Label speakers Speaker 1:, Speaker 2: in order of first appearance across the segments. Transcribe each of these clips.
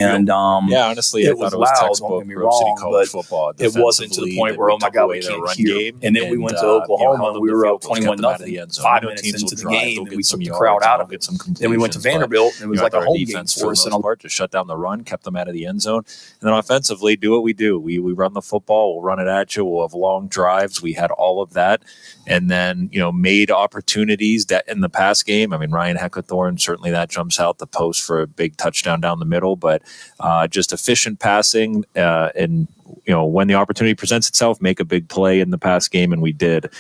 Speaker 1: And
Speaker 2: honestly, I thought it was textbook Grove City college football.
Speaker 1: It wasn't to the point where, oh my God, we can't hear. And then we went to Oklahoma, and we were up 21-0, 5 minutes into the game, and we took the crowd out of it. Then we went to Vanderbilt, and it was like a home game for us.
Speaker 2: And part to shut down the run, kept them out of the end zone. And then offensively, do what we do. We run the football, we'll run it at you, we'll have long drives. We had all of that. And then, made opportunities that in the pass game. I mean, Ryan Heckathorn, certainly that jumps out the post for a big touchdown down the middle, but just efficient passing and when the opportunity presents itself, make a big play in the pass game, and we did.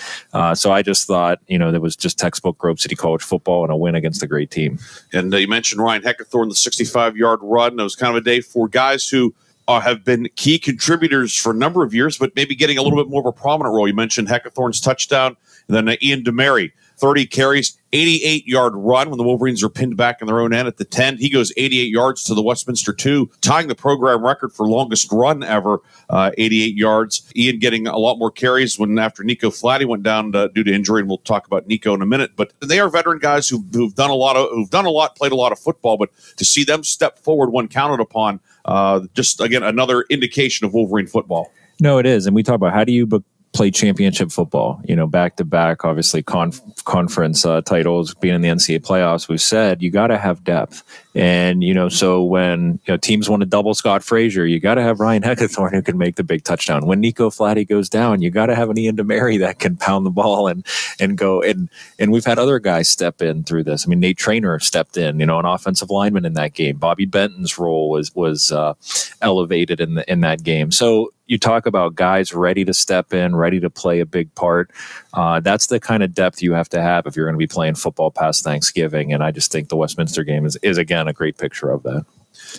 Speaker 2: So I just thought, there was just textbook Grove City college football and a win against a great team.
Speaker 3: And you mentioned Ryan Heckathorn, the 65-yard run. It was kind of a day for guys who have been key contributors for a number of years, but maybe getting a little bit more of a prominent role. You mentioned Heckathorn's touchdown, and then Ian DeMary, 30 carries, 88-yard run when the Wolverines are pinned back in their own end at the 10. He goes 88 yards to the Westminster 2, tying the program record for longest run ever, 88 yards. Ian getting a lot more carries after Nico Flatty went down due to injury, and we'll talk about Nico in a minute. But they are veteran guys who've done a lot, played a lot of football. But to see them step forward when counted upon, just again another indication of Wolverine football.
Speaker 2: No, it is, and we talk about how do you play championship football, back to back, obviously conference titles, being in the NCAA playoffs. We've said you got to have depth. And, so when teams want to double Scott Frazier, you got to have Ryan Heckathorn who can make the big touchdown. When Nico Flatty goes down, you got to have an Ian DeMary that can pound the ball and go. And we've had other guys step in through this. I mean, Nate Traynor stepped in, an offensive lineman in that game. Bobby Benton's role was elevated in that game. So you talk about guys ready to step in, ready to play a big part. That's the kind of depth you have to have if you're going to be playing football past Thanksgiving. And I just think the Westminster game is again, a great picture of that.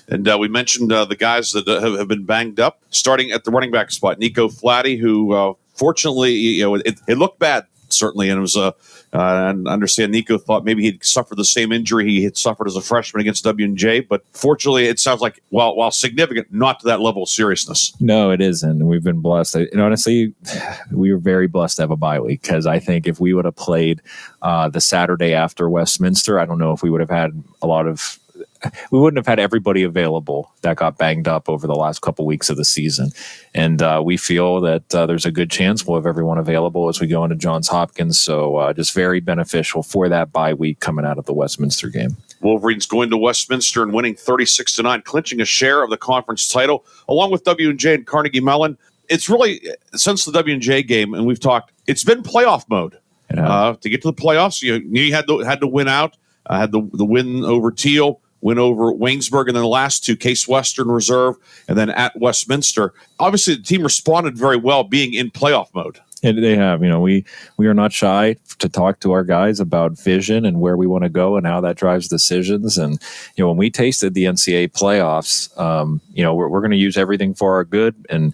Speaker 3: And we mentioned the guys that have been banged up, starting at the running back spot. Nico Flatty, who fortunately, it looked bad, certainly, and it was and I understand Nico thought maybe he'd suffered the same injury he had suffered as a freshman against W&J, but fortunately it sounds like, while significant, not to that level of seriousness.
Speaker 2: No, it isn't, and we've been blessed. And honestly, we were very blessed to have a bye week, because I think if we would have played the Saturday after Westminster, I don't know if we would have had we wouldn't have had everybody available that got banged up over the last couple weeks of the season. And we feel that there's a good chance we'll have everyone available as we go into Johns Hopkins. So just very beneficial for that bye week coming out of the Westminster game.
Speaker 3: Wolverines going to Westminster and winning 36-9, clinching a share of the conference title, along with W&J and Carnegie Mellon. It's really, since the W&J game, and we've talked, it's been playoff mode. To get to the playoffs, you had to win out, had the win over Teal, win over Waynesburg, and then the last two, Case Western Reserve, and then at Westminster. Obviously, the team responded very well being in playoff mode.
Speaker 2: And they have, we are not shy to talk to our guys about vision and where we want to go and how that drives decisions. And, when we tasted the NCAA playoffs, we're going to use everything for our good. And,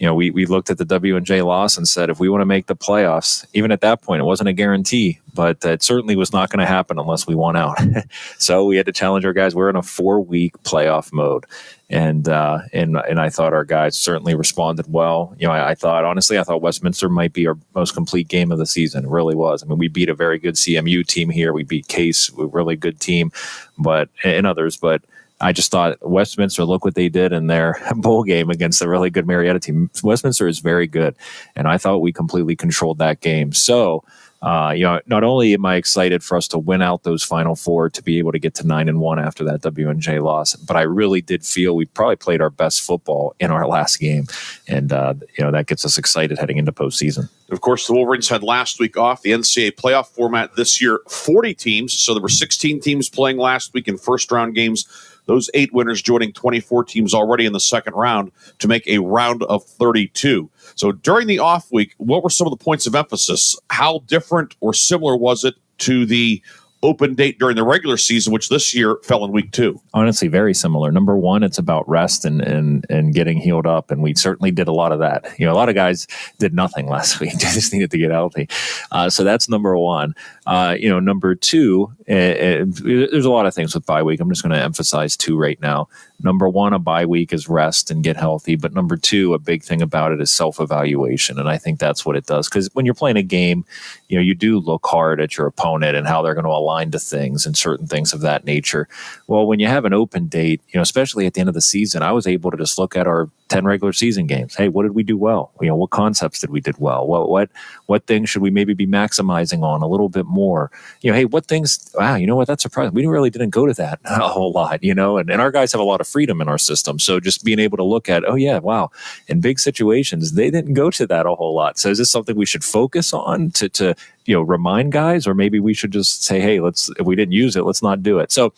Speaker 2: we looked at the W&J loss and said, if we want to make the playoffs, even at that point, it wasn't a guarantee, but it certainly was not going to happen unless we won out. So we had to challenge our guys. We're in a 4-week playoff mode. And I thought our guys certainly responded well. I thought Westminster might be our most complete game of the season. It really was. I mean, we beat a very good CMU team here. We beat Case, a really good team, and others. But I just thought Westminster, look what they did in their bowl game against a really good Marietta team. Westminster is very good, and I thought we completely controlled that game. So, not only am I excited for us to win out those Final Four, to be able to get to 9-1 after that W&J loss, but I really did feel we probably played our best football in our last game, and that gets us excited heading into postseason.
Speaker 3: Of course, the Wolverines had last week off. The NCAA playoff format this year, 40 teams, so there were 16 teams playing last week in first-round games. Those 8 winners joining 24 teams already in the second round to make a round of 32. So during the off week, what were some of the points of emphasis? How different or similar was it to the open date during the regular season, which this year fell in week 2?
Speaker 2: Honestly, very similar. Number one, it's about rest and getting healed up. And we certainly did a lot of that. A lot of guys did nothing last week. They just needed to get healthy. So that's number one. Number two, there's a lot of things with bye week. I'm just going to emphasize 2 right now. number one, a bye week is rest and get healthy. But number two, a big thing about it is self-evaluation. And I think that's what it does. Because when you're playing a game, you do look hard at your opponent and how they're going to align to things and certain things of that nature. Well, when you have an open date, especially at the end of the season, I was able to just look at our 10 regular season games. Hey, what did we do well? What concepts did we did well? What things should we maybe be maximizing on a little bit more? Hey, what things, wow, that's surprising. We really didn't go to that a whole lot, and our guys have a lot of freedom in our system. So just being able to look at, oh yeah, wow, in big situations, they didn't go to that a whole lot. So is this something we should focus on to remind guys, or maybe we should just say, hey, if we didn't use it, let's not do it. So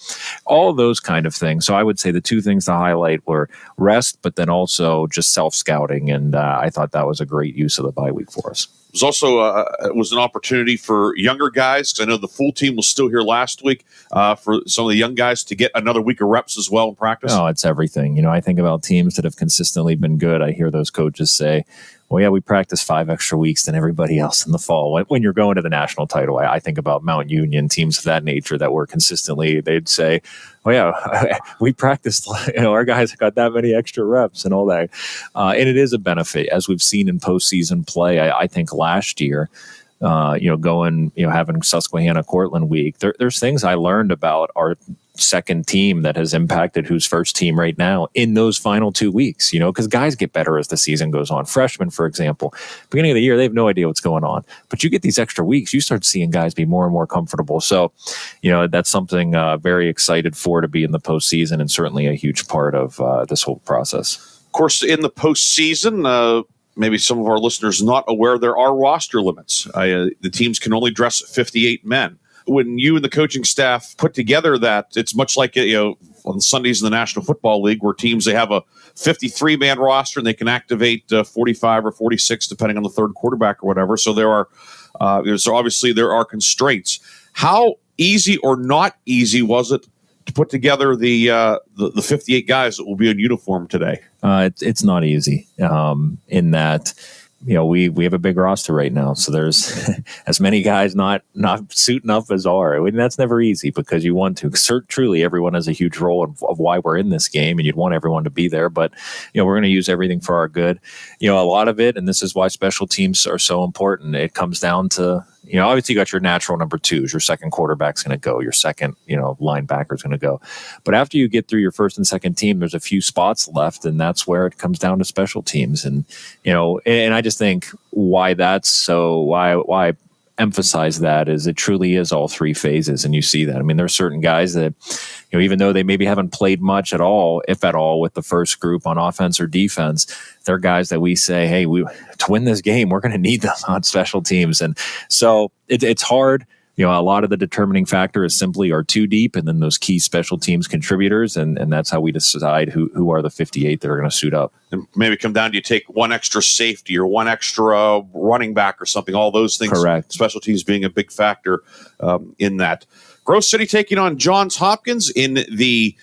Speaker 2: all of those kind of things. So I would say the two things to highlight were rest, but then also just self-scouting. And I thought that was a great use of the bye week for us.
Speaker 3: It was also it was an opportunity for younger guys, because I know the full team was still here last week, for some of the young guys to get another week of reps as well in practice.
Speaker 2: Oh, it's everything. I think about teams that have consistently been good. I hear those coaches say, well, yeah, we practice 5 extra weeks than everybody else in the fall. When you're going to the national title, I think about Mount Union, teams of that nature that were consistently, they'd say, oh yeah, we practiced, our guys got that many extra reps and all that. And it is a benefit, as we've seen in postseason play. I think last year, having Susquehanna Cortland week, there's things I learned about our second team that has impacted who's first team right now in those final 2 weeks, because guys get better as the season goes on. Freshmen, for example, beginning of the year, they have no idea what's going on, but you get these extra weeks, you start seeing guys be more and more comfortable. So, that's something very excited for, to be in the postseason, and certainly a huge part of this whole process.
Speaker 3: Of course, in the postseason, maybe some of our listeners not aware, there are roster limits. The teams can only dress 58 men. When you and the coaching staff put together that, it's much like on Sundays in the National Football League, where teams, they have a 53-man roster and they can activate 45 or 46 depending on the third quarterback or whatever. So there are obviously there are constraints. How easy or not easy was it to put together the 58 guys that will be in uniform today?
Speaker 2: It's not easy in that. We have a big roster right now, so there's as many guys not suiting up as are. I mean, that's never easy, because you want to. Truly, everyone has a huge role of why we're in this game, and you'd want everyone to be there. But we're going to use everything for our good. A lot of it, and this is why special teams are so important. It comes down to, obviously you got your natural number twos. Your second quarterback's going to go. Your second, linebacker's going to go. But after you get through your first and second team, there's a few spots left, and that's where it comes down to special teams. And and I just think why that's so why I emphasize that is it truly is all three phases, and you see that. I mean, there are certain guys that even though they maybe haven't played much at all, if at all, with the first group on offense or defense, they're guys that we say, hey, to win this game, we're going to need them on special teams. And so it's hard. A lot of the determining factor is simply our two deep, and then those key special teams contributors, and that's how we decide who are the 58 that are going to suit up.
Speaker 3: And maybe come down to, you take one extra safety or one extra running back or something, all those things.
Speaker 2: Correct.
Speaker 3: Special teams being a big factor in that. Grove City taking on Johns Hopkins in the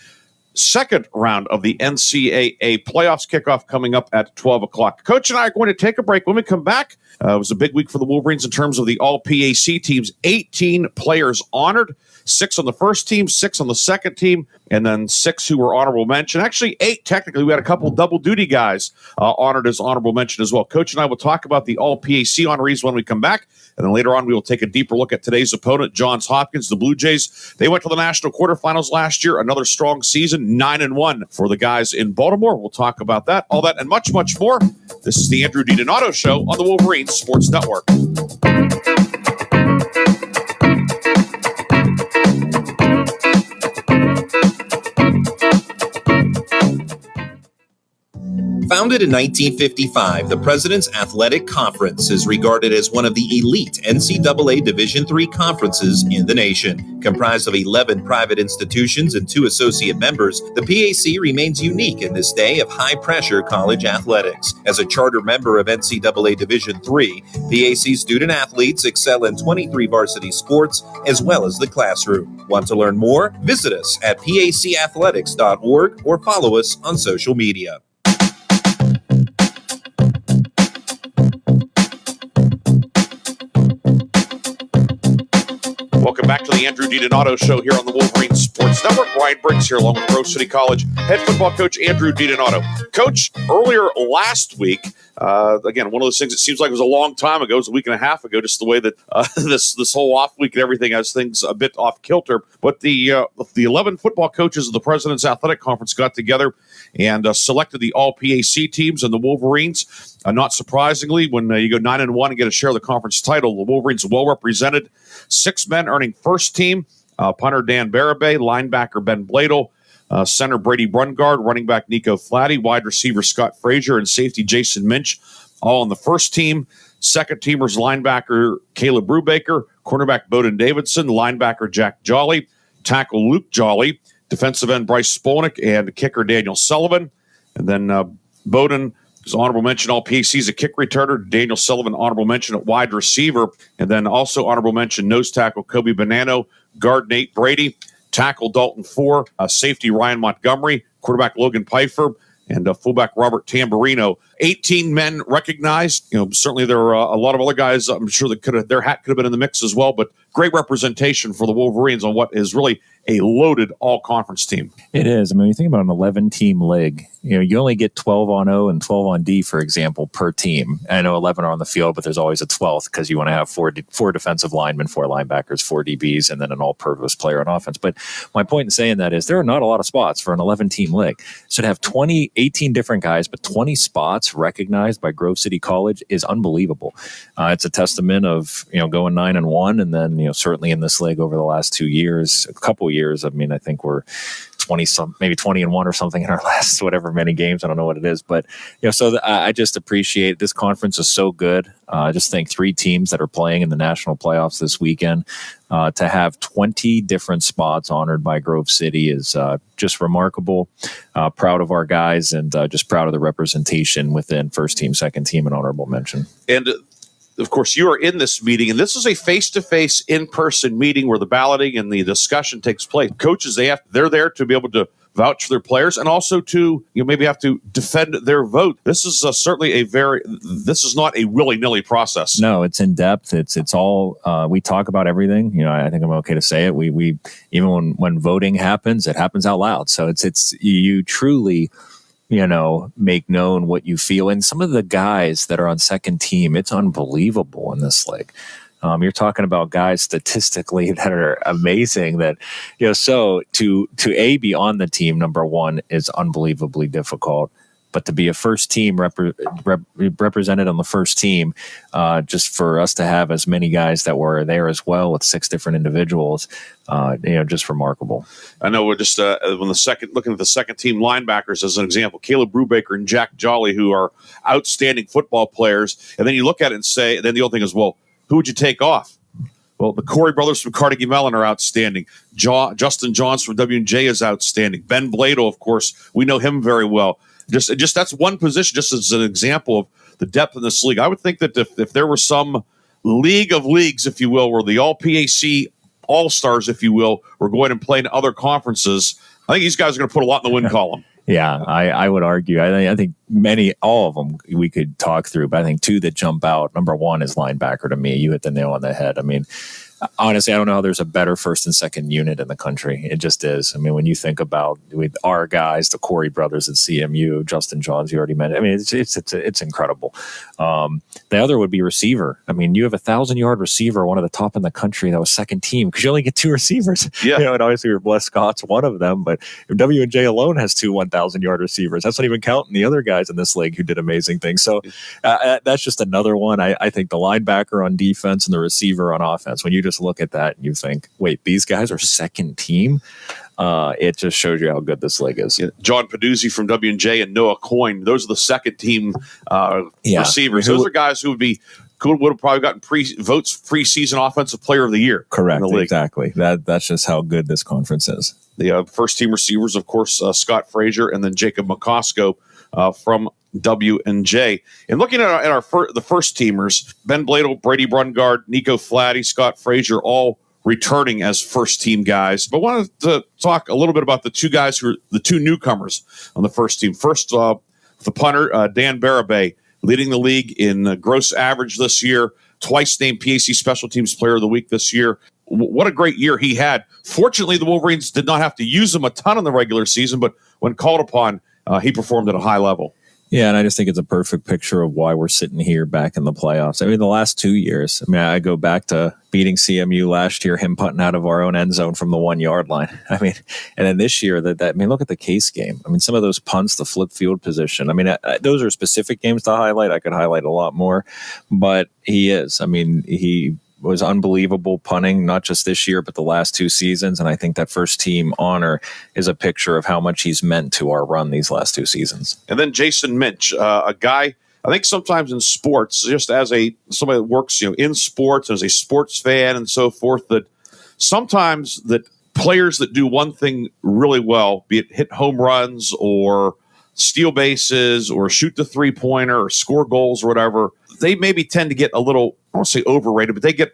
Speaker 3: second round of the NCAA playoffs. Kickoff coming up at 12 o'clock. Coach and I are going to take a break. When we come back, it was a big week for the Wolverines in terms of the all-PAC teams. 18 players honored, 6 on the first team, 6 on the second team, and then 6 who were honorable mention. Actually, 8 technically. We had a couple double-duty guys honored as honorable mention as well. Coach and I will talk about the all-PAC honorees when we come back. And then later on, we will take a deeper look at today's opponent, Johns Hopkins, the Blue Jays. They went to the national quarterfinals last year. Another strong season, 9-1 for the guys in Baltimore. We'll talk about that, all that, and much, much more. This is the Andrew DiDonato Show on the Wolverines Sports Network.
Speaker 4: Founded in 1955, the President's Athletic Conference is regarded as one of the elite NCAA Division III conferences in the nation. Comprised of 11 private institutions and 2 associate members, the PAC remains unique in this day of high-pressure college athletics. As a charter member of NCAA Division III, PAC student athletes excel in 23 varsity sports as well as the classroom. Want to learn more? Visit us at pacathletics.org or follow us on social media.
Speaker 3: Welcome back to the Andrew DiDonato Show here on the Wolverine Sports Network. Ryan Briggs here along with Grove City College head football coach Andrew DiDonato. Coach, earlier last week, again, one of those things, it seems like it was a long time ago, it was a week and a half ago, just the way that this whole off week and everything has things a bit off kilter. But the 11 football coaches of the President's Athletic Conference got together and selected the all-PAC teams, and the Wolverines, not surprisingly, when you go 9-1 and get a share of the conference title, the Wolverines well represented. 6 men earning first team, punter Dan Barabay, linebacker Ben Bladel, center Brady Brungard, running back Nico Flatty, wide receiver Scott Frazier, and safety Jason Minch, all on the first team. Second teamers linebacker Caleb Brubaker, cornerback Bowden Davidson, linebacker Jack Jolly, tackle Luke Jolly, defensive end Bryce Spolnick, and kicker Daniel Sullivan. And then Bowden is honorable mention all PACs, a kick returner. Daniel Sullivan, honorable mention at wide receiver. And then also honorable mention nose tackle Kobe Bonanno, guard Nate Brady, tackle Dalton Four, safety Ryan Montgomery, quarterback Logan Pfeiffer, and fullback Robert Tamburino. 18 men recognized. Certainly there are a lot of other guys, I'm sure that their hat could have been in the mix as well, but great representation for the Wolverines on what is really a loaded all-conference team.
Speaker 2: It is. I mean, when you think about an 11-team league, you only get 12 on O and 12 on D, for example, per team. I know 11 are on the field, but there's always a 12th because you want to have four defensive linemen, 4 linebackers, 4 DBs, and then an all-purpose player on offense. But my point in saying that is there are not a lot of spots for an 11-team league. So to have 18 different guys, but 20 spots recognized by Grove City College is unbelievable. It's a testament of, going 9-1, and then, certainly in this league over the last 2 years, a couple years, I mean, I think we're 20-1 or something in our last whatever many games. I don't know what it is, but I just appreciate this conference is so good. I just think 3 teams that are playing in the national playoffs this weekend, to have 20 different spots honored by Grove City is just remarkable. Proud of our guys, and just proud of the representation within first team, second team, and honorable mention.
Speaker 3: And of course, you are in this meeting, and this is a face-to-face, in-person meeting where the balloting and the discussion takes place. Coaches, they're there to be able to vouch for their players, and also to maybe have to defend their vote. This is certainly this is not a willy-nilly process.
Speaker 2: No, it's in depth. It's all we talk about everything. I think I'm okay to say it. We even when voting happens, it happens out loud. So it's you truly make known what you feel. And some of the guys that are on second team, it's unbelievable in this league. You're talking about guys statistically that are amazing that, so to be on the team, number one, is unbelievably difficult. But to be a first team represented on the first team, just for us to have as many guys that were there as well with 6 different individuals, just remarkable.
Speaker 3: I know we're just looking at the second team linebackers as an example, Caleb Brubaker and Jack Jolly, who are outstanding football players. And then you look at it and say, then the other thing is, well, who would you take off? Well, the Corey brothers from Carnegie Mellon are outstanding. Justin Johns from W&J is outstanding. Ben Bladel, of course, we know him very well. Just that's one position, just as an example of the depth in this league. I would think that if there were some league of leagues, if you will, where the all-PAC all-stars, if you will, were going and playing other conferences, I think these guys are going to put a lot in the win column.
Speaker 2: Yeah, I would argue. I think all of them we could talk through, but I think 2 that jump out. Number 1 is linebacker to me. You hit the nail on the head. I mean, honestly, I don't know how there's a better first and second unit in the country. It just is. I mean, when you think about with our guys, the Corey brothers at CMU, Justin Johns, you already mentioned. I mean, it's incredible. The other would be receiver. I mean, you have 1,000-yard receiver, one of the top in the country, that was second team because you only get 2 receivers. Yeah. And obviously your Bless Scott's one of them, but W&J alone has 2 1,000-yard receivers. That's not even counting the other guys in this league who did amazing things. So that's just another one. I think the linebacker on defense and the receiver on offense, when you just look at that and you think, wait, these guys are second team? It just shows you how good this league is. Yeah.
Speaker 3: John Peduzzi from W&J and Noah Coyne, those are the second team receivers. Those are guys who would have probably gotten votes preseason offensive player of the year.
Speaker 2: Correct, in the league. Exactly. That's just how good this conference is.
Speaker 3: The first team receivers, of course, Scott Frazier and then Jacob McCosco from W&J. And looking at the first teamers, Ben Bladel, Brady Brungard, Nico Flatty, Scott Frazier, all returning as first team guys. But I wanted to talk a little bit about the 2 guys who are the 2 newcomers on the first team. First, the punter, Dan Barabay, leading the league in gross average this year, twice named PAC Special Teams Player of the Week this year. what a great year he had. Fortunately, the Wolverines did not have to use him a ton in the regular season, but when called upon, he performed at a high level.
Speaker 2: Yeah, and I just think it's a perfect picture of why we're sitting here back in the playoffs. I mean, the last 2 years, I go back to beating CMU last year, him putting out of our own end zone from the 1 yard line. I mean, and then this year, look at the Case game. I mean, some of those punts, the flip field position. I mean, those are specific games to highlight. I could highlight a lot more, but he was unbelievable punting, not just this year, but the last 2 seasons. And I think that first team honor is a picture of how much he's meant to our run these last 2 seasons.
Speaker 3: And then Jason Minch, a guy, I think sometimes in sports, just as somebody that works, in sports, as a sports fan and so forth, that sometimes that players that do one thing really well, be it hit home runs or steal bases or shoot the 3-pointer or score goals or whatever, they maybe tend to get a little, I won't say overrated, but they get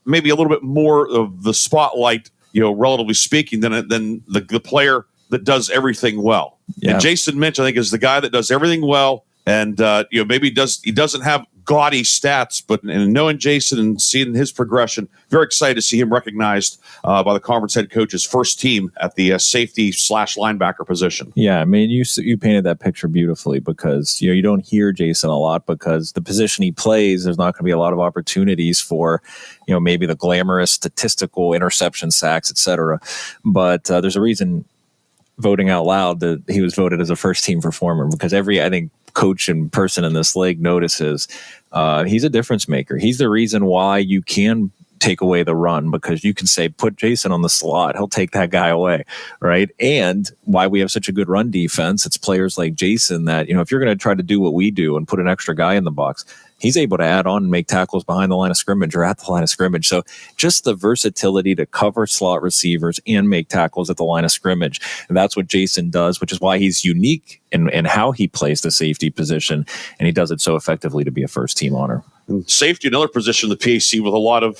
Speaker 3: maybe a little bit more of the spotlight, relatively speaking, than the player that does everything well. Yeah. And Jason Minch, I think, is the guy that does everything well, and maybe he doesn't have gaudy stats, but in knowing Jason and seeing his progression, very excited to see him recognized by the conference head coach's first team at the safety/linebacker position.
Speaker 2: Yeah, I mean, you painted that picture beautifully, because you don't hear Jason a lot because the position he plays, there's not going to be a lot of opportunities for maybe the glamorous statistical interception, sacks, etc. But there's a reason, voting out loud, that he was voted as a first team performer, because I think coach and person in this league notices he's a difference maker. He's the reason why you can take away the run, because you can say, put Jason on the slot, he'll take that guy away, right? And why we have such a good run defense, it's players like Jason that, if you're going to try to do what we do and put an extra guy in the box, he's able to add on and make tackles behind the line of scrimmage or at the line of scrimmage. So just the versatility to cover slot receivers and make tackles at the line of scrimmage. And that's what Jason does, which is why he's unique in how he plays the safety position. And he does it so effectively to be a first team honor.
Speaker 3: And safety, another position, the PAC with a lot of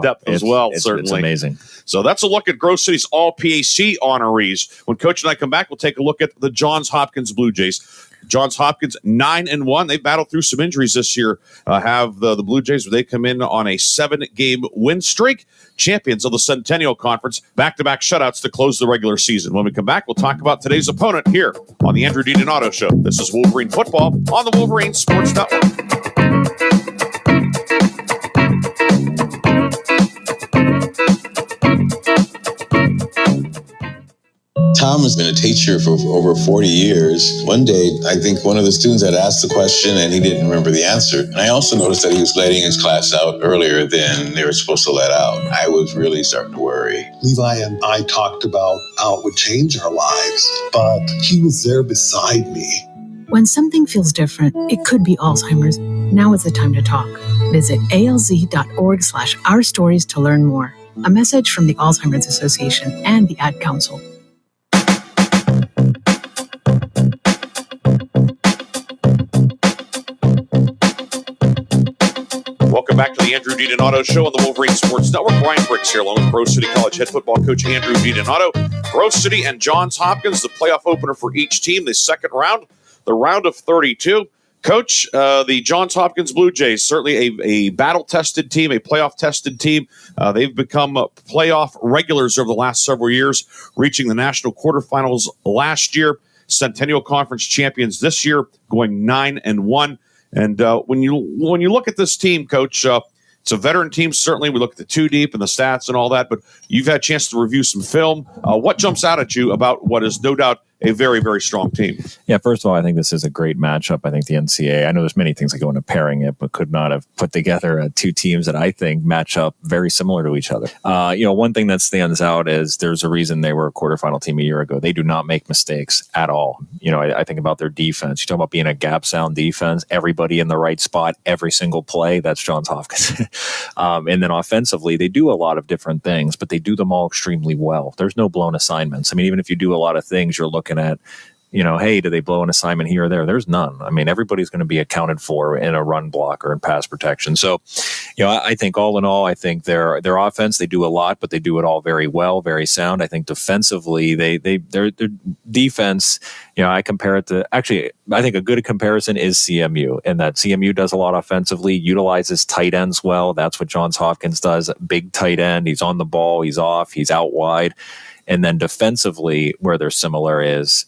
Speaker 3: depth as well. Certainly,
Speaker 2: it's amazing.
Speaker 3: So that's a look at Grove City's all PAC honorees. When Coach and I come back, we'll take a look at the Johns Hopkins Blue Jays. Johns Hopkins 9-1. They battled through some injuries this year. Have the Blue Jays, where they come in on a 7-game win streak. Champions of the Centennial Conference. Back-to-back shutouts to close the regular season. When we come back, we'll talk about today's opponent here on the Andrew D. Donato Show. This is Wolverine Football on the Wolverine Sports Network.
Speaker 5: Tom has been a teacher for over 40 years. One day, I think one of the students had asked the question and he didn't remember the answer. And I also noticed that he was letting his class out earlier than they were supposed to let out. I was really starting to worry.
Speaker 6: Levi and I talked about how it would change our lives, but he was there beside me.
Speaker 7: When something feels different, it could be Alzheimer's. Now is the time to talk. Visit alz.org/ourstories to learn more. A message from the Alzheimer's Association and the Ad Council.
Speaker 3: Welcome back to the Andrew D. Donato Show on the Wolverine Sports Network. Ryan Briggs here, along with Grove City College head football coach Andrew D. Donato. Grove City and Johns Hopkins, the playoff opener for each team, the second round, the round of 32. Coach, the Johns Hopkins Blue Jays, certainly a battle-tested team, a playoff-tested team. They've become playoff regulars over the last several years, reaching the national quarterfinals last year. Centennial Conference champions this year, going 9-1. And when you look at this team, Coach, it's a veteran team. Certainly, we look at the two deep and the stats and all that, but you've had a chance to review some film. What jumps out at you about what is no doubt a very, very strong team?
Speaker 2: Yeah, first of all, I think this is a great matchup. I think the NCAA, I know there's many things that go into pairing it, but could not have put together two teams that I think match up very similar to each other. One thing that stands out is there's a reason they were a quarterfinal team a year ago. They do not make mistakes at all. I think about their defense. You talk about being a gap sound defense, everybody in the right spot, every single play. That's Johns Hopkins. And then offensively, they do a lot of different things, but they do them all extremely well. There's no blown assignments. I mean, even if you do a lot of things, you're looking at hey, do they blow an assignment here or there? There's none. I mean, everybody's going to be accounted for in a run block or in pass protection. So, I think all in all, I think their offense, they do a lot, but they do it all very well, very sound. I think defensively, their defense, I compare it to, actually, I think a good comparison is CMU, and that CMU does a lot offensively, utilizes tight ends well. That's what Johns Hopkins does. Big tight end. He's on the ball. He's off. He's out wide. And then defensively, where they're similar is,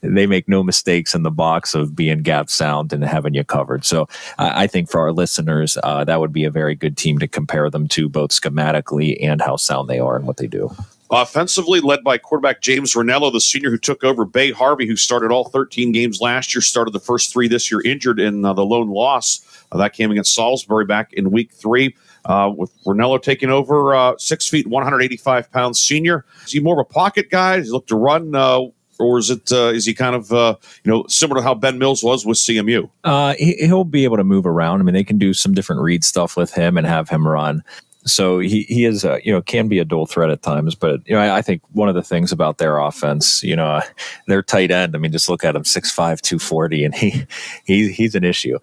Speaker 2: they make no mistakes in the box of being gap sound and having you covered. So I think for our listeners, that would be a very good team to compare them to, both schematically and how sound they are and what they do.
Speaker 3: Offensively, led by quarterback James Ranello, the senior who took over Bay Harvey, who started all 13 games last year, started the first 3 this year, injured in the lone loss. That came against Salisbury back in week 3. With Ranello taking over, 6 feet, 185 pounds senior. Is he more of a pocket guy? Does he look to run? Or is he kind of similar to how Ben Mills was with CMU?
Speaker 2: He'll be able to move around. I mean, they can do some different read stuff with him and have him run. So he is can be a dual threat at times. But I think one of the things about their offense, their tight end. I mean, just look at him, 6'5", 240, and he's an issue.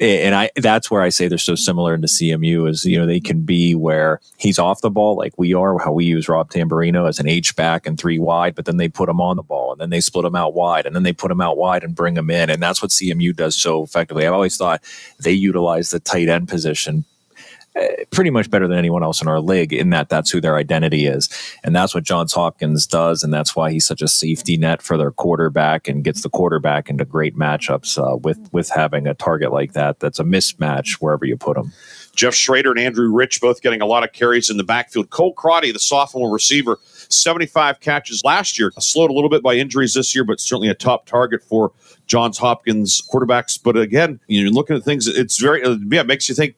Speaker 2: And that's where I say they're so similar into CMU is, they can be where he's off the ball like we are, how we use Rob Tamburino as an H-back and 3 wide, but then they put him on the ball and then they split him out wide and then they put him out wide and bring him in. And that's what CMU does so effectively. I've always thought they utilize the tight end position pretty much better than anyone else in our league, in that's who their identity is. And that's what Johns Hopkins does. And that's why he's such a safety net for their quarterback and gets the quarterback into great matchups with having a target like that. That's a mismatch wherever you put him.
Speaker 3: Jeff Schrader and Andrew Rich both getting a lot of carries in the backfield. Cole Crotty, the sophomore receiver, 75 catches last year. Slowed a little bit by injuries this year, but certainly a top target for Johns Hopkins quarterbacks. But again, you're looking at things, it's very, it makes you think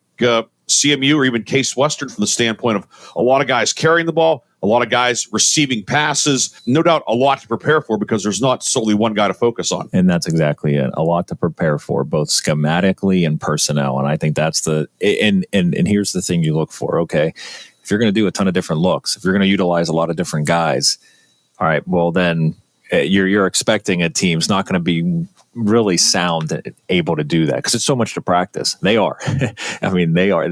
Speaker 3: CMU or even Case Western from the standpoint of a lot of guys carrying the ball, a lot of guys receiving passes. No doubt a lot to prepare for because there's not solely one guy to focus on.
Speaker 2: And that's exactly it. A lot to prepare for, both schematically and personnel. And I think that's and here's the thing you look for. Okay, if you're going to do a ton of different looks, if you're going to utilize a lot of different guys, all right, well then you're expecting a team's not going to be really sound able to do that because it's so much to practice. They are. I mean, they are.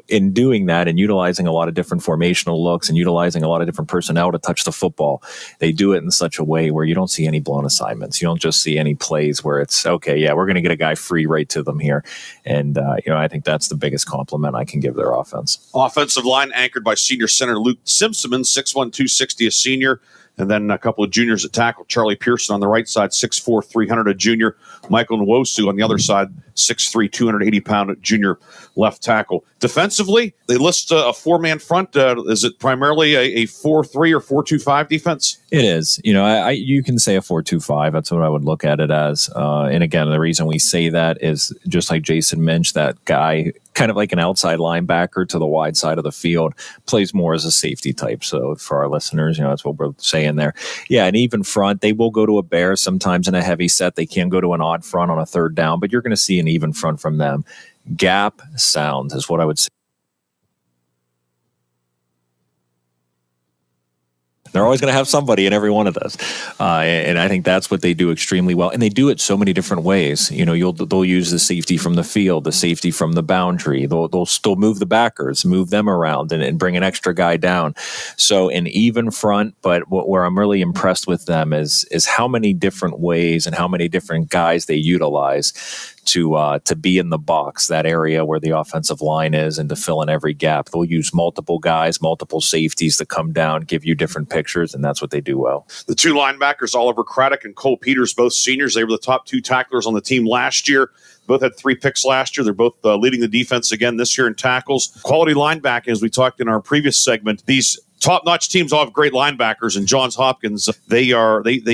Speaker 2: In doing that and utilizing a lot of different formational looks and utilizing a lot of different personnel to touch the football, they do it in such a way where you don't see any blown assignments. You don't just see any plays where it's, okay, yeah, we're going to get a guy free right to them here. And, I think that's the biggest compliment I can give their offense.
Speaker 3: Offensive line anchored by senior center Luke Simpson, 6'1", 260, a senior. And then a couple of juniors at tackle. Charlie Pearson on the right side, 6'4", 300, a junior. Michael Nwosu on the other side, 6'3", 280-pound junior left tackle. Defensively, they list a four-man front. Is it primarily a 4-3 or 4-2-5 defense?
Speaker 2: It is. You can say a 4-2-5. That's what I would look at it as. And again, the reason we say that is just like Jason mentioned, that guy, kind of like an outside linebacker to the wide side of the field, plays more as a safety type. So for our listeners, that's what we're saying there. Yeah, an even front. They will go to a bear sometimes in a heavy set. They can go to an odd front on a third down, but you're going to see an even front from them. Gap sound is what I would say. They're always going to have somebody in every one of those. And I think that's what they do extremely well. And they do it so many different ways. They'll use the safety from the field, the safety from the boundary. They'll still move the backers, move them around and bring an extra guy down. So an even front, but where I'm really impressed with them is how many different ways and how many different guys they utilize to be in the box, that area where the offensive line is, and to fill in every gap. They'll use multiple guys, multiple safeties to come down, give you different pictures, and that's what they do well.
Speaker 3: The two linebackers, Oliver Craddock and Cole Peters, both seniors. They were the top two tacklers on the team last year. Both had 3 picks last year. They're both leading the defense again this year in tackles. Quality linebacking, as we talked in our previous segment. These top-notch teams all have great linebackers, and Johns Hopkins, they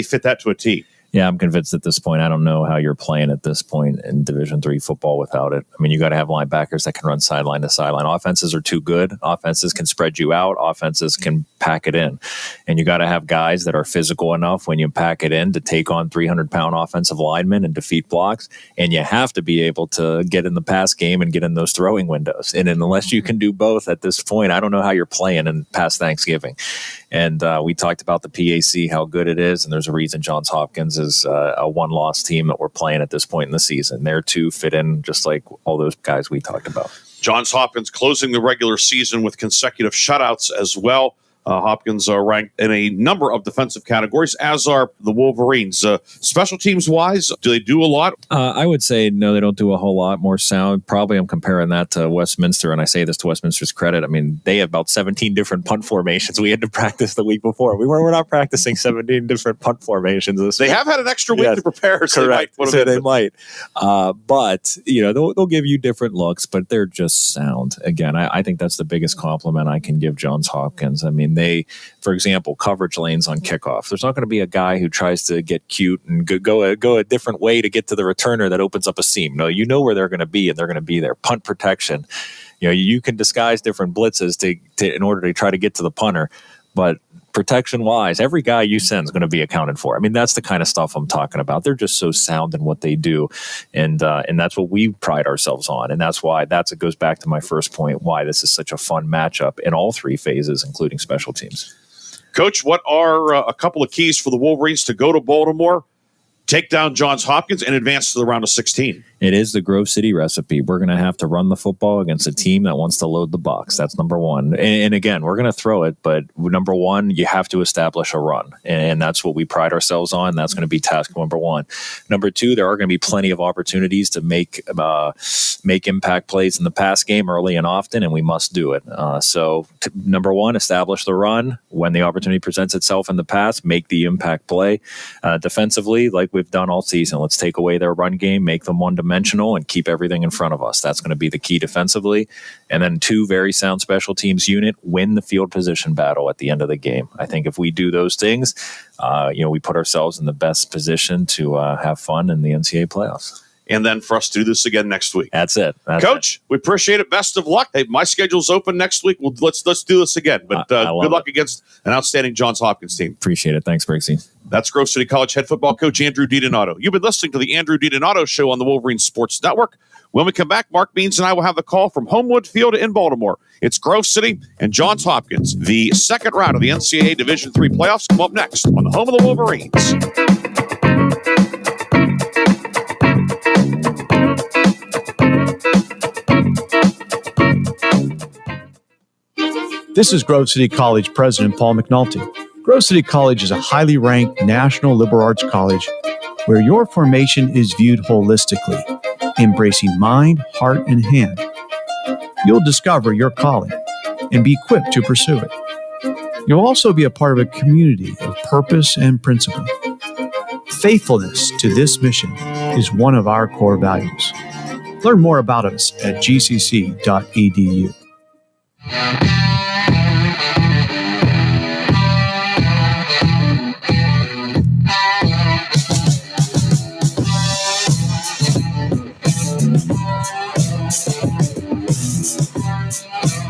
Speaker 3: fit that to a T.
Speaker 2: Yeah, I'm convinced at this point. I don't know how you're playing at this point in Division III football without it. I mean, you got to have linebackers that can run sideline to sideline. Offenses are too good. Offenses can spread you out. Offenses can pack it in. And you got to have guys that are physical enough when you pack it in to take on 300-pound offensive linemen and defeat blocks. And you have to be able to get in the pass game and get in those throwing windows. And unless you can do both at this point, I don't know how you're playing in past Thanksgiving. And we talked about the PAC, how good it is. And there's a reason Johns Hopkins is a one-loss team that we're playing at this point in the season. They're to fit in just like all those guys we talked about.
Speaker 3: Johns Hopkins closing the regular season with consecutive shutouts as well. Hopkins are ranked in a number of defensive categories, as are the Wolverines. Special teams-wise, do they do a lot?
Speaker 2: I would say no, they don't do a whole lot. More sound. Probably I'm comparing that to Westminster, and I say this to Westminster's credit. I mean, they have about 17 different punt formations. We had to practice the week before. We're not practicing 17 different punt formations.
Speaker 3: They have had an extra week to prepare.
Speaker 2: So correct. They might. But, they'll give you different looks, but they're just sound. Again, I think that's the biggest compliment I can give Johns Hopkins. I mean, they, for example, coverage lanes on kickoff. There's not going to be a guy who tries to get cute and go a different way to get to the returner that opens up a seam. No, you know where they're going to be, and they're going to be there. Punt protection. You can disguise different blitzes to in order to try to get to the punter, but protection-wise, every guy you send is going to be accounted for. I mean, that's the kind of stuff I'm talking about. They're just so sound in what they do, and that's what we pride ourselves on, and that's why it goes back to my first point, why this is such a fun matchup in all three phases, including special teams.
Speaker 3: Coach, what are a couple of keys for the Wolverines to go to Baltimore, take down Johns Hopkins, and advance to the round of 16?
Speaker 2: It is the Grove City recipe. We're going to have to run the football against a team that wants to load the box. That's number one. And again, we're going to throw it, but number one, you have to establish a run. And that's what we pride ourselves on. That's going to be task number one. Number two, there are going to be plenty of opportunities to make impact plays in the pass game early and often, and we must do it. Number one, establish the run. When the opportunity presents itself in the pass, make the impact play. Defensively, like we've done all season, let's take away their run game, make them one-dimensional, and keep everything in front of us. That's going to be the key defensively. And then two, very sound special teams unit, win the field position battle at the end of the game. I think if we do those things, we put ourselves in the best position to have fun in the NCAA playoffs.
Speaker 3: And then for us to do this again next week.
Speaker 2: That's it.
Speaker 3: Coach, we appreciate it. Best of luck. Hey, my schedule's open next week. Well, let's do this again. But good luck against an outstanding Johns Hopkins team.
Speaker 2: Appreciate it. Thanks, Brixie.
Speaker 3: That's Grove City College head football coach Andrew DiDonato. You've been listening to the Andrew DiDonato Show on the Wolverine Sports Network. When we come back, Mark Means and I will have the call from Homewood Field in Baltimore. It's Grove City and Johns Hopkins. The second round of the NCAA Division III playoffs come up next on the home of the Wolverines.
Speaker 8: This is Grove City College President Paul McNulty. Grove City College is a highly ranked national liberal arts college where your formation is viewed holistically, embracing mind, heart, and hand. You'll discover your calling and be equipped to pursue it. You'll also be a part of a community of purpose and principle. Faithfulness to this mission is one of our core values. Learn more about us at gcc.edu.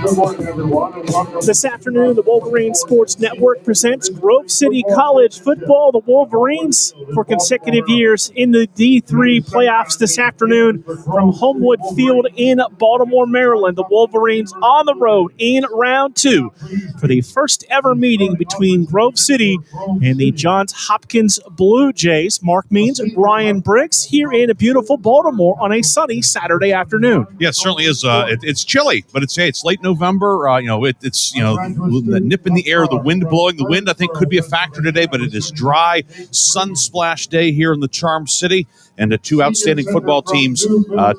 Speaker 9: Good morning, everyone, and welcome. This afternoon, the Wolverine Sports Network presents Grove City College football. The Wolverines, for consecutive years in the D3 playoffs this afternoon from Homewood Field in Baltimore, Maryland. The Wolverines on the road in round two for the first ever meeting between Grove City and the Johns Hopkins Blue Jays. Mark Means and Brian Briggs here in beautiful Baltimore on a sunny Saturday afternoon.
Speaker 3: Yeah, it certainly is. It's chilly, but it's late November. It's the nip in the air, the wind blowing. The wind, I think, could be a factor today, but it is dry, sun-splash day here in the Charm City. And the two outstanding football teams,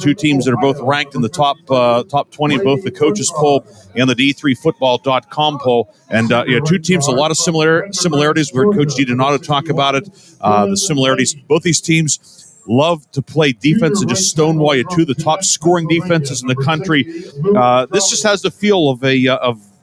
Speaker 3: two teams that are both ranked in the top 20 in both the coaches poll and the D3Football.com poll. And two teams, a lot of similarities. We heard Coach DiDonato talk about it. The similarities. Both these teams love to play defense and just stonewall you, two of the top scoring defenses in the country. This just has the feel of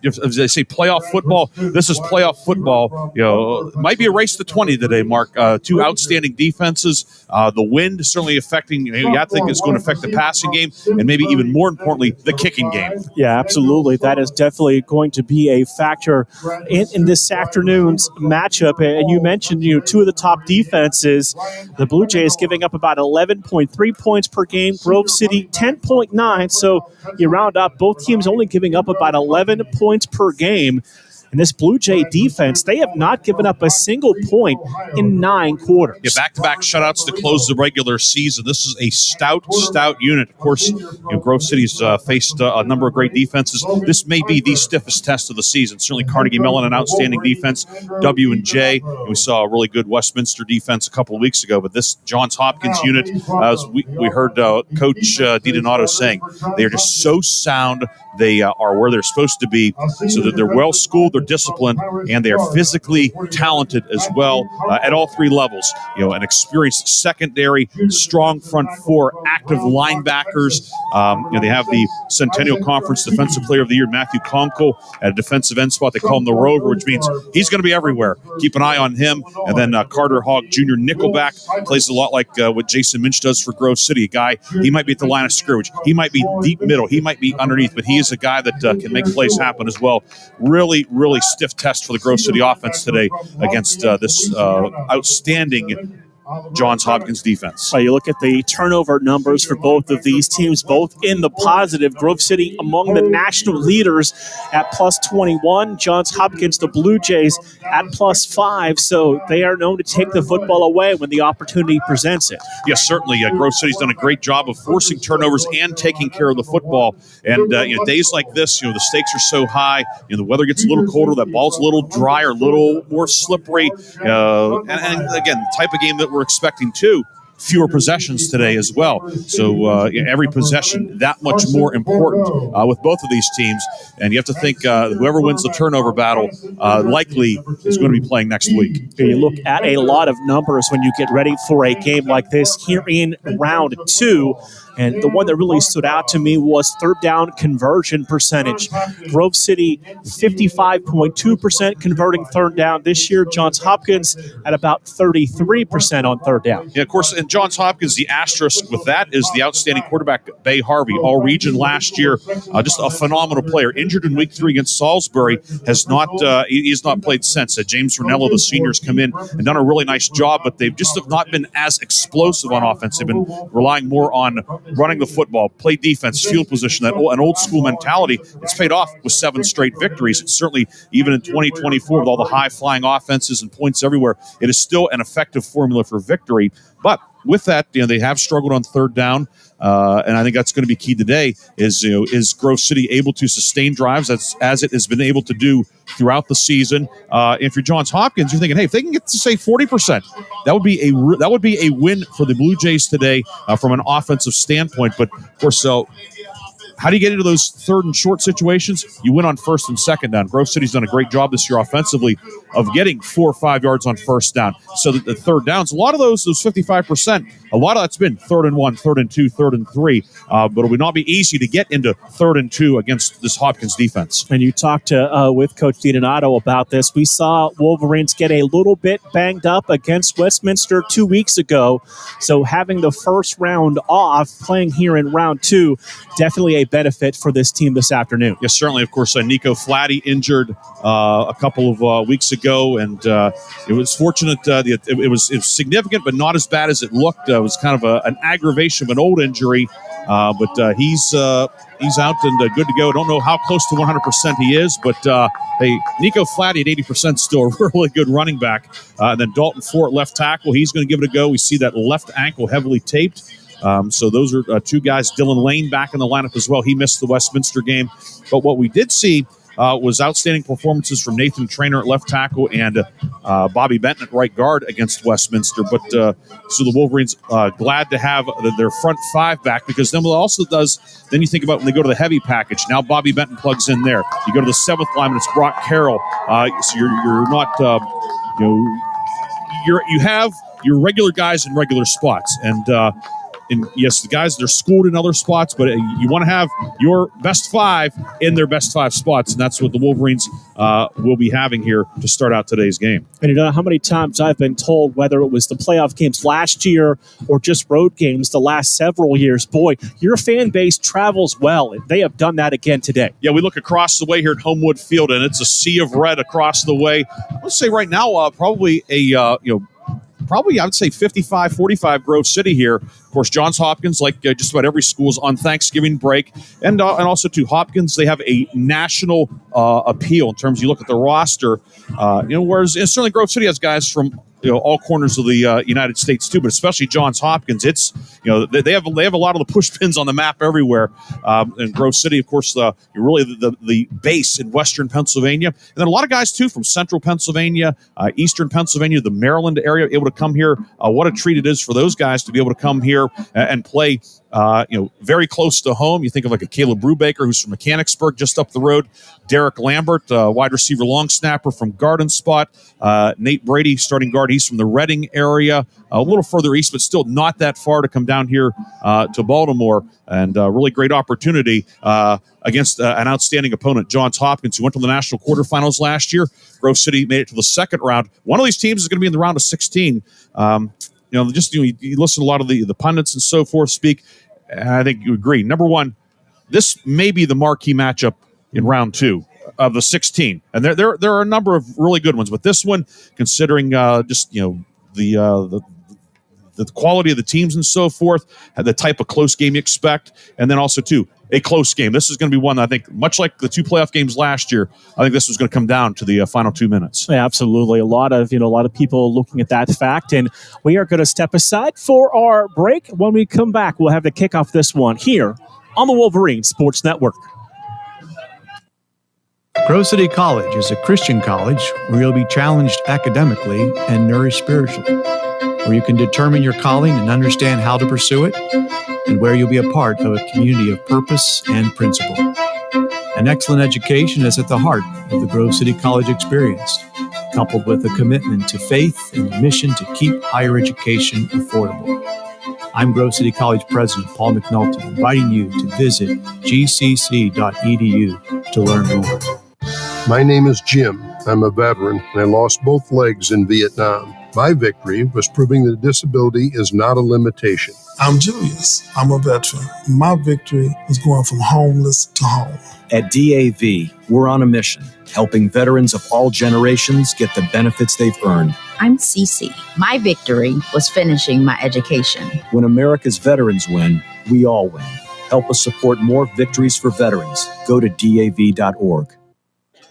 Speaker 3: as they say, playoff football. This is playoff football. It might be a race to 20 today, Mark. Two outstanding defenses. The wind certainly affecting. I think it's going to affect the passing game, and maybe even more importantly, the kicking game.
Speaker 9: Yeah, absolutely. That is definitely going to be a factor in this afternoon's matchup. And you mentioned, two of the top defenses. The Blue Jays giving up about 11.3 points per game. Grove City 10.9. So you round up, both teams only giving up about 11 points per game. And this Blue Jay defense, they have not given up a single point in 9 quarters.
Speaker 3: Yeah, back-to-back shutouts to close the regular season. This is a stout unit. Of course, Grove City's faced a number of great defenses. This may be the stiffest test of the season. Certainly Carnegie Mellon, an outstanding defense. W&J, and we saw a really good Westminster defense a couple of weeks ago. But this Johns Hopkins unit, as we heard Coach DiDonato saying, they are just so sound. They are where they're supposed to be, so that they're well-schooled, they're disciplined, and they are physically talented as well at all 3 levels. An experienced secondary, strong front 4, active linebackers. They have the Centennial Conference Defensive Player of the Year, Matthew Conkle, at a defensive end spot. They call him the Rover, which means he's going to be everywhere. Keep an eye on him. And then Carter Hogg Jr., nickelback, plays a lot like what Jason Minch does for Grove City. A guy, he might be at the line of scrimmage. He might be deep middle. He might be underneath, but he is a guy that can make plays happen as well. Really, really stiff test for the Grove City offense today against this outstanding Johns Hopkins defense.
Speaker 9: You look at the turnover numbers for both of these teams, both in the positive. Grove City among the national leaders at plus 21. Johns Hopkins, the Blue Jays, at plus 5. So they are known to take the football away when the opportunity presents it.
Speaker 3: Yes, certainly. Grove City's done a great job of forcing turnovers and taking care of the football. And days like this, the stakes are so high. The weather gets a little colder. That ball's a little drier, a little more slippery. And again, the type of game that we're expecting too. Fewer possessions today as well. So every possession that much more important with both of these teams. And you have to think whoever wins the turnover battle likely is going to be playing next week.
Speaker 9: You look at a lot of numbers when you get ready for a game like this here in round 2. And the one that really stood out to me was third down conversion percentage. Grove City, 55.2% converting third down this year. Johns Hopkins at about 33% on third down.
Speaker 3: Yeah, of course, in Johns Hopkins, the asterisk with that is the outstanding quarterback, Bay Harvey, all-region last year. Just a phenomenal player. Injured in Week 3 against Salisbury. He's not played since. James Ranello, the seniors, come in and done a really nice job, but they've just have not been as explosive on offense. They've been relying more on running the football, play defense, field position, an old school mentality. It's paid off with 7 straight victories. It's certainly, even in 2024, with all the high-flying offenses and points everywhere, it is still an effective formula for victory. But with that, they have struggled on third down, and I think that's going to be key today. Is Grove City able to sustain drives as it has been able to do throughout the season? If you're Johns Hopkins, you're thinking, hey, if they can get to say 40%, that would be a win for the Blue Jays today from an offensive standpoint. But of course, how do you get into those third and short situations? You win on first and second down. Grove City's done a great job this year offensively of getting 4 or 5 yards on first down. So that the third downs, a lot of those 55%, a lot of that's been 3rd and 1, 3rd and 2, 3rd and 3. But it would not be easy to get into 3rd and 2 against this Hopkins defense.
Speaker 9: And you talked with Coach DiDonato about this. We saw Wolverines get a little bit banged up against Westminster 2 weeks ago. So having the first round off, playing here in round 2, definitely a benefit for this team this afternoon.
Speaker 3: Yes, certainly. Of course, Nico Flatty injured a couple of weeks ago, and it was fortunate. It was significant, but not as bad as it looked. It was kind of an aggravation of an old injury, but he's out and good to go. I don't know how close to 100% he is, but hey, Nico Flatty at 80% still a really good running back. And then Dalton Ford, left tackle, he's going to give it a go. We see that left ankle heavily taped. So those are 2 guys. Dylan Lane back in the lineup as well. He missed the Westminster game. But what we did see was outstanding performances from Nathan Trainer at left tackle and Bobby Benton at right guard against Westminster. But so the Wolverines glad to have their front 5 back, because then what it also does, then you think about when they go to the heavy package. Now Bobby Benton plugs in there. You go to the 7th lineman, it's Brock Carroll. So you're not, you have your regular guys in regular spots. And and yes, the guys, they're schooled in other spots, but you want to have your best 5 in their best 5 spots, and that's what the Wolverines will be having here to start out today's game.
Speaker 9: And you know how many times I've been told, whether it was the playoff games last year or just road games the last several years, boy, your fan base travels well. They have done that again today.
Speaker 3: Yeah, we look across the way here at Homewood Field, and it's a sea of red across the way. Let's say right now, probably I would say 55-45 Grove City here. Of course, Johns Hopkins, like just about every school, is on Thanksgiving break. And also, too, Hopkins, they have a national appeal in terms you look at the roster. Whereas certainly Grove City has guys from all corners of the United States too, but especially Johns Hopkins. It's they have a lot of the push pins on the map everywhere. And Grove City, of course, really the base in Western Pennsylvania, and then a lot of guys too from Central Pennsylvania, Eastern Pennsylvania, the Maryland area, able to come here. What a treat it is for those guys to be able to come here and play. Very close to home. You think of like a Caleb Brubaker, who's from Mechanicsburg, just up the road. Derek Lambert, wide receiver, long snapper from Garden Spot. Nate Brady, starting guard. He's from the Reading area, a little further east, but still not that far to come down here to Baltimore. And really great opportunity against an outstanding opponent, Johns Hopkins, who went to the national quarterfinals last year. Grove City made it to the second round. One of these teams is going to be in the round of 16. You listen to a lot of the pundits and so forth speak, and I think you agree. Number one, this may be the marquee matchup in round 2 of the 16, and there are a number of really good ones, but this one, considering the quality of the teams and so forth, the type of close game you expect, and then also too a close game. This is going to be one, I think, much like the 2 playoff games last year. I think this was going to come down to the final 2 minutes.
Speaker 9: Yeah, absolutely. A lot of people looking at that fact, and we are going to step aside for our break. When we come back, we'll have to kick off this one here on the Wolverine Sports Network.
Speaker 8: Grove City College is a Christian college where you'll be challenged academically and nourished spiritually, where you can determine your calling and understand how to pursue it, and where you'll be a part of a community of purpose and principle. An excellent education is at the heart of the Grove City College experience, coupled with a commitment to faith and a mission to keep higher education affordable. I'm Grove City College President Paul McNulty, inviting you to visit gcc.edu to learn more.
Speaker 10: My name is Jim. I'm a veteran, and I lost both legs in Vietnam. My victory was proving that disability is not a limitation.
Speaker 11: I'm Julius. I'm a veteran. My victory was going from homeless to home.
Speaker 12: At DAV, we're on a mission, helping veterans of all generations get the benefits they've earned.
Speaker 13: I'm Cece. My victory was finishing my education.
Speaker 12: When America's veterans win, we all win. Help us support more victories for veterans. Go to DAV.org.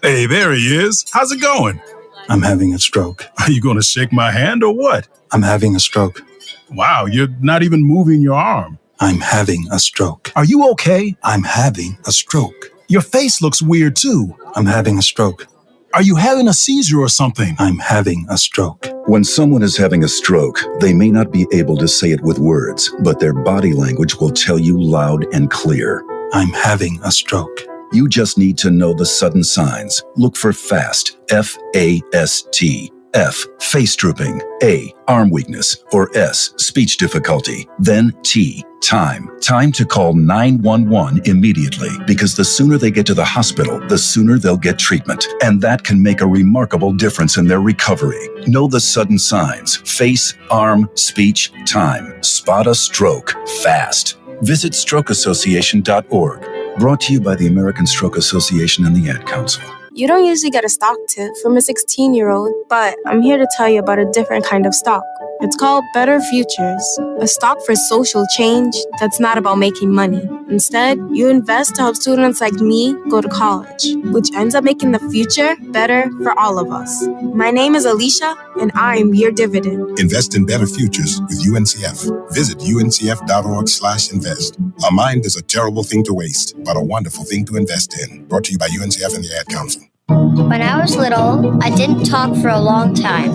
Speaker 14: Hey, there he is. How's it going?
Speaker 15: I'm having a stroke.
Speaker 14: Are you going to shake my hand or what?
Speaker 15: I'm having a stroke.
Speaker 14: Wow, you're not even moving your arm.
Speaker 15: I'm having a stroke.
Speaker 14: Are you okay?
Speaker 15: I'm having a stroke.
Speaker 14: Your face looks weird too.
Speaker 15: I'm having a stroke.
Speaker 14: Are you having a seizure or something?
Speaker 15: I'm having a stroke.
Speaker 16: When someone is having a stroke, they may not be able to say it with words, but their body language will tell you loud and clear.
Speaker 15: I'm having a stroke.
Speaker 16: You just need to know the sudden signs. Look for FAST, F-A-S-T. F, face drooping. A, arm weakness. Or S, speech difficulty. Then T, time. Time to call 911 immediately, because the sooner they get to the hospital, the sooner they'll get treatment. And that can make a remarkable difference in their recovery. Know the sudden signs. Face, arm, speech, time. Spot a stroke fast. Visit strokeassociation.org. Brought to you by the American Stroke Association and the Ad Council.
Speaker 17: You don't usually get a stock tip from a 16-year-old, but I'm here to tell you about a different kind of stock. It's called Better Futures, a stock for social change that's not about making money. Instead, you invest to help students like me go to college, which ends up making the future better for all of us. My name is Alicia, and I'm your dividend.
Speaker 18: Invest in better futures with UNCF. Visit uncf.org/invest. A mind is a terrible thing to waste, but a wonderful thing to invest in. Brought to you by UNCF and the Ad Council.
Speaker 19: When I was little, I didn't talk for a long time.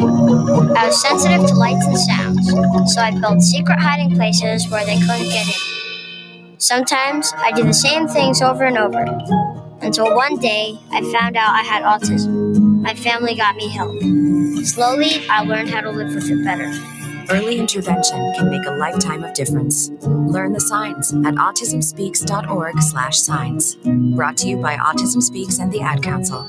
Speaker 19: I was sensitive to lights and sounds, so I built secret hiding places where they couldn't get in. Sometimes I did the same things over and over, until one day I found out I had autism. My family got me help. Slowly, I learned how to live with it better.
Speaker 20: Early intervention can make a lifetime of difference. Learn the signs at autismspeaks.org/signs. Brought to you by Autism Speaks and the Ad Council.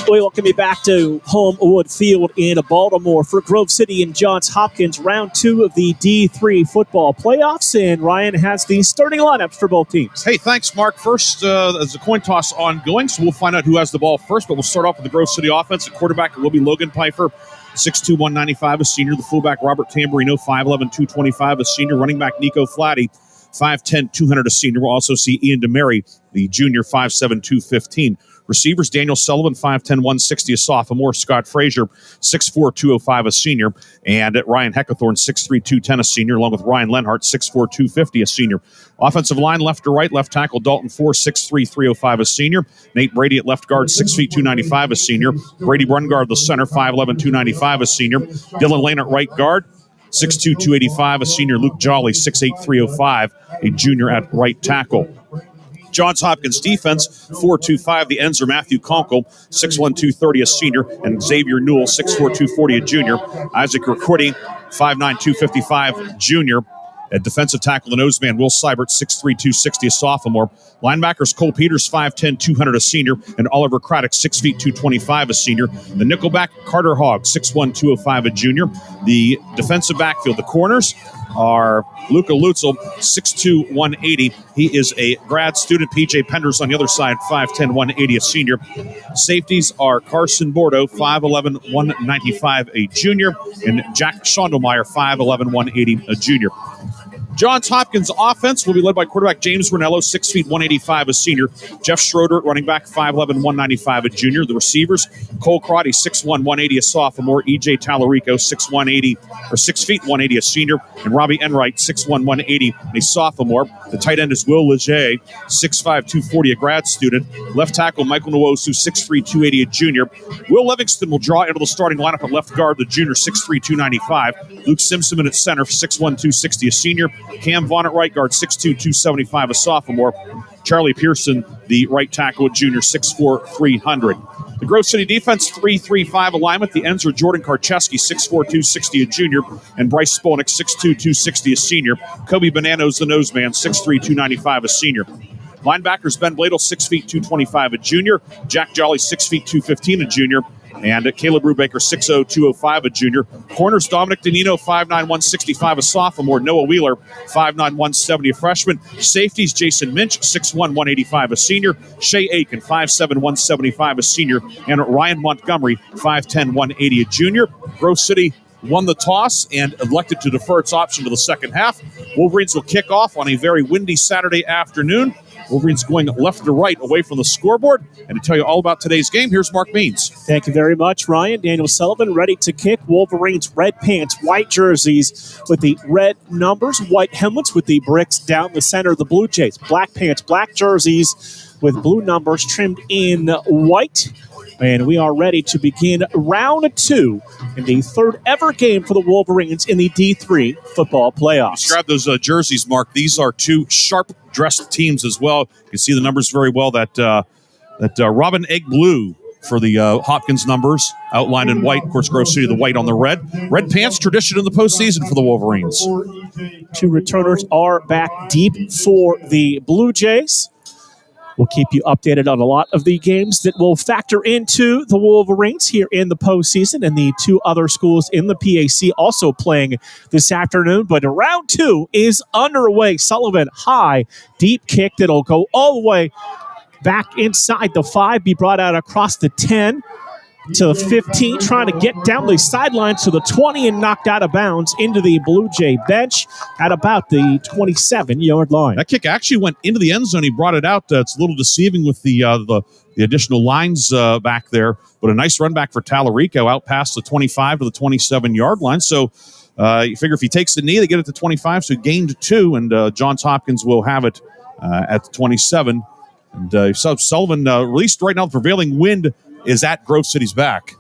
Speaker 9: We welcome you back to Homewood Field in Baltimore for Grove City and Johns Hopkins, round 2 of the D3 football playoffs. And Ryan has the starting lineups for both teams.
Speaker 3: Hey, thanks, Mark. First, as the coin toss ongoing, so we'll find out who has the ball first. But we'll start off with the Grove City offense. At quarterback, it will be Logan Pfeiffer, 6'2", 195, a senior. The fullback, Robert Tamburino, 5'11", 225, a senior. Running back, Nico Flatty, 5'10", 200, a senior. We'll also see Ian DeMary, the junior, 5'7", 215. Receivers, Daniel Sullivan, 5'10", 160, a sophomore. Scott Frazier, 6'4", 205, a senior. And Ryan Heckathorn, 6'3", 210, a senior, along with Ryan Lenhart, 6'4", 250, a senior. Offensive line, left to right, left tackle, Dalton Four, 6'3", 305, a senior. Nate Brady at left guard, 6 feet, 295, a senior. Brady Brungard, the center, 5'11", 295, a senior. Dylan Lane at right guard, 6'2", 285, a senior. Luke Jolly, 6'8", 305, a junior at right tackle. Johns Hopkins defense, 4-2-5. The ends are Matthew Conkle, 6'1", 230, a senior, and Xavier Newell, 6'4", 240, a junior. Isaac Ricordi, 5'9", 255, junior. At defensive tackle, the noseman, Will Seibert, 6'3", 260, a sophomore. Linebackers, Cole Peters, 5'10", 200, a senior, and Oliver Craddock, 6 feet, 225, a senior. The nickelback, Carter Hogg, 6'1", 205, a junior. The defensive backfield, the corners are Luca Lutzel, 6'2", 180. He is a grad student. PJ Penders on the other side, 5'10", 180, a senior. Safeties are Carson Bordeaux, 5'11", 195, a junior, and Jack Schondelmeyer, 5'11", 180, a junior. Johns Hopkins offense will be led by quarterback James Ranello, 6 feet, 185, a senior. Jeff Schroeder at running back, 5'11", 195, a junior. The receivers, Cole Crotty, 6'1", 180, a sophomore. EJ Tallarico, 6 feet, 180, a senior. And Robbie Enright, 6'1", 180, a sophomore. The tight end is Will Leger, 6'5", 240, a grad student. Left tackle, Michael Nwosu, 6'3", 280, a junior. Will Livingston will draw into the starting lineup at left guard, the junior, 6'3", 295. Luke Simpson at center, 6'1", 260, a senior. Cam Vaughn at right guard, 6'2", 275, a sophomore. Charlie Pearson, the right tackle, a junior, 6'4", 300. The Grove City defense, 3-3-5 alignment. The ends are Jordan Karcheski, 6'4", 260, a junior, and Bryce Spolnick, 6'2", 260, a senior. Kobe Bananos, the noseman, 6'3", 295, a senior. Linebackers, Ben Bladel, 6 feet, 225, a junior. Jack Jolly, 6 feet, 215, a junior. And Caleb Brubaker, 6'0", 205, a junior. Corners, Dominic Danino, 5'9", 165, a sophomore. Noah Wheeler, 5'9", 170, a freshman. Safeties, Jason Minch, 6'1", 185, a senior. Shea Aiken, 5'7", 175, a senior. And Ryan Montgomery, 5'10", 180, a junior. Grove City won the toss and elected to defer its option to the second half. Wolverines will kick off on a very windy Saturday afternoon. Wolverines going left to right away from the scoreboard. And to tell you all about today's game, here's Mark Means.
Speaker 9: Thank you very much, Ryan. Daniel Sullivan ready to kick. Wolverines red pants, white jerseys with the red numbers, white helmets with the bricks down the center of the Blue Jays. Black pants, black jerseys with blue numbers trimmed in white. And we are ready to begin round 2 in the third ever game for the Wolverines in the D3 football playoffs.
Speaker 3: Describe those jerseys, Mark. These are two sharp-dressed teams as well. You can see the numbers very well. That Robin Egg Blue for the Hopkins numbers, outlined in white. Of course, Grove City, the white on the red. Red pants, tradition in the postseason for the Wolverines.
Speaker 9: 2 returners are back deep for the Blue Jays. We'll keep you updated on a lot of the games that will factor into the Wolverines here in the postseason, and the 2 other schools in the PAC also playing this afternoon. But round 2 is underway. Sullivan, high, deep kick that'll go all the way back inside the 5, be brought out across the 10 to the 15, trying to get down the sidelines to the 20 and knocked out of bounds into the Blue Jay bench at about the 27-yard line.
Speaker 3: That kick actually went into the end zone. He brought it out. It's a little deceiving with the additional lines back there, but a nice run back for Tallarico out past the 25 to the 27-yard line. So you figure if he takes the knee, they get it to 25, so he gained 2, and Johns Hopkins will have it at the 27. And Sullivan released right now. The prevailing wind is at Grove City's back.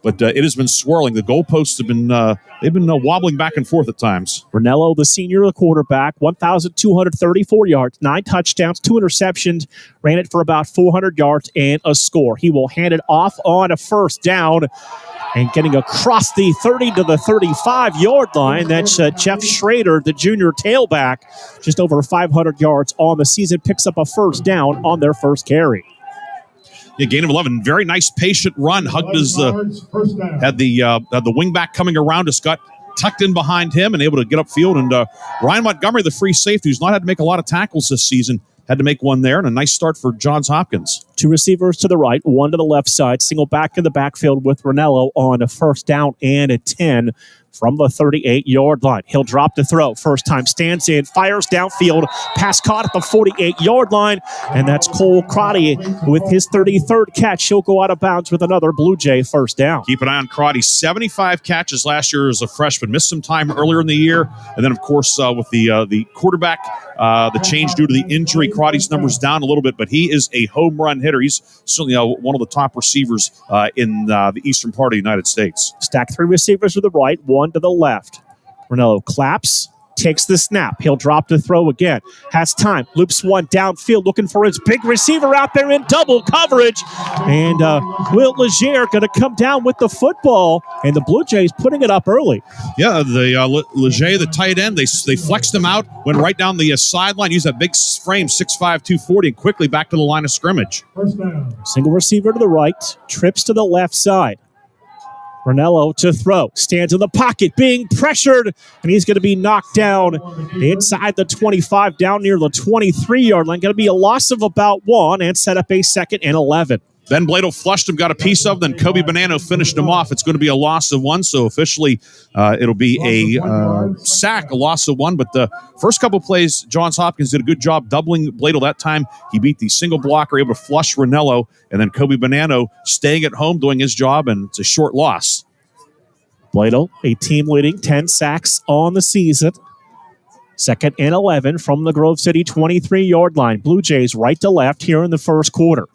Speaker 3: but it has been swirling. The goalposts have been they've been wobbling back and forth at times.
Speaker 9: Ranello, the senior, the quarterback, 1,234 yards, 9 touchdowns, 2 interceptions, ran it for about 400 yards and a score. He will hand it off on a first down and getting across the 30 to the 35-yard line. That's Jeff Schrader, the junior tailback, just over 500 yards on the season, picks up a first down on their first carry.
Speaker 3: Yeah, gain of 11. Very nice, patient run. Hugged his, had the wingback coming around us, got tucked in behind him and able to get upfield. And Ryan Montgomery, the free safety, who's not had to make a lot of tackles this season, had to make one there, and a nice start for Johns Hopkins.
Speaker 9: 2 receivers to the right, 1 to the left side, single back in the backfield with Ranello on a first down and a 10 from the 38-yard line. He'll drop the throw. First time stands in, fires downfield, pass caught at the 48-yard line, and that's Cole Crotty with his 33rd catch. He'll go out of bounds with another Blue Jay first down.
Speaker 3: Keep an eye on Crotty. 75 catches last year as a freshman. Missed some time earlier in the year, and then, of course, with the quarterback, the change due to the injury, Crotty's numbers down a little bit, but he is a home run hitter. He's certainly one of the top receivers in the eastern part of the United States.
Speaker 9: Stack 3 receivers to the right, 1 to the left. Ranello claps, takes the snap. He'll drop the throw again. Has time. Loops one downfield, looking for his big receiver out there in double coverage. And Will Leger going to come down with the football. And the Blue Jays putting it up early.
Speaker 3: Yeah, the Leger, the tight end, they flexed him out, went right down the sideline, used that big frame, 6'5", 240, and quickly back to the line of scrimmage.
Speaker 9: Single receiver to the right, trips to the left side. Ranello to throw, stands in the pocket, being pressured, and he's going to be knocked down inside the 25, down near the 23-yard line. Going to be a loss of about 1 and set up a 2nd and 11.
Speaker 3: Ben Bladel flushed him, got a piece of, then Kobe Bonanno finished him off. It's going to be a loss of 1, so officially it'll be a sack, a loss of 1. But the first couple plays, Johns Hopkins did a good job doubling Bladel that time. He beat the single blocker, able to flush Ranello, and then Kobe Bonanno staying at home, doing his job, and it's a short loss.
Speaker 9: Bladel, a team-leading 10 sacks on the season. 2nd and 11 from the Grove City 23-yard line. Blue Jays right to left here in the first quarter.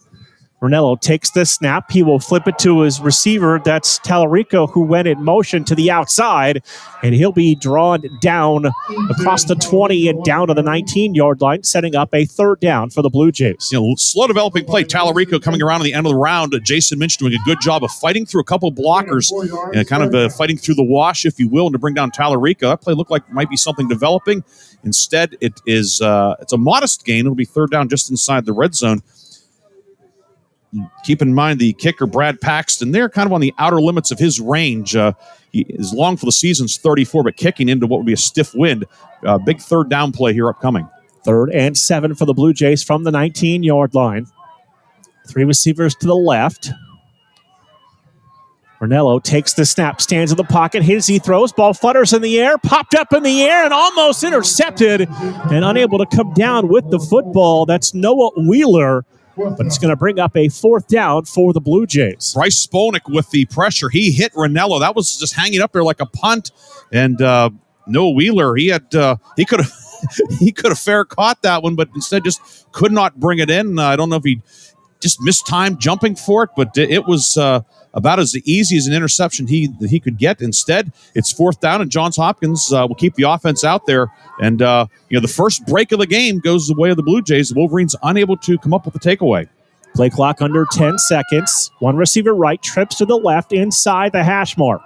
Speaker 9: Ranello takes the snap. He will flip it to his receiver. That's Tallarico, who went in motion to the outside, and he'll be drawn down across the 20 and down to the 19-yard line, setting up a 3rd down for the Blue Jays.
Speaker 3: Slow developing play. Tallarico coming around at the end of the round. Jason Minch doing a good job of fighting through a couple blockers, and kind of fighting through the wash, if you will, and to bring down Tallarico. That play looked like it might be something developing. Instead, it is it's a modest gain. It'll be 3rd down just inside the red zone. Keep in mind the kicker, Brad Paxton, they're kind of on the outer limits of his range. He is long for the season's 34, but kicking into what would be a stiff wind. Big 3rd down play here upcoming.
Speaker 9: 3rd and 7 for the Blue Jays from the 19-yard line. 3 receivers to the left. Ranello takes the snap, stands in the pocket, hits, he throws, ball flutters in the air, popped up in the air, and almost intercepted, and unable to come down with the football. That's Noah Wheeler. But it's going to bring up a 4th down for the Blue Jays.
Speaker 3: Bryce Spolnick with the pressure. He hit Ranello. That was just hanging up there like a punt. And Noah Wheeler, he could have fair caught that one, but instead just could not bring it in. I don't know if he just missed time jumping for it, but it was about as easy as an interception he could get. Instead, it's 4th down, and Johns Hopkins will keep the offense out there. And the first break of the game goes the way of the Blue Jays. The Wolverines unable to come up with the takeaway.
Speaker 9: Play clock under 10 seconds. 1 receiver right, trips to the left inside the hash mark.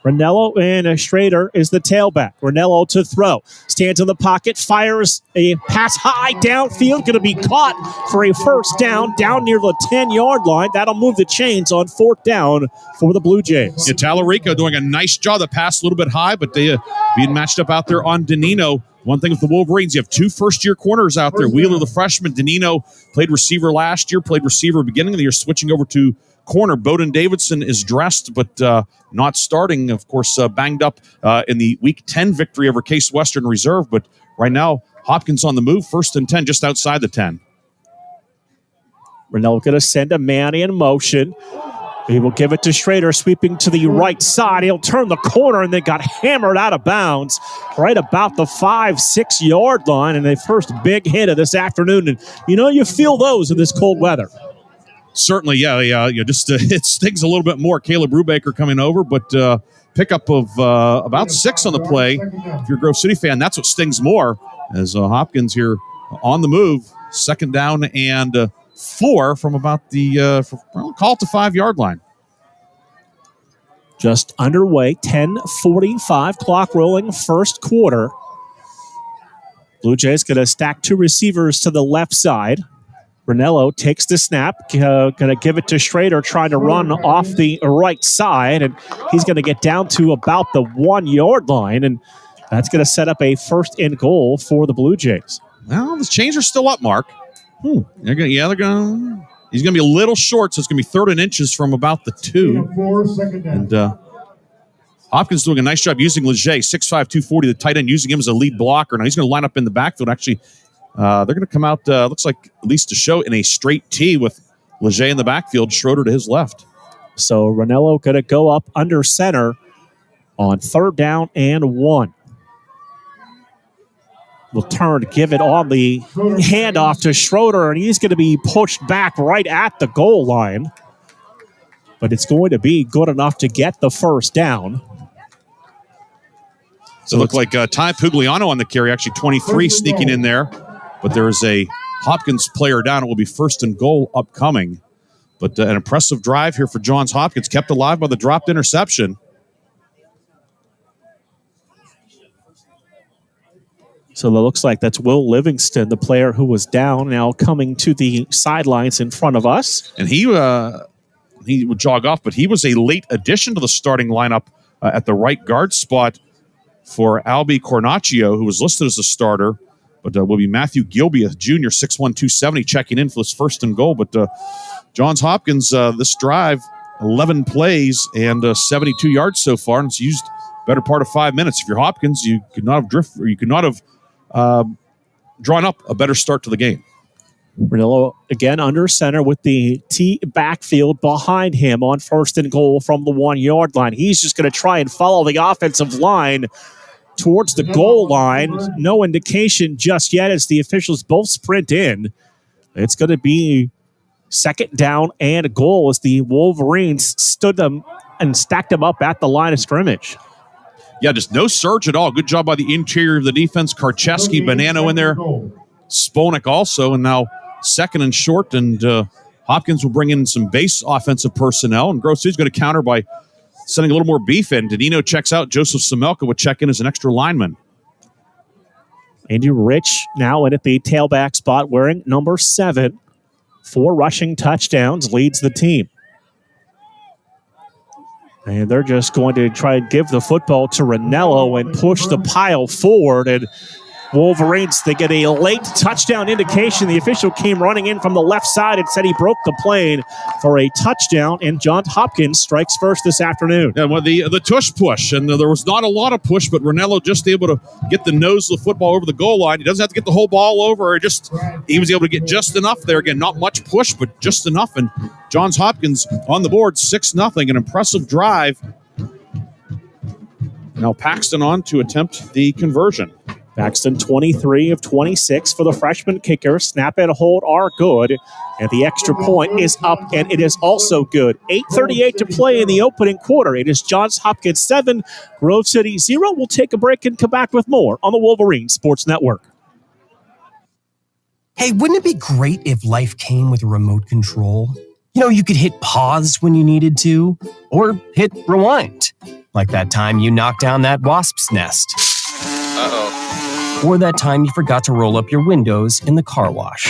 Speaker 9: Ranello and Schrader is the tailback. Ranello to throw. Stands in the pocket, fires a pass high downfield. Going to be caught for a 1st down near the 10-yard line. That'll move the chains on 4th down for the Blue Jays.
Speaker 3: Yeah, Tallarico doing a nice job. The pass a little bit high, but they being matched up out there on Danino. One thing with the Wolverines, you have 2 first-year corners out there. Wheeler, the freshman. Danino played receiver last year, played receiver beginning of the year, switching over to corner. Bowden Davidson is dressed, but not starting. Of course, banged up in the Week 10 victory over Case Western Reserve. But right now, Hopkins on the move. 1st and 10, just outside the 10.
Speaker 9: Ranello going to send a man in motion. He will give it to Schrader, sweeping to the right side. He'll turn the corner, and they got hammered out of bounds right about the 5-6-yard line. And the first big hit of this afternoon. And, you feel those in this cold weather.
Speaker 3: Certainly, yeah. Just it stings a little bit more. Caleb Brubaker coming over, but pickup of about 6 on the play. If you're a Grove City fan, that's what stings more. As Hopkins here on the move, 2nd down and 4 from about the call it the 5-yard line.
Speaker 9: Just underway, 10:45, clock rolling, first quarter. Blue Jays going to stack 2 receivers to the left side. Ranello takes the snap, going to give it to Schrader, trying to run off the right side, and he's going to get down to about the 1-yard line, and that's going to set up a 1st and goal for the Blue Jays.
Speaker 3: Well, the chains are still up, Mark. They're going. He's going to be a little short, so it's going to be 3rd and inches from about the 2. And Hopkins doing a nice job using Leger, 6'5", 240, the tight end, using him as a lead blocker. Now he's going to line up in the backfield. Actually, they're going to come out, looks like, at least to show, in a straight T with Leger in the backfield, Schroeder to his left.
Speaker 9: So Ranello going to go up under center on 3rd down and 1. Will turn to give it on the handoff to Schroeder, and he's going to be pushed back right at the goal line. But it's going to be good enough to get the 1st down.
Speaker 3: So it looked like Ty Pugliano on the carry, actually 23 sneaking in there. But there is a Hopkins player down. It will be 1st and goal upcoming. But an impressive drive here for Johns Hopkins, kept alive by the dropped interception.
Speaker 9: So it looks like that's Will Livingston, the player who was down, now coming to the sidelines in front of us.
Speaker 3: And he would jog off, but he was a late addition to the starting lineup at the right guard spot for Albie Cornacchio, who was listed as a starter, but will be Matthew Gilby, a junior, 6'1", 270, checking in for this 1st and goal. But Johns Hopkins, this drive, 11 plays and 72 yards so far, and it's used better part of 5 minutes. If you're Hopkins, you could not have drawn up a better start to the game.
Speaker 9: Ranello again under center with the T backfield behind him on 1st and goal from the 1-yard line. He's just going to try and follow the offensive line towards the goal line. No indication just yet as the officials both sprint in. It's going to be 2nd down and a goal as the Wolverines stood them and stacked them up at the line of scrimmage.
Speaker 3: Yeah, just no surge at all. Good job by the interior of the defense. Karcheski, Bonanno in there. Sponek also, and now 2nd and short, and Hopkins will bring in some base offensive personnel, and Grove City's going to counter by sending a little more beef in. Danino checks out. Joseph Samelka would check in as an extra lineman.
Speaker 9: Andy Rich now in at the tailback spot wearing number 7. 4 rushing touchdowns, leads the team. And they're just going to try and give the football to Ranello and push the pile forward. And Wolverines, they get a late touchdown indication. The official came running in from the left side and said he broke the plane for a touchdown. And Johns Hopkins strikes first this afternoon.
Speaker 3: Yeah, well, the tush push. And there was not a lot of push, but Ranello just able to get the nose of the football over the goal line. He doesn't have to get the whole ball over. He was able to get just enough there. Again, not much push, but just enough. And Johns Hopkins on the board, 6-0. An impressive drive. Now Paxton on to attempt the conversion.
Speaker 9: Paxton 23 of 26 for the freshman kicker. Snap and hold are good. And the extra point is up, and it is also good. 8:38 to play in the opening quarter. It is Johns Hopkins 7, Grove City 0. We'll take a break and come back with more on the Wolverine Sports Network.
Speaker 21: Hey, wouldn't it be great if life came with a remote control? You know, you could hit pause when you needed to, or hit rewind. Like that time you knocked down that wasp's nest.
Speaker 22: Uh-oh.
Speaker 21: Or that time you forgot to roll up your windows in the car wash.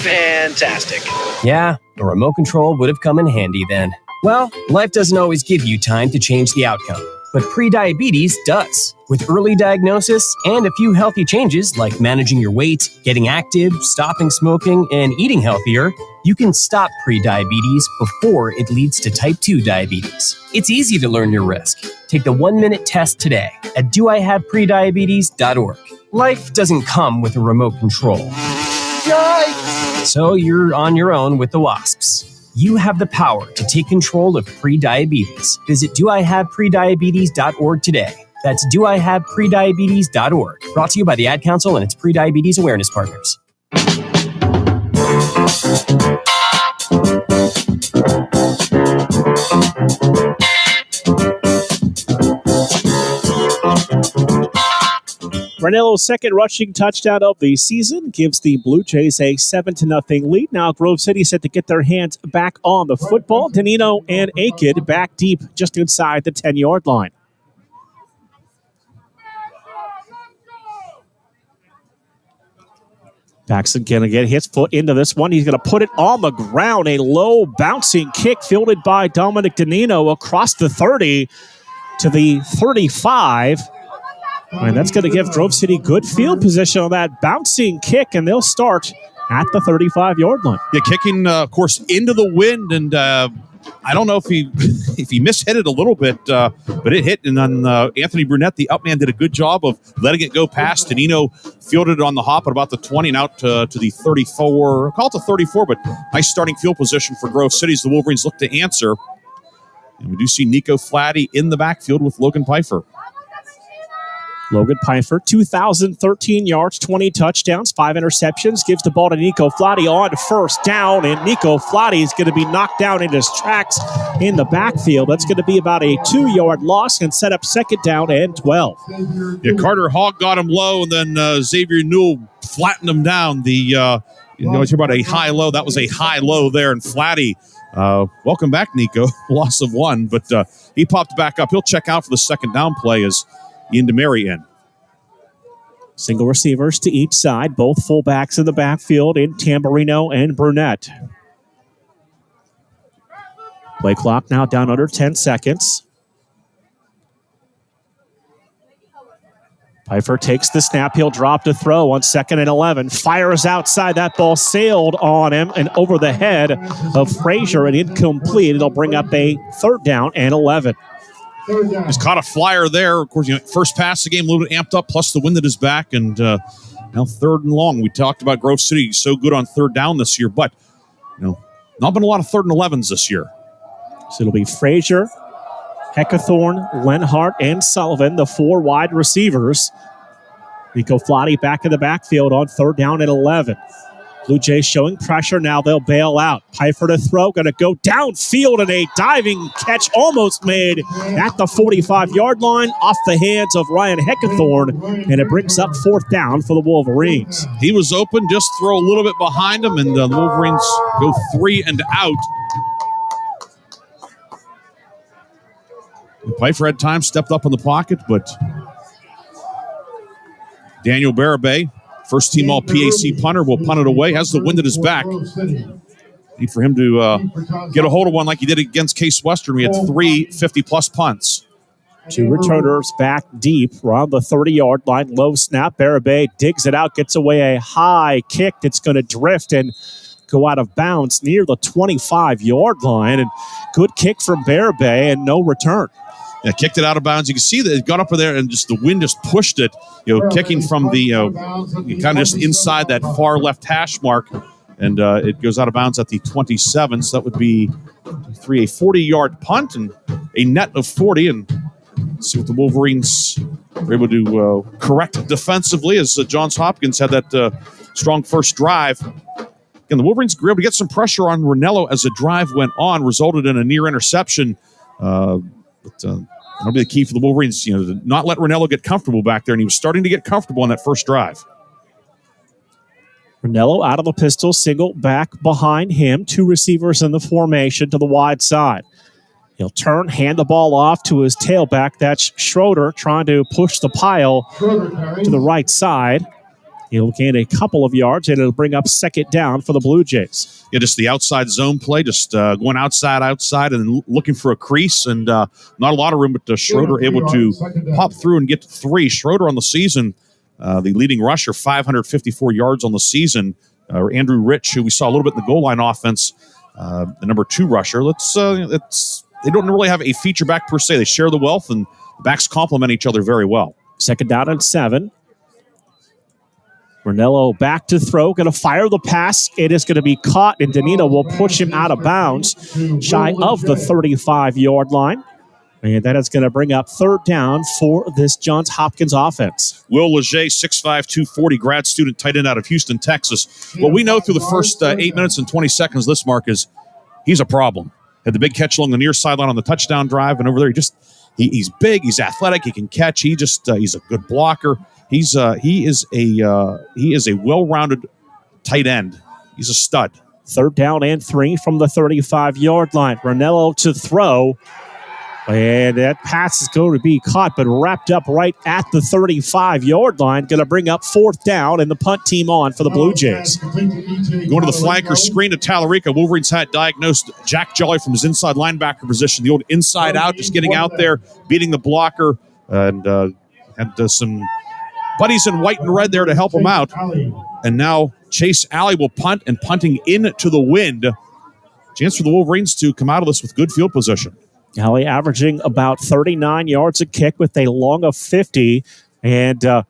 Speaker 22: Fantastic.
Speaker 21: Yeah, a remote control would have come in handy then. Well, life doesn't always give you time to change the outcome, but prediabetes does. With early diagnosis and a few healthy changes like managing your weight, getting active, stopping smoking, and eating healthier, you can stop prediabetes before it leads to type 2 diabetes. It's easy to learn your risk. Take the 1-minute test today at doihaveprediabetes.org. Life doesn't come with a remote control. Yikes! So you're on your own with the wasps. You have the power to take control of prediabetes. Visit doihaveprediabetes.org today. That's doihaveprediabetes.org. Brought to you by the Ad Council and its prediabetes awareness partners.
Speaker 9: Ranello's second rushing touchdown of the season gives the Blue Jays a 7-0 lead. Now Grove City set to get their hands back on the football. Danino and Akid back deep just inside the 10-yard line. Paxton going to get his foot into this one. He's going to put it on the ground. A low bouncing kick fielded by Dominic Danino across the 30 to the 35. And that's going to give Grove City good field position on that bouncing kick, and they'll start at the 35-yard line.
Speaker 3: Yeah, kicking, of course, into the wind, and I don't know if he mishit it a little bit, but it hit. And then Anthony Brunette, the up man, did a good job of letting it go past. Danino fielded it on the hop at about the 20 and out to the 34. Call it the 34, but nice starting field position for Grove City as the Wolverines look to answer. And we do see Nico Flatty in the backfield with Logan Pfeiffer.
Speaker 9: Logan Pfeiffer, 2,013 yards, 20 touchdowns, 5 interceptions. Gives the ball to Nico Flatty on first down, and Nico Flatty is going to be knocked down in his tracks in the backfield. That's going to be about a 2-yard loss and set up second down and 12.
Speaker 3: Yeah, Carter Hogg got him low, and then Xavier Newell flattened him down. You always hear about a high-low. That was a high-low there, and Flatty, welcome back, Nico. Loss of 1, but he popped back up. He'll check out for the second down play as Ian DeMary in.
Speaker 9: Single receivers to each side, both fullbacks in the backfield in Tamburino and Brunette. Play clock now down under 10 seconds. Pfeiffer takes the snap. He'll drop to throw on 2nd and 11. Fires outside. That ball sailed on him and over the head of Frazier and incomplete. It'll bring up a 3rd down and 11.
Speaker 3: Just caught a flyer there. Of course, first pass of the game, a little bit amped up, plus the wind at his back, and now 3rd and long. We talked about Grove City so good on 3rd down this year, but not been a lot of 3rd and 11s this year.
Speaker 9: So it'll be Frazier, Heckathorn, Lenhart, and Sullivan, the 4 wide receivers. Nico Flatty back in the backfield on 3rd down and 11. Blue Jays showing pressure. Now they'll bail out. Pfeiffer to throw. Going to go downfield, and a diving catch almost made at the 45-yard line off the hands of Ryan Heckathorn, and it brings up 4th down for the Wolverines.
Speaker 3: He was open. Just throw a little bit behind him, and the Wolverines go 3 and out. Pfeiffer had time, stepped up in the pocket, but Daniel Barabay, first team all PAC punter, will punt it away. Has the wind at his back. Need for him to get a hold of one like he did against Case Western. We had 3 50-plus punts.
Speaker 9: 2 returners back deep around the 30-yard line. Low snap. Barabay digs it out, gets away a high kick that's going to drift and go out of bounds near the 25-yard line. And good kick from Barabay and no return.
Speaker 3: Yeah, kicked it out of bounds. You can see that it got up there and just the wind just pushed it, kicking from the kind of just inside that far left hash mark, and it goes out of bounds at the 27. So that would be a 40-yard punt and a net of 40. And see what the Wolverines were able to correct defensively as Johns Hopkins had that strong first drive. Again, the Wolverines were able to get some pressure on Ranello as the drive went on, resulted in a near interception. That'll be the key for the Wolverines, to not let Ranello get comfortable back there, and he was starting to get comfortable on that first drive.
Speaker 9: Ranello out of the pistol, single back behind him, 2 receivers in the formation to the wide side. He'll turn, hand the ball off to his tailback. That's Schroeder trying to push the pile to the right side. He'll gain a couple of yards, and it'll bring up 2nd down for the Blue Jays.
Speaker 3: Yeah, just the outside zone play, just going outside, and looking for a crease, and not a lot of room, but Schroeder able to pop through and get to 3. Schroeder on the season, the leading rusher, 554 yards on the season. Andrew Rich, who we saw a little bit in the goal line offense, the number 2 rusher. They don't really have a feature back per se. They share the wealth, and the backs complement each other very well.
Speaker 9: 2nd down and 7. Ranello back to throw, going to fire the pass. It is going to be caught, and Danino will push him out of bounds, shy of the 35-yard line. And that is going to bring up 3rd down for this Johns Hopkins offense.
Speaker 3: Will Leger, 6'5", 240, grad student, tight end out of Houston, Texas. What we know through the first 8 minutes and 20 seconds, this mark is he's a problem. Had the big catch along the near sideline on the touchdown drive, and over there he's big, he's athletic, he can catch. He's a good blocker. he is a well-rounded tight end. He's a stud.
Speaker 9: 3rd down and 3 from the 35-yard line. Ranello to throw. And that pass is going to be caught, but wrapped up right at the 35-yard line. Going to bring up 4th down and the punt team on for the Blue Jays.
Speaker 3: Going to the flanker screen to Tallarica. Wolverines had diagnosed Jack Jolly from his inside linebacker position. The old inside out, just getting out there, beating the blocker, and had some buddies in white and red there to help him out. And now Chase Alley will punt, and punting into the wind. Chance for the Wolverines to come out of this with good field position.
Speaker 9: Alley averaging about 39 yards a kick with a long of 50, and going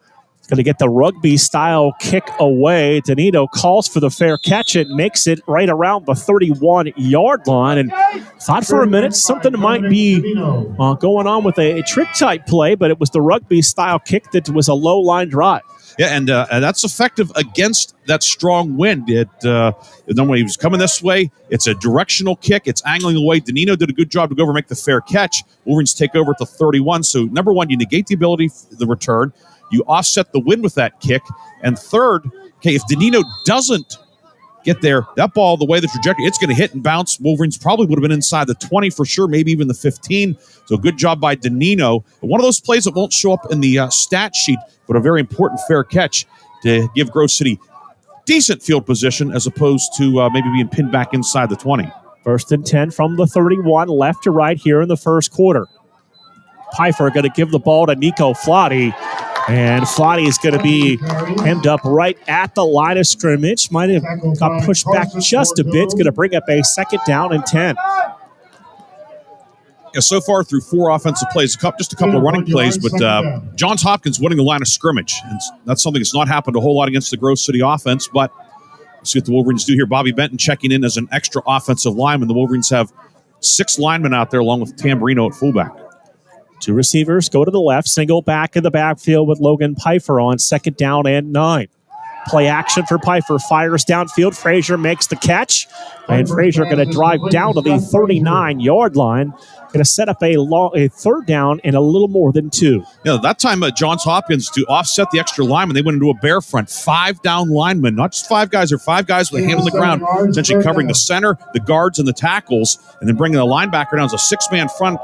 Speaker 9: to get the rugby-style kick away. Danito calls for the fair catch. It makes it right around the 31-yard line, and thought for a minute something might be going on with a trick-type play, but it was the rugby-style kick that was a low-line drive.
Speaker 3: Yeah, and that's effective against that strong wind. Then when he was coming this way, it's a directional kick. It's angling away. Danino did a good job to go over and make the fair catch. Wolverines take over at the 31. So, number one, you negate the ability of the return. You offset the wind with that kick. And third, okay, if Danino doesn't get there, that ball, the way the trajectory, it's going to hit and bounce. Wolverines probably would have been inside the 20 for sure, maybe even the 15. So good job by Danino. But one of those plays that won't show up in the stat sheet, but a very important fair catch to give Grove City decent field position as opposed to maybe being pinned back inside the 20.
Speaker 9: 1st and 10 from the 31, left to right here in the first quarter. Pfeiffer going to give the ball to Nico Flotty. And Flotty is going to be hemmed up right at the line of scrimmage. Might have got pushed back just a bit. It's going to bring up a 2nd down and 10.
Speaker 3: Yeah, so far through 4 offensive plays, just a couple of running plays, but Johns Hopkins winning the line of scrimmage. And that's something that's not happened a whole lot against the Grove City offense, but let's see what the Wolverines do here. Bobby Benton checking in as an extra offensive lineman. The Wolverines have 6 linemen out there along with Tamburino at fullback.
Speaker 9: 2 receivers go to the left, single back in the backfield with Logan Pfeiffer on 2nd down and 9. Play action for Pfeiffer, fires downfield. Frazier makes the catch, and Frazier going to drive down to the 39-yard line. Going to set up a 3rd down and a little more than 2.
Speaker 3: Yeah, that time Johns Hopkins, to offset the extra lineman, they went into a bear front. 5 down linemen, not just 5 guys, or 5 guys with a hand on the ground, essentially covering the center, the guards, and the tackles, and then bringing the linebacker down as a 6-man front.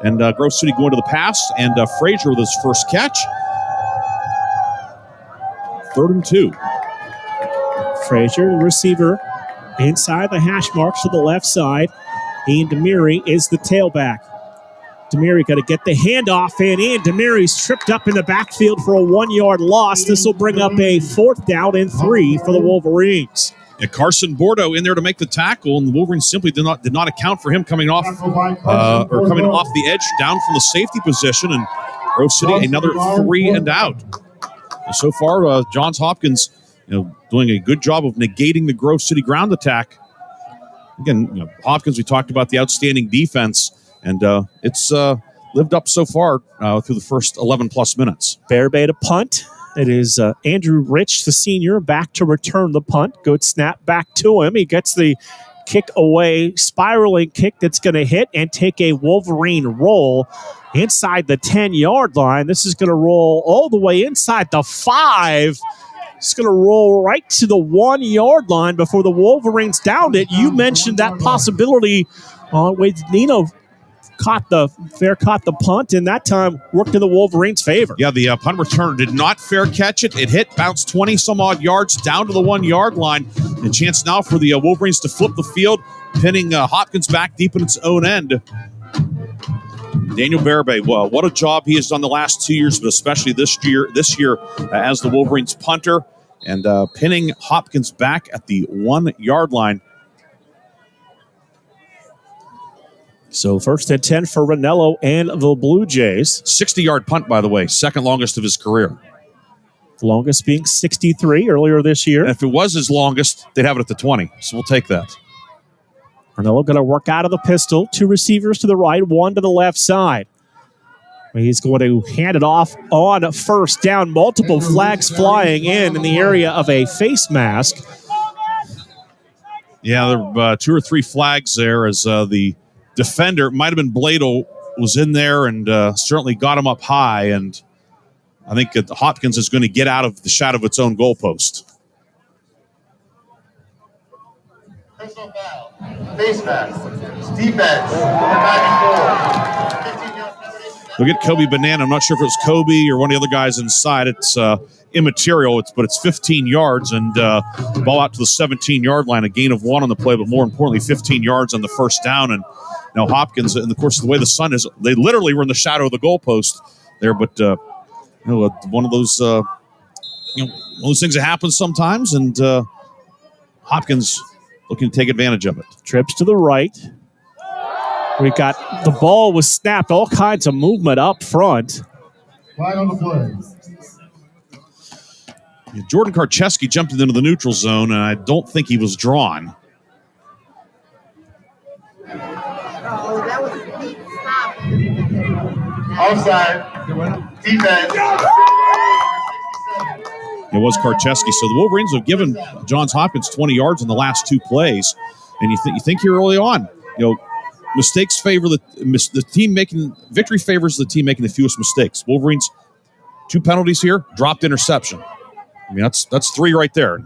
Speaker 3: And Grove City going to the pass, and Frazier with his first catch. 3rd and 2.
Speaker 9: Frazier, the receiver, inside the hash marks to the left side. Ian Demiri is the tailback. Demiri got to get the handoff, and Ian Demiri's tripped up in the backfield for a 1-yard loss. This will bring up a 4th down and 3 for the Wolverines.
Speaker 3: And Carson Bordeaux in there to make the tackle, and the Wolverines simply did not account for him coming off the edge down from the safety position, and Grove City another 3 and out. So far, Johns Hopkins, doing a good job of negating the Grove City ground attack. Again, Hopkins, we talked about the outstanding defense, and it's lived up so far through the first 11-plus minutes.
Speaker 9: Bear Bay to punt. It is Andrew Rich, the senior, back to return the punt. Good snap back to him. He gets the kick away, spiraling kick that's going to hit and take a Wolverine roll inside the 10-yard line. This is going to roll all the way inside the 5. It's going to roll right to the 1-yard line before the Wolverines downed it. You mentioned that possibility with Nino caught the punt, and that time worked in the Wolverines' favor.
Speaker 3: Yeah, the punt returner did not fair catch it. It hit, bounced 20-some-odd yards down to the 1-yard line. And chance now for the Wolverines to flip the field, pinning Hopkins back deep in its own end. Daniel Bearbay, well, what a job he has done the last 2 years, but especially this year as the Wolverines punter, and pinning Hopkins back at the 1-yard line.
Speaker 9: So 1st and 10 for Ranello and the Blue Jays.
Speaker 3: 60-yard punt, by the way, second longest of his career.
Speaker 9: The longest being 63 earlier this year.
Speaker 3: And if it was his longest, they'd have it at the 20, so we'll take that.
Speaker 9: Ranello going to work out of the pistol. 2 receivers to the right, 1 to the left side. He's going to hand it off on 1st down. Multiple flags flying in the area of a face mask.
Speaker 3: Yeah, there were 2 or 3 flags there as the defender, might have been Bladel, was in there and certainly got him up high. And I think that Hopkins is going to get out of the shadow of its own goalpost.
Speaker 1: Personal foul, face mask, defense, back and forth.
Speaker 3: We'll get Kobe Banana. I'm not sure if it was Kobe or one of the other guys inside. It's immaterial, but it's 15 yards and ball out to the 17-yard line, a gain of 1 on the play, but more importantly, 15 yards on the first down. And now Hopkins, in the course of the way the sun is, they literally were in the shadow of the goalpost there, but one of those one of those things that happens sometimes, and Hopkins looking to take advantage of it.
Speaker 9: Trips to the right. We got the ball was snapped, all kinds of movement up front.
Speaker 1: Flag on the play.
Speaker 3: Jordan Karcheski jumped into the neutral zone, and I don't think he was drawn.
Speaker 1: Offside. Defense.
Speaker 3: It was Karcheski. So the Wolverines have given Johns Hopkins 20 yards in the last 2 plays. And you think here early on, mistakes favor the team making, victory favors the team making the fewest mistakes. Wolverines, 2 penalties here, dropped interception. I mean, that's 3 right there.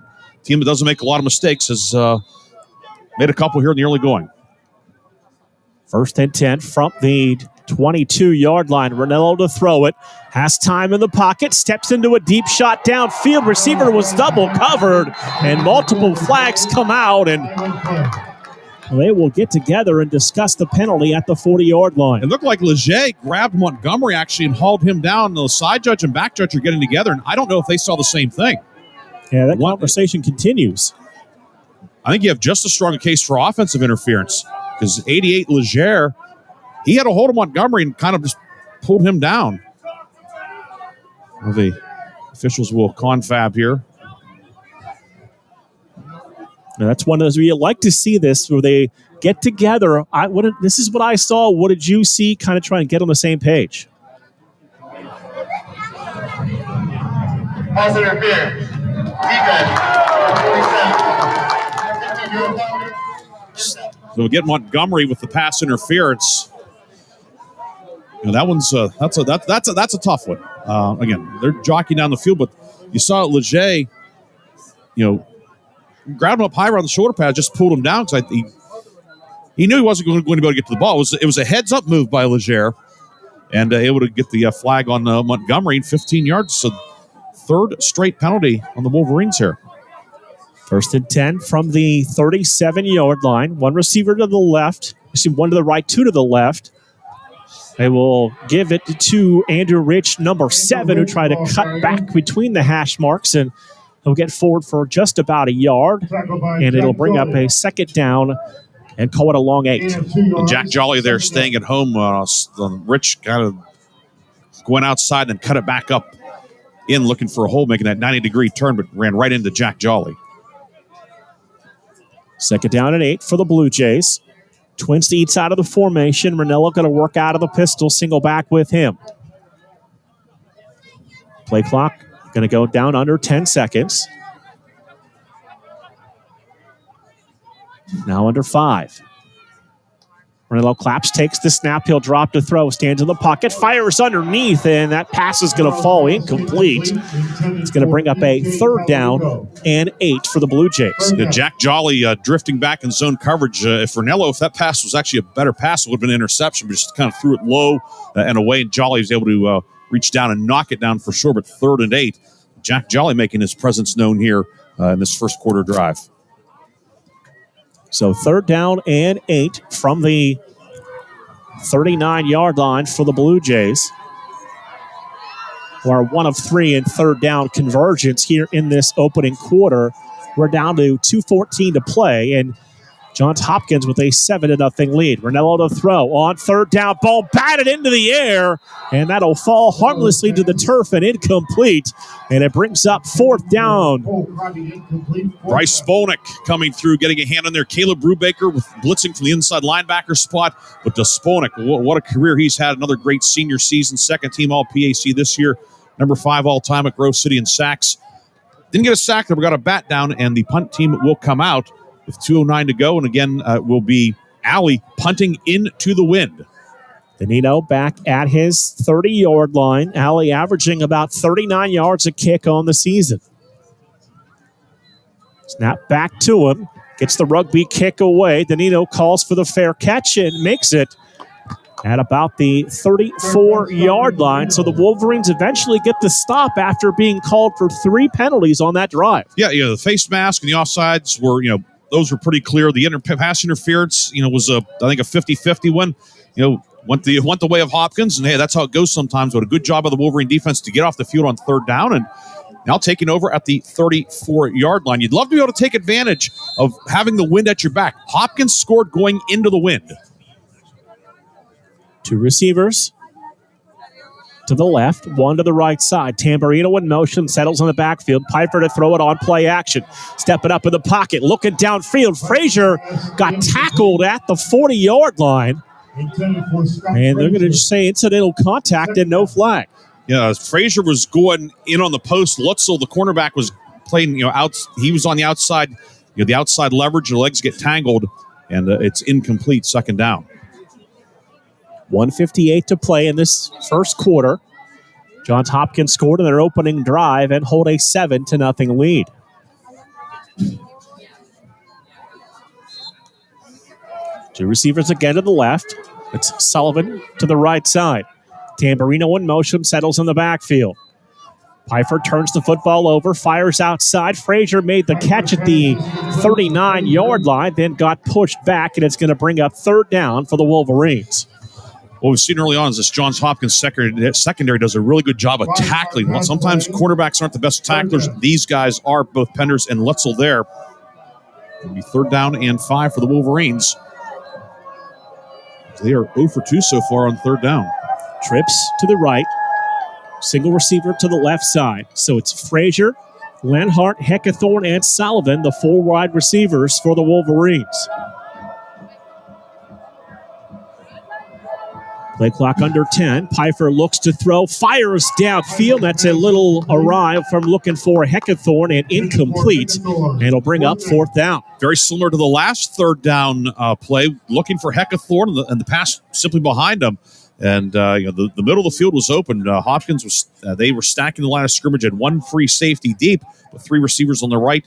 Speaker 3: Team that doesn't make a lot of mistakes has made a couple here in the early going.
Speaker 9: 1st and 10 from the 22-yard line. Ranello to throw it. Has time in the pocket. Steps into a deep shot downfield. Receiver was double covered. And multiple flags come out. And they will get together and discuss the penalty at the 40-yard line.
Speaker 3: It looked like Leger grabbed Montgomery actually and hauled him down. The side judge and back judge are getting together. And I don't know if they saw the same thing.
Speaker 9: Yeah, that conversation continues.
Speaker 3: I think you have just as strong a case for offensive interference. Because 88 Leger, he had a hold of Montgomery and kind of just pulled him down. Well, the officials will confab here.
Speaker 9: Now, that's one of those where you like to see this, where they get together. This is what I saw. What did you see? Kind of try and get on the same page.
Speaker 1: Pass interference. Defense.
Speaker 3: So we'll get Montgomery with the pass interference. That one's that's a tough one. Again, they're jockeying down the field, but you saw Leger, grabbed him up high around the shoulder pad, just pulled him down because he knew he wasn't going to be able to get to the ball. It was a heads up move by Leger, and able to get the flag on Montgomery, 15 yards. So 3rd straight penalty on the Wolverines here.
Speaker 9: 1st and 10 from the 37-yard line. 1 receiver to the left. 1 to the right, 2 to the left. They will give it to Andrew Rich, number 7, who tried to cut back between the hash marks, and he'll get forward for just about a yard, and it'll bring up a 2nd down and call it a long 8.
Speaker 3: And Jack Jolly there staying at home. Rich kind of went outside and cut it back up in, looking for a hole, making that 90-degree turn, but ran right into Jack Jolly.
Speaker 9: 2nd down and 8 for the Blue Jays. Twins to each side of the formation. Ranello going to work out of the pistol, single back with him. Play clock going to go down under 10 seconds. Now under 5. Ranello claps, takes the snap. He'll drop to throw, stands in the pocket, fires underneath, and that pass is going to fall incomplete. It's going to bring up a 3rd down and 8 for the Blue Jays.
Speaker 3: Jack Jolly drifting back in zone coverage. If that pass was actually a better pass, it would have been an interception, but just kind of threw it low and away, and Jolly was able to reach down and knock it down for sure, but 3rd and 8. Jack Jolly making his presence known here in this first quarter drive.
Speaker 9: So 3rd down and 8 from the 39-yard line for the Blue Jays, who are 1 of 3 in 3rd down conversions here in this opening quarter. We're down to 2:14 to play, and Johns Hopkins with a 7-0 lead. Ranello to throw on 3rd down. Ball batted into the air, and that'll fall harmlessly to the turf and incomplete. And it brings up 4th down.
Speaker 3: Bryce Spolnick coming through, getting a hand on there. Caleb Brubaker with blitzing from the inside linebacker spot. But to Spolnick, what a career he's had. Another great senior season. 2nd team All-PAC this year. Number 5 all-time at Grove City in sacks. Didn't get a sack, but we got a bat down, and the punt team will come out with 2:09 to go. And again, will be Alley punting into the wind.
Speaker 9: Danilo back at his 30-yard line. Alley averaging about 39 yards a kick on the season. Snap back to him. Gets the rugby kick away. Danilo calls for the fair catch and makes it at about the 34-yard line. So the Wolverines eventually get the stop after being called for 3 penalties on that drive.
Speaker 3: Yeah, the face mask and the offsides were, those were pretty clear. The pass interference, was I think a 50-50 one. Went the way of Hopkins, and hey, that's how it goes sometimes. But a good job of the Wolverine defense to get off the field on third down, and now taking over at the 34-yard line. You'd love to be able to take advantage of having the wind at your back. Hopkins scored going into the wind.
Speaker 9: 2 receivers to the left, 1 to the right side. Tamburino in motion, settles in the backfield. Piper to throw it on play action. Stepping up in the pocket, looking downfield. Frazier got tackled at the 40-yard line. And they're going to just say incidental contact and no flag.
Speaker 3: Yeah, Frazier was going in on the post. Lutzel, the cornerback, was playing, out. He was on the outside, the outside leverage. The legs get tangled, and it's incomplete, second down.
Speaker 9: 1:58 to play in this first quarter. Johns Hopkins scored in their opening drive and hold a 7-0 lead. Two receivers again to the left. It's Sullivan to the right side. Tamburino in motion, settles in the backfield. Pfeiffer turns the football over, fires outside. Frazier made the catch at the 39-yard line, then got pushed back, and it's going to bring up third down for the Wolverines.
Speaker 3: What we've seen early on is this Johns Hopkins secondary does a really good job of tackling. Sometimes cornerbacks aren't the best tacklers. These guys are, both Penders and Lutzel there. It'll be third down and 5 for the Wolverines. They are 0 for 2 so far on third down.
Speaker 9: Trips to the right. Single receiver to the left side. So it's Frazier, Lenhart, Heckathorn, and Sullivan, the 4 wide receivers for the Wolverines. Play clock under 10. Pfeiffer looks to throw, fires downfield. That's a little awry from looking for Heckathorn and incomplete. And it'll bring up fourth down.
Speaker 3: Very similar to the last third down play, looking for Heckathorn and the pass simply behind him. And the middle of the field was open. Hopkins was they were stacking the line of scrimmage, had 1 free safety deep with 3 receivers on the right.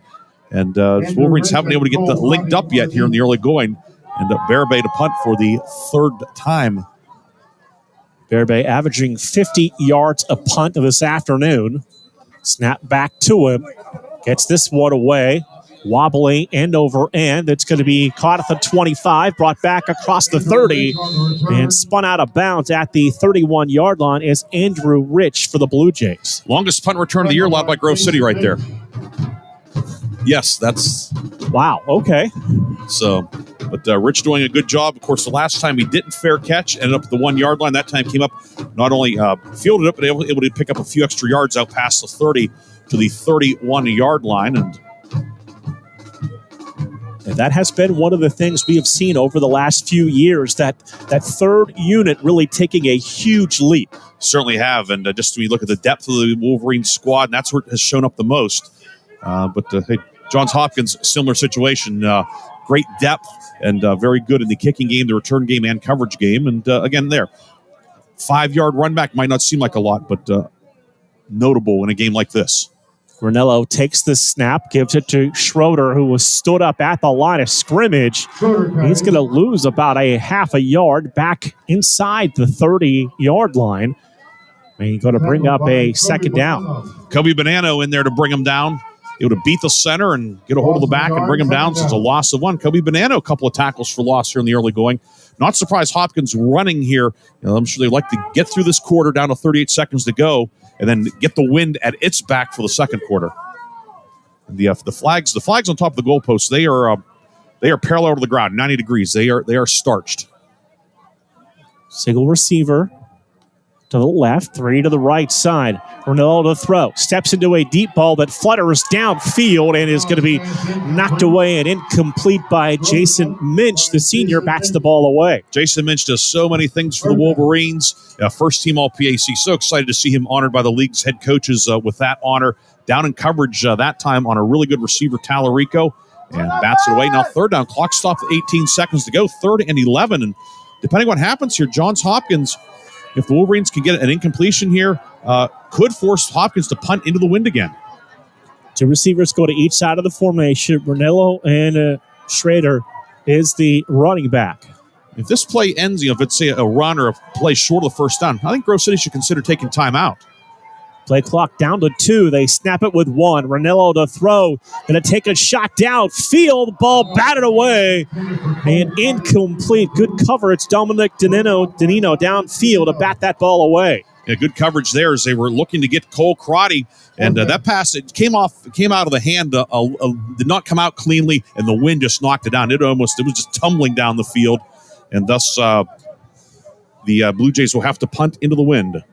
Speaker 3: And Wolverines haven't been able to get that linked up yet here in the early going. And Barabay to punt for the third time.
Speaker 9: Barabay averaging 50 yards a punt this afternoon. Snap back to him. Gets this one away. Wobbly end over end. It's going to be caught at the 25, brought back across the 30, and spun out of bounds at the 31-yard line is Andrew Rich for the Blue Jays.
Speaker 3: Longest punt return of the year allowed by Grove City right there. Yes, that's...
Speaker 9: Wow, okay.
Speaker 3: So, but Rich doing a good job. Of course, the last time he didn't fair catch, ended up at the 1-yard line. That time came up, not only fielded up, but able to pick up a few extra yards out past the 30 to the 31-yard line.
Speaker 9: And that has been one of the things we have seen over the last few years, that third unit really taking a huge leap.
Speaker 3: Certainly have, and just when you look at the depth of the Wolverine squad, and that's what has shown up the most. Hey, Johns Hopkins, similar situation. Great depth and very good in the kicking game, the return game, and coverage game. And again, there, 5-yard run back might not seem like a lot, but notable in a game like this.
Speaker 9: Granello takes the snap, gives it to Schroeder, who was stood up at the line of scrimmage. He's going to lose about a half a yard back inside the 30-yard line. And he's going to bring up a second down.
Speaker 3: Kobe Bonanno in there to bring him down. He would have beat the center and get a hold of the back and bring him down. So it's a loss of 1. Kobe Bonanno, a couple of tackles for loss here in the early going. Not surprised Hopkins running here. I'm sure they like to get through this quarter down to 38 seconds to go and then get the wind at its back for the second quarter. And the flags on top of the goalposts, they are parallel to the ground, 90 degrees. They are starched.
Speaker 9: Single receiver to the left, 3 to the right side. Ronaldo to throw. Steps into a deep ball that flutters downfield and is going to be knocked away and incomplete by Jason Minch. The senior bats the ball away.
Speaker 3: Jason Minch does so many things for the Wolverines. First team All-PAC. So excited to see him honored by the league's head coaches with that honor. Down in coverage that time on a really good receiver, Tallarico. And bats it away. Now third down. Clock stopped at 18 seconds to go. 3rd and 11. And depending on what happens here, Johns Hopkins, if the Wolverines can get an incompletion here, could force Hopkins to punt into the wind again.
Speaker 9: Two receivers go to each side of the formation. Brunello and Schrader is the running back.
Speaker 3: If this play ends, if it's say a run or a play short of the first down, I think Grove City should consider taking time out.
Speaker 9: Play clock down to 2. They snap it with 1. Ranello to throw. Going to take a shot downfield. Ball batted away. And incomplete. Good coverage. Dominic Danino downfield to bat that ball away.
Speaker 3: Yeah, good coverage there as they were looking to get Cole Crotty. And that pass, it came out of the hand, did not come out cleanly, and the wind just knocked it down. It was just tumbling down the field. And thus, the Blue Jays will have to punt into the wind.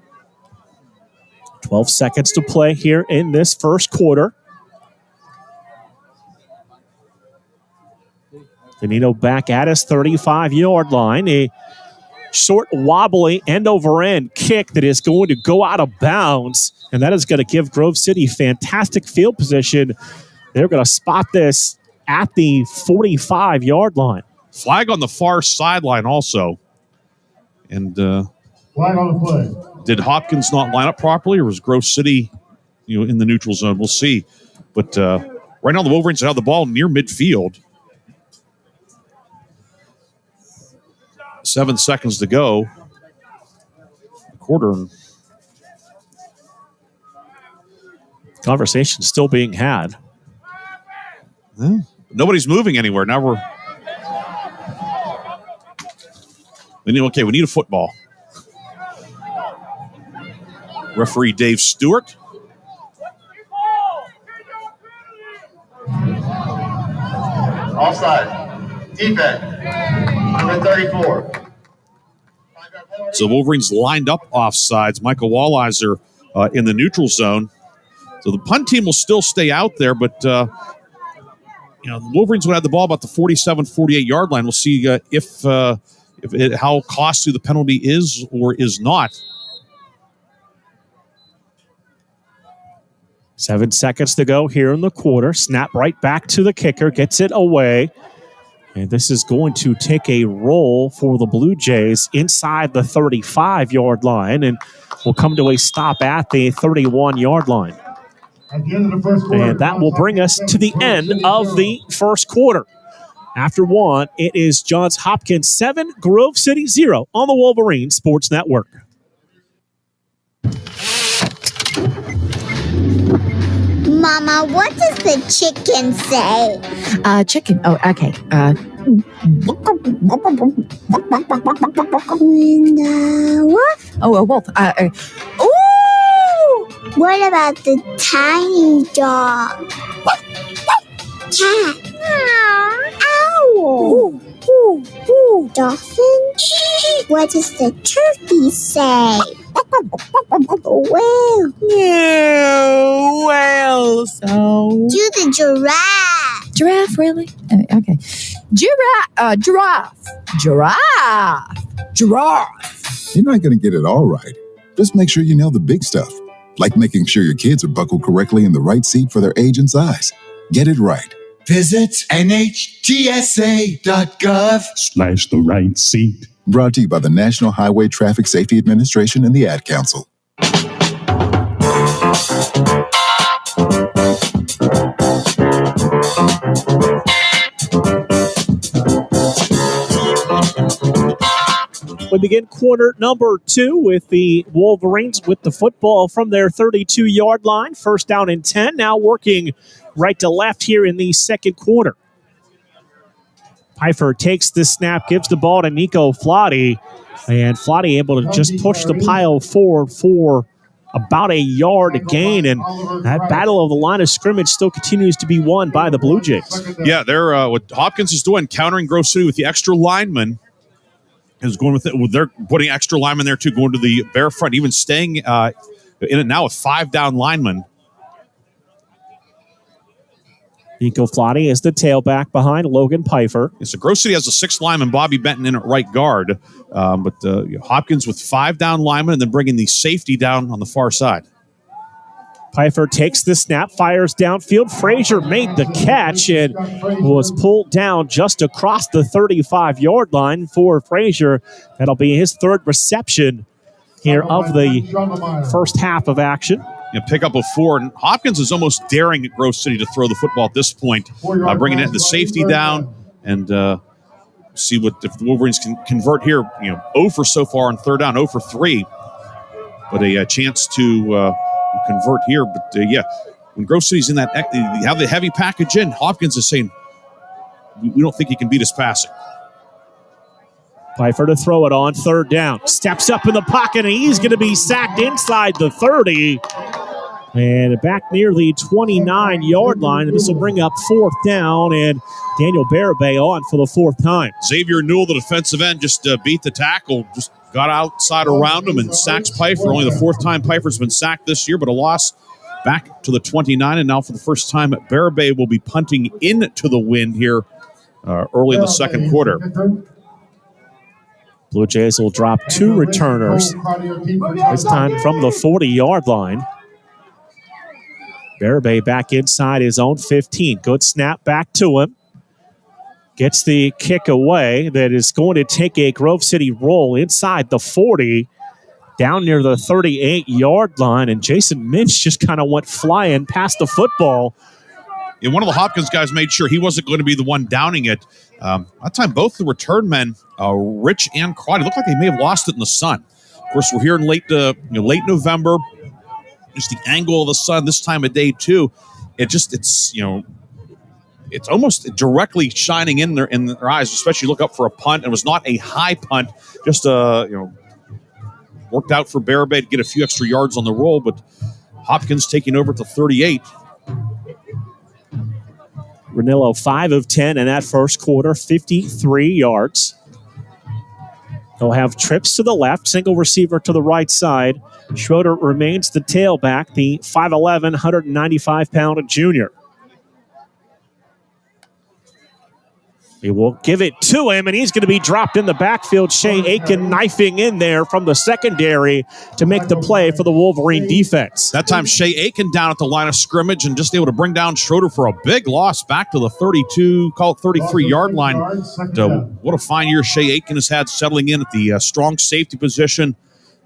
Speaker 9: 12 seconds to play here in this first quarter. Danino back at his 35-yard line. A short, wobbly, end-over-end kick that is going to go out of bounds, and that is going to give Grove City fantastic field position. They're going to spot this at the 45-yard line.
Speaker 3: Flag on the far sideline also. And
Speaker 1: flag on the play.
Speaker 3: Did Hopkins not line up properly, or was Grove City, in the neutral zone? We'll see. But right now, the Wolverines have the ball near midfield. 7 seconds to go. Quarter.
Speaker 9: Conversation still being had.
Speaker 3: Nobody's moving anywhere. Now we need a football. Referee Dave Stewart.
Speaker 1: Offside. Defense. Number 34.
Speaker 3: So Wolverines lined up offsides. Michael Walliser in the neutral zone. So the punt team will still stay out there, but the Wolverines will have the ball about the 47, 48-yard line. We'll see how costly the penalty is or is not.
Speaker 9: 7 seconds to go here in the quarter. Snap right back to the kicker. Gets it away. And this is going to take a roll for the Blue Jays inside the 35-yard line. And will come to a stop at the 31-yard line.
Speaker 1: At the end of the first quarter,
Speaker 9: and that will bring us to the end of the first quarter. After one, it is Johns Hopkins 7, Grove City 0 on the Wolverine Sports Network.
Speaker 4: Mama, what does the chicken say?
Speaker 13: Chicken. Oh, okay.
Speaker 4: What?
Speaker 13: Oh, a wolf.
Speaker 4: Ooh! What about the tiny dog? Cat. Owl. Ooh. Dolphin. What does the turkey say? Whale.
Speaker 13: Yeah, whale. So.
Speaker 4: Do the giraffe.
Speaker 13: Giraffe, really? Okay. Giraffe.
Speaker 18: You're not going to get it all right. Just make sure you nail the big stuff, like making sure your kids are buckled correctly in the right seat for their age and size. Get it right.
Speaker 22: Visit NHTSA.gov/the right seat.
Speaker 18: Brought to you by the National Highway Traffic Safety Administration and the Ad Council.
Speaker 9: We begin quarter number 2 with the Wolverines with the football from their 32-yard line. First down and 10, now working right to left here in the second quarter. Pfeiffer takes the snap, gives the ball to Nico Flotty, and Flotty able to just push the pile forward for about a yard gain, and that battle of the line of scrimmage still continues to be won by the Blue Jays.
Speaker 3: Yeah, they're what Hopkins is doing, countering Grove City with the extra lineman. Is going with it. They're putting extra linemen there too, going to the bare front, even staying in it now with 5 down linemen.
Speaker 9: Nico Flotty is the tailback behind Logan Pfeiffer.
Speaker 3: Yeah, so Grove City has a 6th lineman, Bobby Benton, in at right guard. But Hopkins with 5 down linemen and then bringing the safety down on the far side.
Speaker 9: Pfeiffer takes the snap, fires downfield. Frazier made the catch and was pulled down just across the 35-yard line for Frazier. That'll be his third reception here of the first half of action.
Speaker 3: Pick up a 4. And Hopkins is almost daring at Grove City to throw the football at this point, bringing it the safety down and see what if the Wolverines can convert here. 0 for so far on third down, 0 for 3, but a chance to convert here. But when Grove City's in that, they have the heavy package in. Hopkins is saying, we don't think he can beat us passing.
Speaker 9: Pfeiffer to throw it on third down. Steps up in the pocket, and he's going to be sacked inside the 30. And back near the 29-yard line. And this will bring up fourth down, and Daniel Barabay on for the fourth time.
Speaker 3: Xavier Newell, the defensive end, just beat the tackle, just got outside around him and sacks Pfeiffer. Only the fourth time Pfeiffer's been sacked this year, but a loss back to the 29. And now for the first time, Barabay will be punting into the wind here early in the second quarter.
Speaker 9: Blue Jays will drop 2 returners, this time from the 40-yard line. Barabay back inside his own 15. Good snap back to him. Gets the kick away that is going to take a Grove City roll inside the 40, down near the 38-yard line, and Jason Minch just kind of went flying past the football.
Speaker 3: And one of the Hopkins guys made sure he wasn't going to be the one downing it. That time, both the return men, Rich and Crotty, looked like they may have lost it in the sun. Of course, we're here in late November. Just the angle of the sun this time of day too. It's almost directly shining in their eyes. Especially look up for a punt. It was not a high punt, just worked out for Barabay to get a few extra yards on the roll. But Hopkins taking over to 38.
Speaker 9: Ranillo 5 of 10 in that first quarter, 53 yards. He'll have trips to the left, single receiver to the right side. Schroeder remains the tailback, the 5'11", 195-pound junior. He will give it to him, and he's going to be dropped in the backfield. Shea Aiken knifing in there from the secondary to make the play for the Wolverine defense.
Speaker 3: That time, Shea Aiken down at the line of scrimmage and just able to bring down Schroeder for a big loss back to the 32, call it 33-yard line. What a fine year Shea Aiken has had settling in at the strong safety position.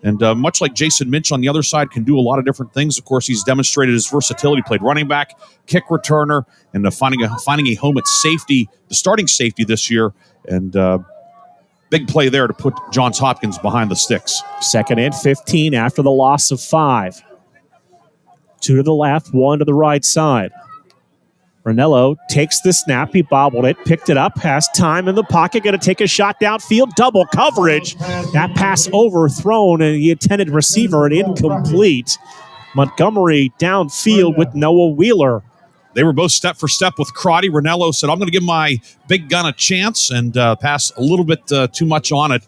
Speaker 3: And much like Jason Minch on the other side, can do a lot of different things. Of course, he's demonstrated his versatility. Played running back, kick returner, and finding a home at safety, the starting safety this year. And big play there to put Johns Hopkins behind the sticks.
Speaker 9: Second and 15 after the loss of 5. 2 to the left, 1 to the right side. Ranillo takes the snap. He bobbled it, picked it up, has time in the pocket, going to take a shot downfield, double coverage. That pass overthrown, and the intended receiver, and incomplete. Montgomery downfield with Noah Wheeler.
Speaker 3: They were both step for step with Crotty. Ranillo said, I'm going to give my big gun a chance, and pass a little bit too much on it.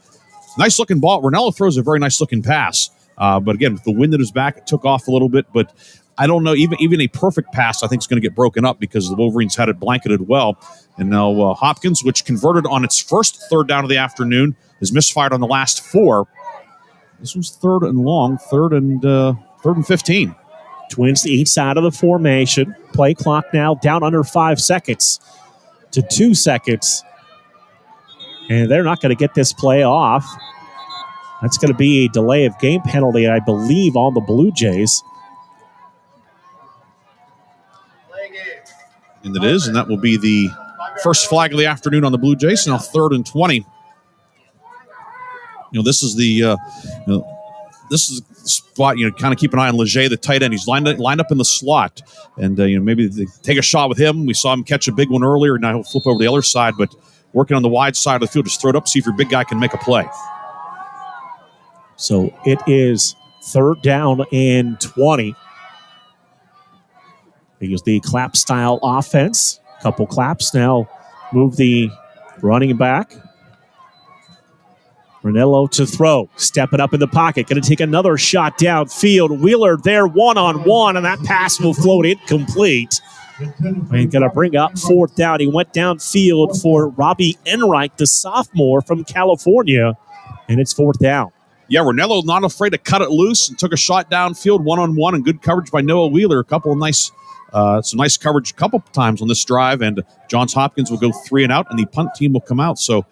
Speaker 3: Nice looking ball. Ranillo throws a very nice looking pass. But again, with the wind at his back, it took off a little bit, but I don't know, even a perfect pass I think is going to get broken up because the Wolverines had it blanketed well. And now Hopkins, which converted on its first third down of the afternoon, is misfired on the last 4. This one's third and long, third and 15.
Speaker 9: Twins to each side of the formation. Play clock now down under 5 seconds to 2 seconds. And they're not going to get this play off. That's going to be a delay of game penalty, I believe, on the Blue Jays.
Speaker 3: And it is, and that will be the first flag of the afternoon on the Blue Jays. Now 3rd and 20. This is the spot. Kind of keep an eye on Leger, the tight end. He's lined up in the slot, and maybe they take a shot with him. We saw him catch a big one earlier. Now he'll flip over to the other side, but working on the wide side of the field, just throw it up, see if your big guy can make a play.
Speaker 9: So it is 3rd down and 20. They use the clap style offense. Couple claps now. Move the running back. Ranillo to throw. Stepping up in the pocket. Going to take another shot downfield. Wheeler there one-on-one, and that pass will float incomplete. And going to bring up 4th down. He went downfield for Robbie Enright, the sophomore from California, and it's 4th down.
Speaker 3: Yeah, Ranello not afraid to cut it loose and took a shot downfield one-on-one, and good coverage by Noah Wheeler. A couple of nice coverage a couple times on this drive, and Johns Hopkins will go 3 and out, and the punt team will come out. So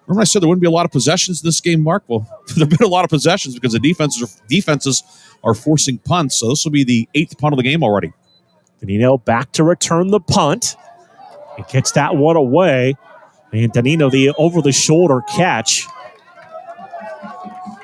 Speaker 3: remember I said there wouldn't be a lot of possessions in this game, Mark? Well, there have been a lot of possessions because the defenses are forcing punts. So this will be the 8th punt of the game already.
Speaker 9: Danino back to return the punt. He gets that one away. And Danino, the over-the-shoulder catch.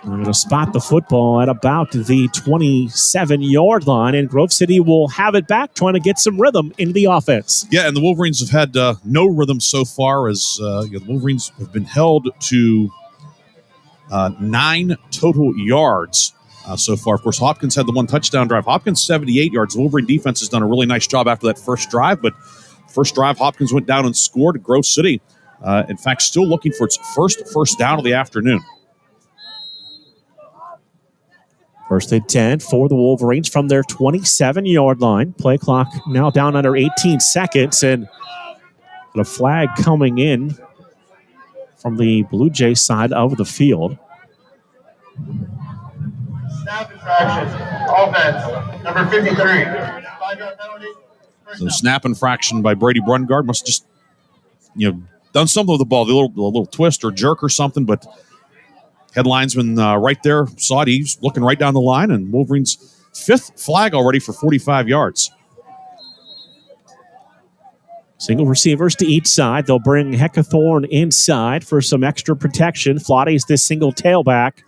Speaker 9: We're going to spot the football at about the 27-yard line, and Grove City will have it back, trying to get some rhythm into the offense.
Speaker 3: Yeah, and the Wolverines have had no rhythm so far, as the Wolverines have been held to 9 total yards so far. Of course, Hopkins had the 1 touchdown drive. Hopkins 78 yards. The Wolverine defense has done a really nice job after that first drive, but first drive, Hopkins went down and scored. Grove City, in fact, still looking for its first down of the afternoon.
Speaker 9: 1st and 10 for the Wolverines from their 27-yard line. Play clock now down under 18 seconds, and the flag coming in from the Blue Jay side of the field.
Speaker 1: Snap infraction. Offense. Number 53. 5-yard penalty.
Speaker 3: So snap infraction by Brady Brungard. Must just, done something with the ball, a little twist or jerk or something, but head linesman right there saw it. He's looking right down the line, and Wolverines' 5th flag already for 45 yards.
Speaker 9: Single receivers to each side. They'll bring Heckathorn inside for some extra protection. Flotty's this single tailback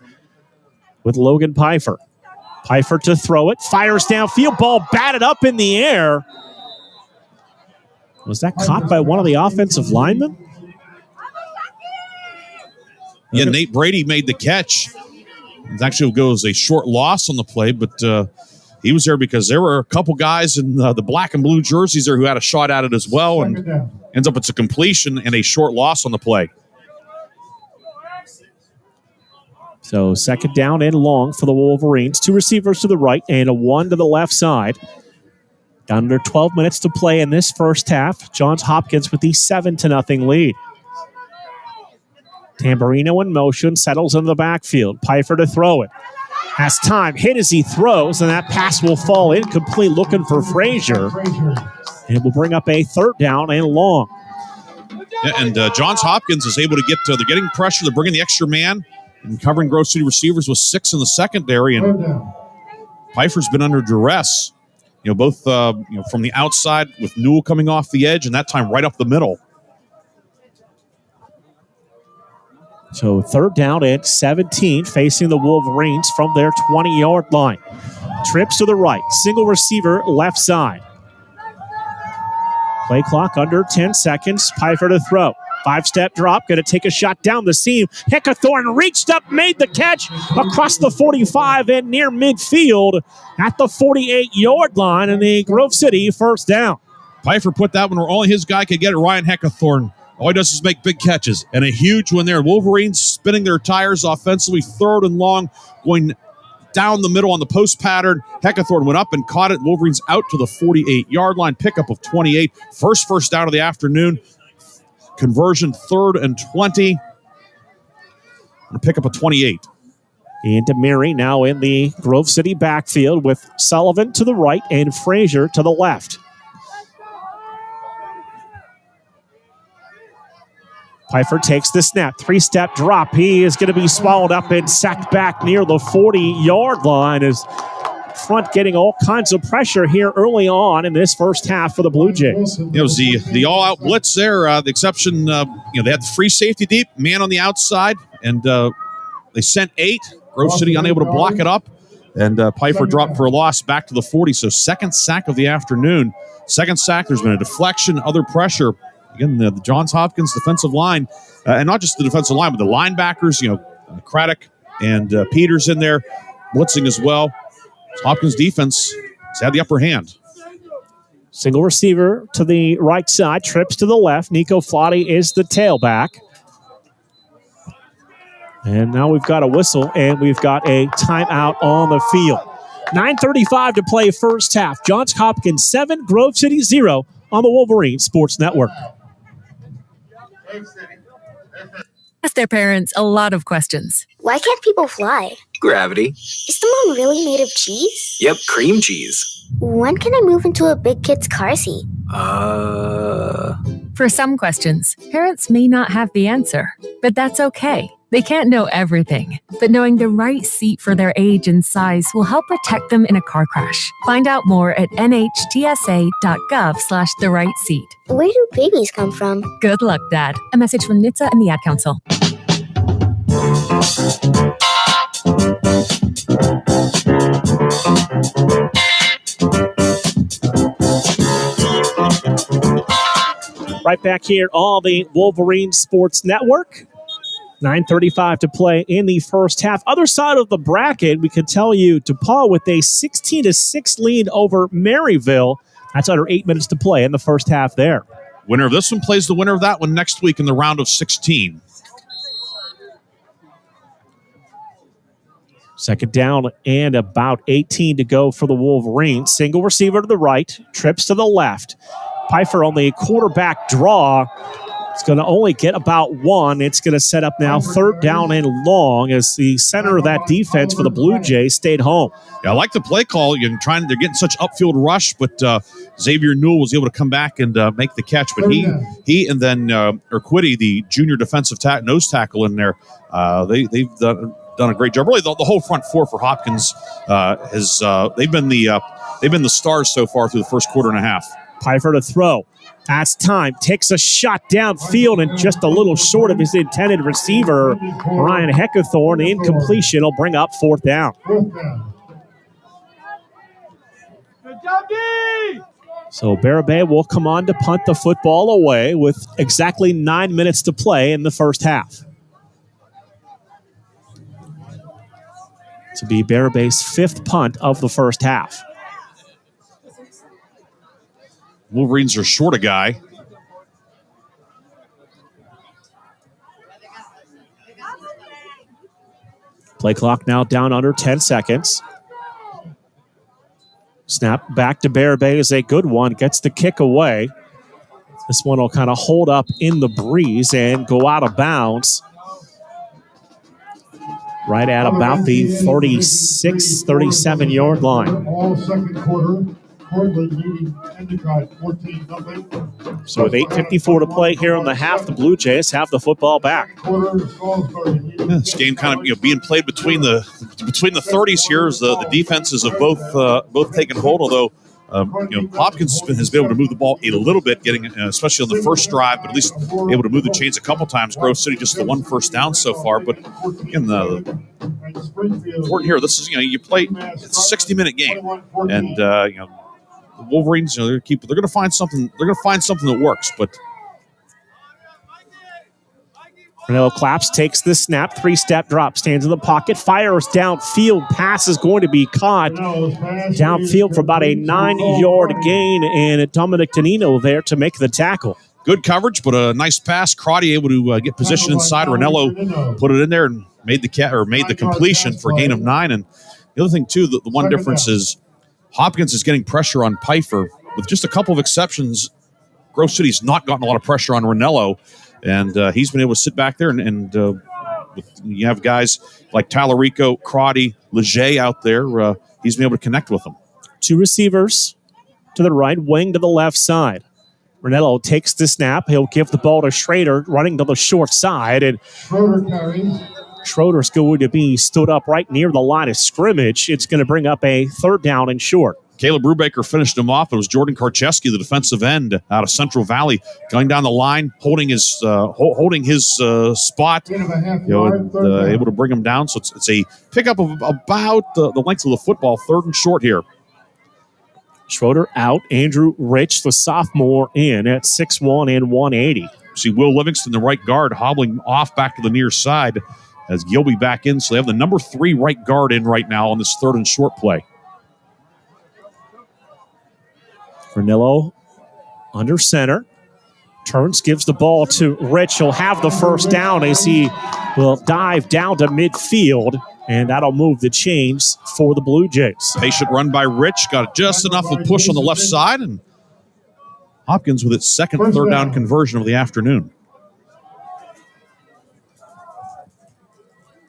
Speaker 9: with Logan Pfeiffer. Pfeiffer to throw it. Fires downfield. Ball batted up in the air. Was that caught by one of the offensive linemen?
Speaker 3: Yeah, Nate Brady made the catch. It actually goes a short loss on the play, but he was there because there were a couple guys in the black and blue jerseys there who had a shot at it as well, and ends up it's a completion and a short loss on the play.
Speaker 9: So 2nd down and long for the Wolverines. 2 receivers to the right and a 1 to the left side. Down under 12 minutes to play in this first half. Johns Hopkins with the 7-0 lead. Tamburino in motion, settles in the backfield. Pfeiffer to throw it. Has time, hit as he throws, and that pass will fall incomplete, looking for Frazier. And will bring up a 3rd down and long.
Speaker 3: Yeah, and Johns Hopkins is able to get, they're getting pressure, they're bringing the extra man, and covering Grove City receivers with 6 in the secondary, and Pfeiffer's been under duress. Both from the outside with Newell coming off the edge, and that time right up the middle.
Speaker 9: So 3rd down and 17 facing the Wolverines from their 20-yard line. Trips to the right. Single receiver left side. Play clock under 10 seconds. Pfeiffer to throw. 5-step drop. Going to take a shot down the seam. Heckathorn reached up, made the catch across the 45 and near midfield at the 48-yard line, and the Grove City 1st down.
Speaker 3: Pfeiffer put that one where only his guy could get it, Ryan Heckathorn. All he does is make big catches, and a huge one there. Wolverines spinning their tires offensively, 3rd and long, going down the middle on the post pattern. Heckathorn went up and caught it. Wolverines out to the 48-yard line, pickup of 28. First down of the afternoon. Conversion 3rd and 20. And a pickup of 28.
Speaker 9: And Demary now in the Grove City backfield with Sullivan to the right and Frazier to the left. Pfeiffer takes the snap. 3-step drop. He is going to be swallowed up and sacked back near the 40-yard line. As front getting all kinds of pressure here early on in this first half for the Blue Jays.
Speaker 3: It was the all-out blitz there. The exception, they had the free safety deep, man on the outside, and they sent 8. Grove City unable to block it up, and Pfeiffer dropped for a loss back to the 40. So 2nd sack of the afternoon. 2nd sack, there's been a deflection, other pressure. Again, the Johns Hopkins defensive line, and not just the defensive line, but the linebackers, Craddock and Peters in there, blitzing as well. Hopkins defense has had the upper hand.
Speaker 9: Single receiver to the right side, trips to the left. Nico Flotty is the tailback. And now we've got a whistle, and we've got a timeout on the field. 9:35 to play first half. Johns Hopkins 7, Grove City 0 on the Wolverine Sports Network.
Speaker 5: their parents a lot of questions.
Speaker 19: Why can't people fly?
Speaker 6: Gravity.
Speaker 19: Is the moon really made of cheese?
Speaker 6: Yep, cream cheese.
Speaker 19: When can I move into a big kid's car seat?
Speaker 5: For some questions, parents may not have the answer, but that's okay. They can't know everything, but knowing the right seat for their age and size will help protect them in a car crash. Find out more at nhtsa.gov/the right seat.
Speaker 19: Where do babies come from?
Speaker 5: Good luck, Dad. A message from NHTSA and the Ad Council.
Speaker 9: Right back here on the Wolverine Sports Network. 9:35 to play in the first half. Other side of the bracket, we could tell you DePaul with a 16-6 lead over Maryville. That's under 8 minutes to play in the first half there.
Speaker 3: Winner of this one plays the winner of that one next week in the round of 16.
Speaker 9: Second down and about 18 to go for the Wolverines. Single receiver to the right, trips to the left. Pfeiffer on the quarterback draw. It's going to only get about one. It's going to set up now third down and long as the center of that defense for the Blue Jays stayed home.
Speaker 3: Yeah, I like the play call. They're getting such upfield rush, but Xavier Newell was able to come back and make the catch. But he and then Urquidy, the junior defensive nose tackle in there, they've done a great job. Really, the whole front four for Hopkins they've been the stars so far through the first quarter and a half.
Speaker 9: Pfeiffer to throw. That's time. Takes a shot downfield and just a little short of his intended receiver, Ryan Heckathorn. Incompletion will bring up fourth down. So Barabay will come on to punt the football away with exactly 9 minutes to play in the first half. To be Barabay's fifth punt of the first half.
Speaker 3: Wolverines are short a guy.
Speaker 9: Play clock now down under 10 seconds. Snap back to Barabay is a good one. Gets the kick away. This one will kind of hold up in the breeze and go out of bounds. Right at about the 36, 37-yard line.
Speaker 1: All second quarter. Portland leading Endicott 14-0.
Speaker 9: So with 8:54 to play here in the half, the Blue Jays have the football back.
Speaker 3: This game kind of being played between the 30s here as the defenses have both taken hold. Although Hopkins has been able to move the ball a little bit, getting especially on the first drive, but at least able to move the chains a couple times. Grove City just the one first down so far, but again the important here. This is you play. It's a 60-minute game, and the Wolverines, they're going to find something. They're going to find something that works. But
Speaker 9: Cornell Claps takes the snap, three-step drop, stands in the pocket, fires downfield. Pass is going to be caught downfield for about a 9-yard gain, and Dominic Tonino there to make the tackle.
Speaker 3: Good coverage, but a nice pass. Crotty able to get position inside. Ranello put it in there and made the completion for a gain of 9. And the other thing too, the one difference is Hopkins is getting pressure on Pfeiffer. With just a couple of exceptions, Grove City's not gotten a lot of pressure on Ranello, and he's been able to sit back there. And you have guys like Talarico, Crotty, Leger out there. He's been able to connect with them.
Speaker 9: Two receivers to the right, wing to the left side. Ranello takes the snap. He'll give the ball to Schrader, running to the short side. And Schroeder's going to be stood up right near the line of scrimmage. It's going to bring up a third down and short.
Speaker 3: Caleb Brubaker finished him off. It was Jordan Karcheski, the defensive end out of Central Valley, going down the line, holding his spot, able to bring him down. So it's a pickup of about the length of the football, third and short here.
Speaker 9: Schroeder out. Andrew Rich, the sophomore, in at 6'1" and 180.
Speaker 3: See Will Livingston, the right guard, hobbling off back to the near side as Gilby back in. So they have the number 3 right guard in right now on this third and short play.
Speaker 9: Ranello under center. Turns, gives the ball to Rich. He'll have the first down as he will dive down to midfield, and that'll move the chains for the Blue Jays.
Speaker 3: Patient run by Rich. Got just enough of push on the left side, and Hopkins with its second third down conversion of the afternoon.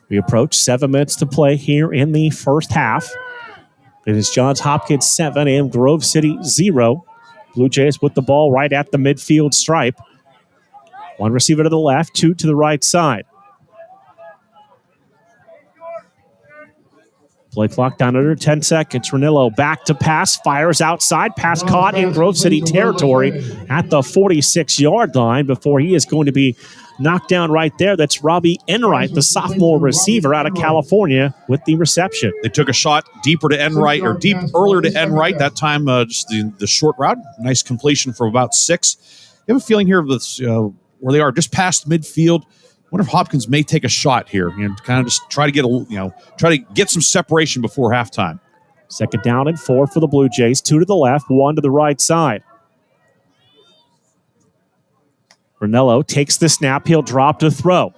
Speaker 9: We approach 7 minutes to play here in the first half. It is Johns Hopkins 7 and Grove City 0. Blue Jays with the ball right at the midfield stripe. One receiver to the left, two to the right side. Play clock down under 10 seconds. Ranillo back to pass, fires outside. Pass caught in Grove City territory at the 46-yard line before he is going to be knocked down right there. That's Robbie Enright, the sophomore receiver out of California, with the reception.
Speaker 3: They took a shot deeper to Enright, or deep earlier to Enright. That time, just the short route. Nice completion for about 6. You have a feeling here of this, where they are just past midfield. I wonder if Hopkins may take a shot here and kind of just try to get some separation before halftime.
Speaker 9: Second down and 4 for the Blue Jays. 2 to the left, 1 to the right side. Ranello takes the snap. He'll drop to throw.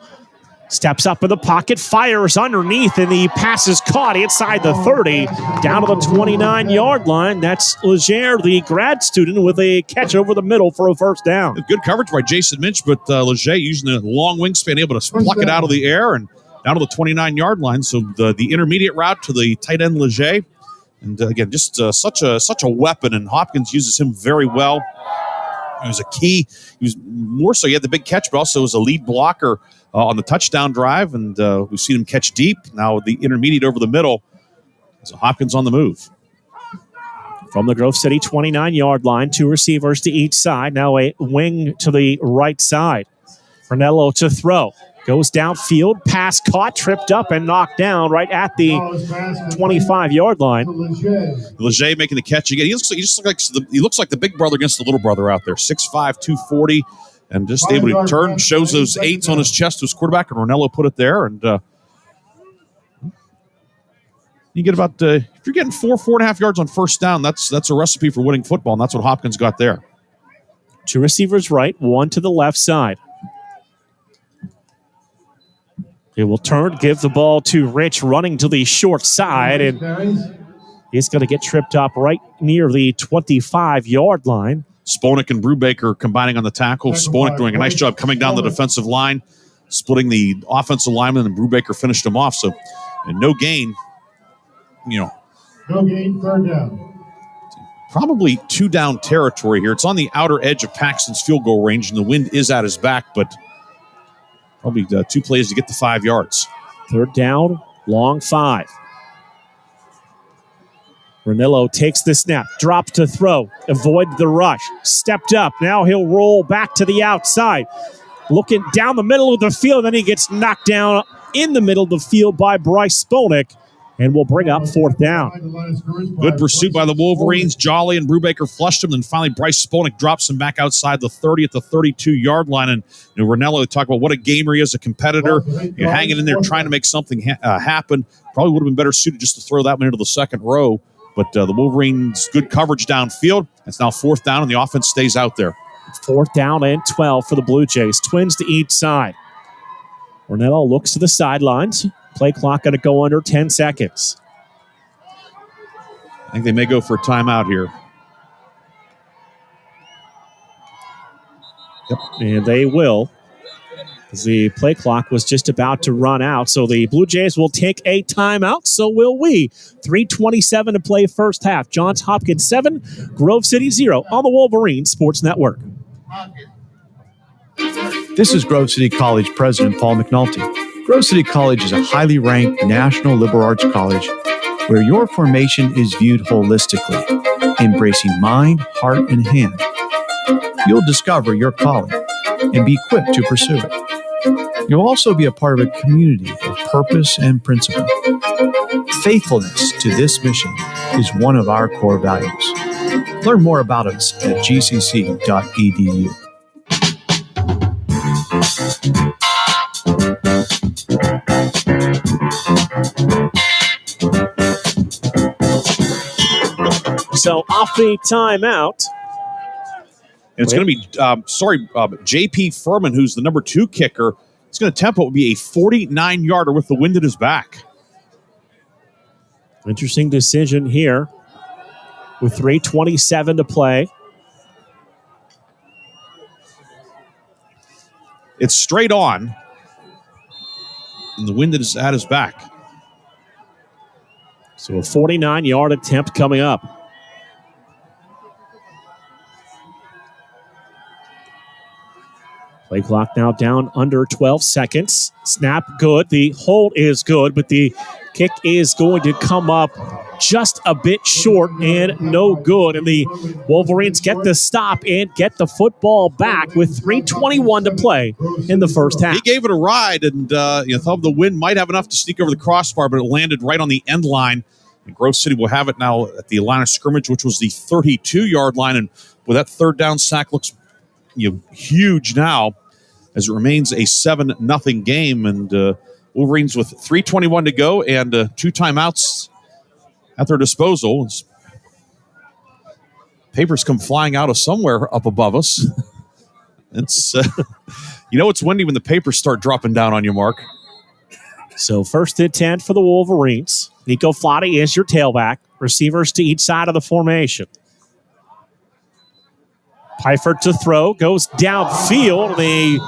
Speaker 9: Steps up in the pocket, fires underneath, and the pass is caught inside the 30, down to the 29-yard line. That's Leger, the grad student, with a catch over the middle for a first down.
Speaker 3: Good coverage by Jason Minch, but Leger using the long wingspan, able to pluck it out of the air and down to the 29-yard line. So the intermediate route to the tight end Leger. And again, just such a weapon, and Hopkins uses him very well. He was a key. He was more so, he had the big catch, but also was a lead blocker on the touchdown drive, and we've seen him catch deep. Now the intermediate over the middle. So Hopkins on the move.
Speaker 9: From the Grove City 29-yard line, 2 receivers to each side. Now a wing to the right side. Ranello to throw. Goes downfield, pass caught, tripped up, and knocked down right at the 25-yard line.
Speaker 3: Leger making the catch again. He looks like the big brother against the little brother out there. 6'5", 240, and just able to turn, shows those 8s on his chest to his quarterback, and Ranello put it there. And you get about if you're getting 4.5 yards on first down, that's a recipe for winning football, and that's what Hopkins got there.
Speaker 9: 2 receivers right, 1 to the left side. He will turn, give the ball to Rich, running to the short side, and he's going to get tripped up right near the 25-yard line.
Speaker 3: Sponek and Brubaker combining on the tackle. Sponek doing a nice job coming down the defensive line, splitting the offensive lineman, and Brubaker finished him off. So, and no gain,
Speaker 1: No gain, third down.
Speaker 3: Probably 2-down territory here. It's on the outer edge of Paxton's field goal range, and the wind is at his back, but probably 2 plays to get the 5 yards.
Speaker 9: Third down, long 5. Ranillo takes the snap, drops to throw, avoid the rush, stepped up. Now he'll roll back to the outside, looking down the middle of the field. Then he gets knocked down in the middle of the field by Bryce Sponek, and will bring up 4th down.
Speaker 3: Good pursuit by the Wolverines. Jolly and Brubaker flushed him, and finally Bryce Sponek drops him back outside the 30 at the 32-yard line. And Ranello talked about what a gamer he is, a competitor, hanging in there trying to make something happen. Probably would have been better suited just to throw that one into the second row. But the Wolverines, good coverage downfield. It's now 4th down, and the offense stays out there.
Speaker 9: 4th down and 12 for the Blue Jays. Twins to each side. Ranello looks to the sidelines. Play clock going to go under 10 seconds.
Speaker 3: I think they may go for a timeout here.
Speaker 9: Yep. And they will. The play clock was just about to run out, so the Blue Jays will take a timeout. So will we. 3:27 to play first half. Johns Hopkins 7, Grove City 0 on the Wolverine Sports Network.
Speaker 8: This is Grove City College President Paul McNulty. Grove City College is a highly ranked national liberal arts college where your formation is viewed holistically, embracing mind, heart, and hand. You'll discover your calling and be equipped to pursue it. You'll also be a part of a community of purpose and principle. Faithfulness to this mission is one of our core values. Learn more about us at gcc.edu.
Speaker 9: So off the timeout.
Speaker 3: And it's going to be, J.P. Furman, who's the number 2 kicker. It's going to tempo will be a 49-yarder with the wind at his back.
Speaker 9: Interesting decision here with 3:27 to play.
Speaker 3: It's straight on. and the wind that is at his back.
Speaker 9: So a 49-yard attempt coming up. Play clock now down under 12 seconds. Snap good. The hold is good, but the kick is going to come up just a bit short and no good. And the Wolverines get the stop and get the football back with 3:21 to play in the first half.
Speaker 3: He gave it a ride, and thought the wind might have enough to sneak over the crossbar, but it landed right on the end line. And Grove City will have it now at the line of scrimmage, which was the 32-yard line. And with that third down sack, looks huge now as it remains a 7-0 game. And Wolverines with 3:21 to go and 2 timeouts at their disposal. Papers come flying out of somewhere up above us. It's it's windy when the papers start dropping down on you, Mark.
Speaker 9: So 1st and 10 for the Wolverines. Nico Flotti is your tailback. Receivers to each side of the formation. Pfeiffer to throw, goes downfield. The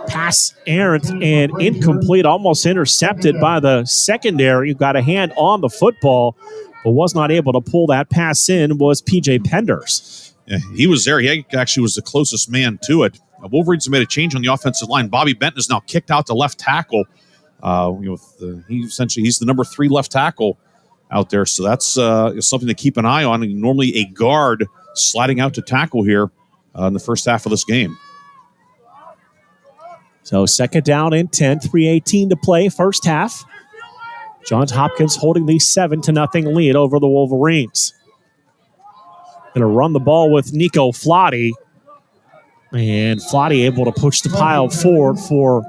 Speaker 9: pass errant and incomplete, almost intercepted by the secondary, who got a hand on the football, but was not able to pull that pass in, was P.J. Penders.
Speaker 3: Yeah, he was there. He actually was the closest man to it. Wolverines have made a change on the offensive line. Bobby Benton is now kicked out to left tackle. He's the number 3 left tackle out there, so that's something to keep an eye on. And normally a guard sliding out to tackle here in the first half of this game.
Speaker 9: So 2nd down and 10, 3:18 to play, first half. Johns Hopkins holding the 7-0 lead over the Wolverines. Going to run the ball with Nico Flotti. And Flotti able to push the pile forward for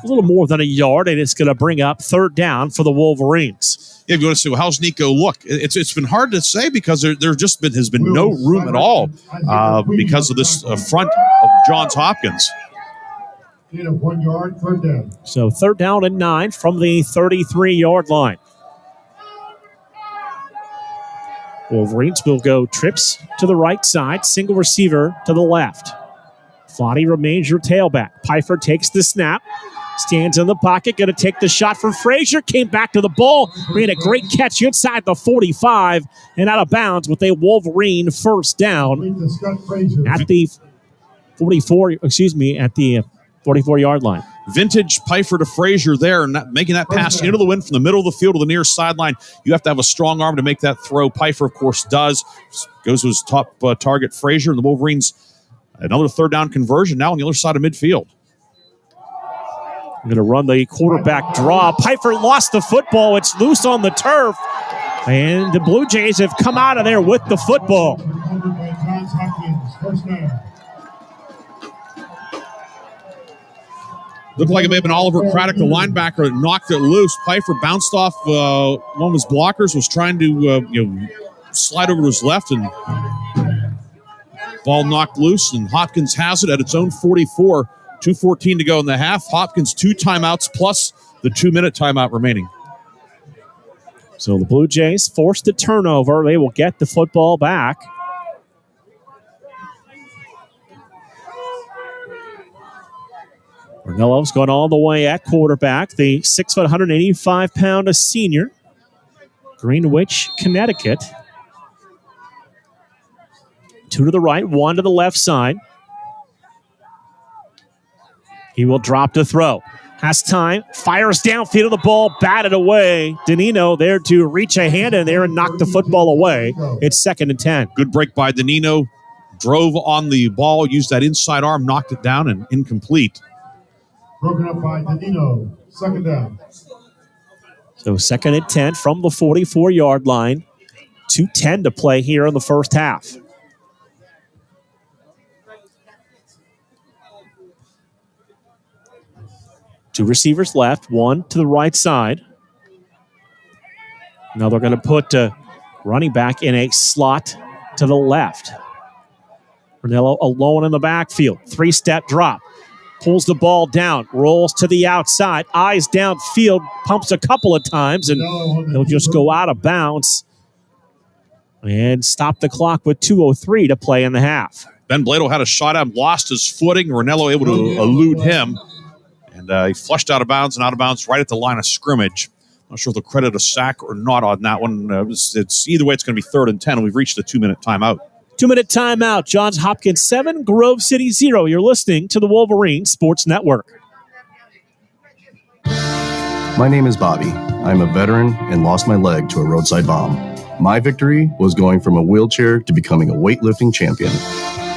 Speaker 9: a little more than a yard, and it's going to bring up 3rd down for the Wolverines.
Speaker 3: Yeah, if you want to say, well, how's Nico look? It's been hard to say because there has been no room at all because of this front of Johns Hopkins.
Speaker 1: 1 yard, 3rd down.
Speaker 9: So 3rd down and 9 from the 33-yard line. Wolverines will go trips to the right side, single receiver to the left. Flotti remains your tailback. Pfeiffer takes the snap, stands in the pocket, going to take the shot for Frazier, came back to the ball, made a great catch inside the 45 and out of bounds with a Wolverine first down at the 44-yard line.
Speaker 3: Vintage Pfeiffer to Frazier there, and making that pass into the wind from the middle of the field to the near sideline. You have to have a strong arm to make that throw. Pfeiffer, of course, does. Goes to his top target, Frazier, and the Wolverines, another 3rd down conversion now on the other side of midfield.
Speaker 9: I'm going to run the quarterback draw. Pfeiffer lost the football. It's loose on the turf. And the Blue Jays have come out of there with the football.
Speaker 3: Looked like it may have been Oliver Craddock, the linebacker, that knocked it loose. Pfeiffer bounced off one of his blockers, was trying to slide over to his left, and ball knocked loose, and Hopkins has it at its own 44. 2:14 to go in the half. Hopkins 2 timeouts plus the 2-minute timeout remaining.
Speaker 9: So the Blue Jays forced a turnover. They will get the football back. Ornello's going all the way at quarterback. The 6', 185-pound senior. Greenwich, Connecticut. 2 to the right, 1 to the left side. He will drop to throw. Has time, fires downfield of the ball, batted away. Danino there to reach a hand in there and knock the football away. It's 2nd and 10.
Speaker 3: Good break by Danino. Drove on the ball, used that inside arm, knocked it down, and incomplete.
Speaker 1: Broken up by Danino. 2nd down.
Speaker 9: So 2nd and 10 from the 44-yard line. 2:10 to play here in the first half. Two receivers left, one to the right side. Now they're going to put running back in a slot to the left. Ornello alone in the backfield. 3-step drop. Pulls the ball down, rolls to the outside, eyes downfield, pumps a couple of times, and he'll just go out of bounds and stop the clock with 2:03 to play in the half.
Speaker 3: Ben Blado had a shot at him, lost his footing. Ornello able to elude him. And And he flushed out of bounds right at the line of scrimmage. Not sure if they'll credit a sack or not on that one. It's either way, it's going to be 3rd and 10. We've reached a 2-minute timeout.
Speaker 9: 2-minute timeout. Johns Hopkins 7, Grove City 0. You're listening to the Wolverine Sports Network.
Speaker 6: My name is Bobby. I'm a veteran and lost my leg to a roadside bomb. My victory was going from a wheelchair to becoming a weightlifting champion.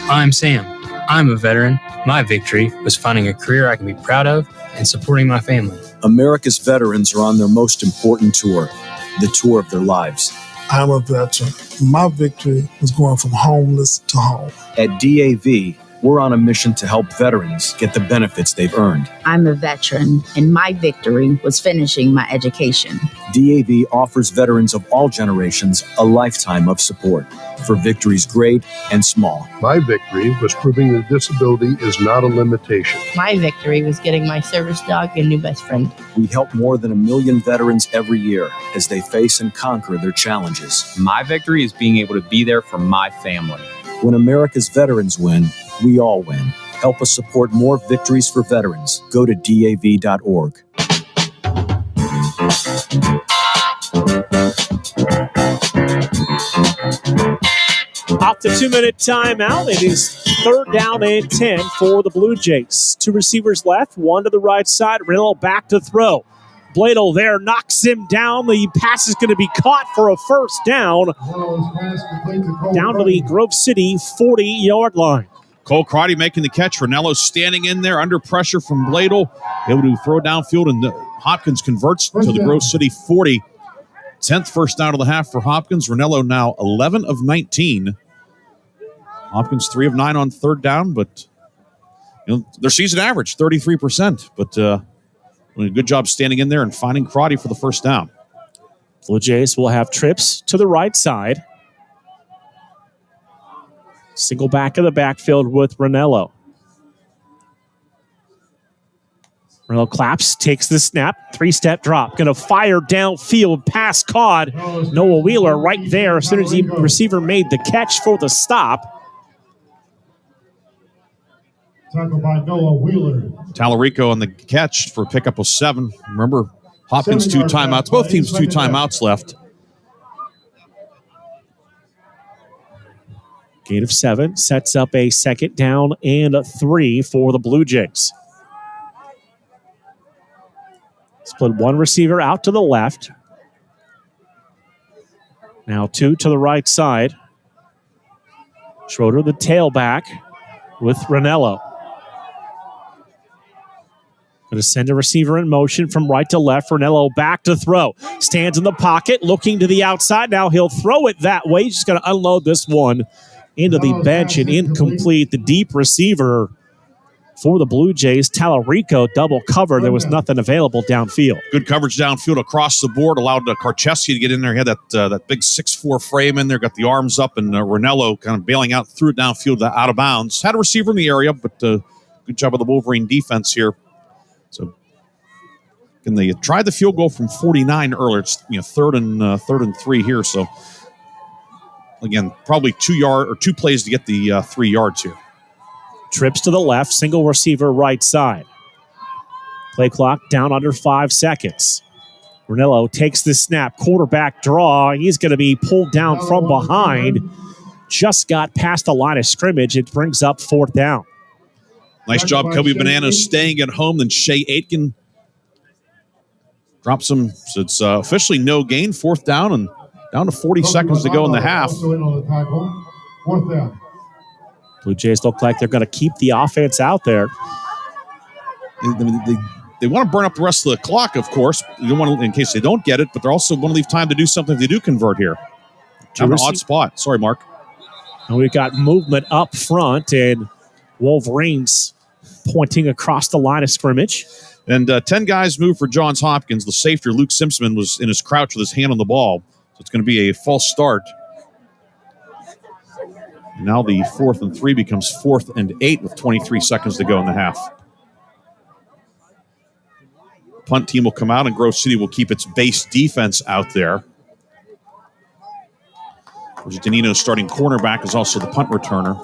Speaker 7: I'm Sam. I'm a veteran. My victory was finding a career I can be proud of and supporting my family.
Speaker 12: America's veterans are on their most important tour, the tour of their lives.
Speaker 11: I'm a veteran. My victory was going from homeless to home.
Speaker 12: At DAV, we're on a mission to help veterans get the benefits they've earned.
Speaker 13: I'm a veteran, and my victory was finishing my education.
Speaker 12: DAV offers veterans of all generations a lifetime of support for victories great and small.
Speaker 10: My victory was proving that disability is not a limitation.
Speaker 23: My victory was getting my service dog a new best friend.
Speaker 12: We help more than 1 million veterans every year as they face and conquer their challenges.
Speaker 24: My victory is being able to be there for my family.
Speaker 12: When America's veterans win, we all win. Help us support more victories for veterans. Go to DAV.org.
Speaker 9: Off the 2-minute timeout. It is 3rd down and 10 for the Blue Jays. 2 receivers left, one to the right side. Riddle back to throw. Bladel there knocks him down. The pass is going to be caught for a first down. Down to the Grove City 40-yard line.
Speaker 3: Cole Crotty making the catch. Ranello standing in there under pressure from Bladel. Able to throw downfield, and Hopkins converts to the Grove City 40. 10th first down of the half for Hopkins. Ranello now 11 of 19. Hopkins 3 of 9 on 3rd down, but their season average, 33%. But doing a good job standing in there and finding Crotty for the first down.
Speaker 9: Blue Jays will have trips to the right side. Single back in the backfield with Ranello. Ranello claps, takes the snap, 3-step drop. Going to fire downfield, pass caught. Noah Wheeler right there as soon as the receiver made the catch for the stop.
Speaker 1: Tackled by Noah Wheeler.
Speaker 3: Tallarico on the catch for a pickup of 7. Remember, Hopkins 2 timeouts. Both teams 2 timeouts left.
Speaker 9: Gain of 7 sets up a 2nd down and 3 for the Blue Jays. Split one receiver out to the left. Now 2 to the right side. Schroeder, the tailback, with Ranello. Going to send a receiver in motion from right to left. Ranello back to throw. Stands in the pocket, looking to the outside. Now he'll throw it that way. He's just going to unload this one into the bench and incomplete. The deep receiver for the Blue Jays, Tallarico, double cover. There was nothing available downfield.
Speaker 3: Good coverage downfield across the board. Allowed Karcheski to get in there. He had that big 6'4" frame in there. Got the arms up, and Ranello kind of bailing out, threw it downfield out of bounds. Had a receiver in the area, but good job of the Wolverine defense here. So, and they tried the field goal from 49 earlier. It's 3rd and 3 here. So, again, probably 2 plays to get the 3 yards here.
Speaker 9: Trips to the left, single receiver right side. Play clock down under 5 seconds. Ranello takes the snap, quarterback draw. He's going to be pulled down from behind. Just got past the line of scrimmage. It brings up 4th down.
Speaker 3: Nice job, Kobe Bananas staying at home. Then Shea Aitken drops him. So it's officially no gain. 4th down and down to 40 seconds to go in the half.
Speaker 1: 4th down.
Speaker 9: Blue Jays look like they're going to keep the offense out there.
Speaker 3: They want to burn up the rest of the clock, of course. You don't want to, in case they don't get it, but they're also want to leave time to do something if they do convert here. An odd spot. Sorry, Mark.
Speaker 9: And we've got movement up front, and Wolverines pointing across the line of scrimmage.
Speaker 3: And 10 guys moved for Johns Hopkins. The safety, Luke Simpson, was in his crouch with his hand on the ball. So it's going to be a false start. Now the 4th and 3 becomes 4th and 8 with 23 seconds to go in the half. Punt team will come out, and Grove City will keep its base defense out there. Danino's starting cornerback is also the punt returner.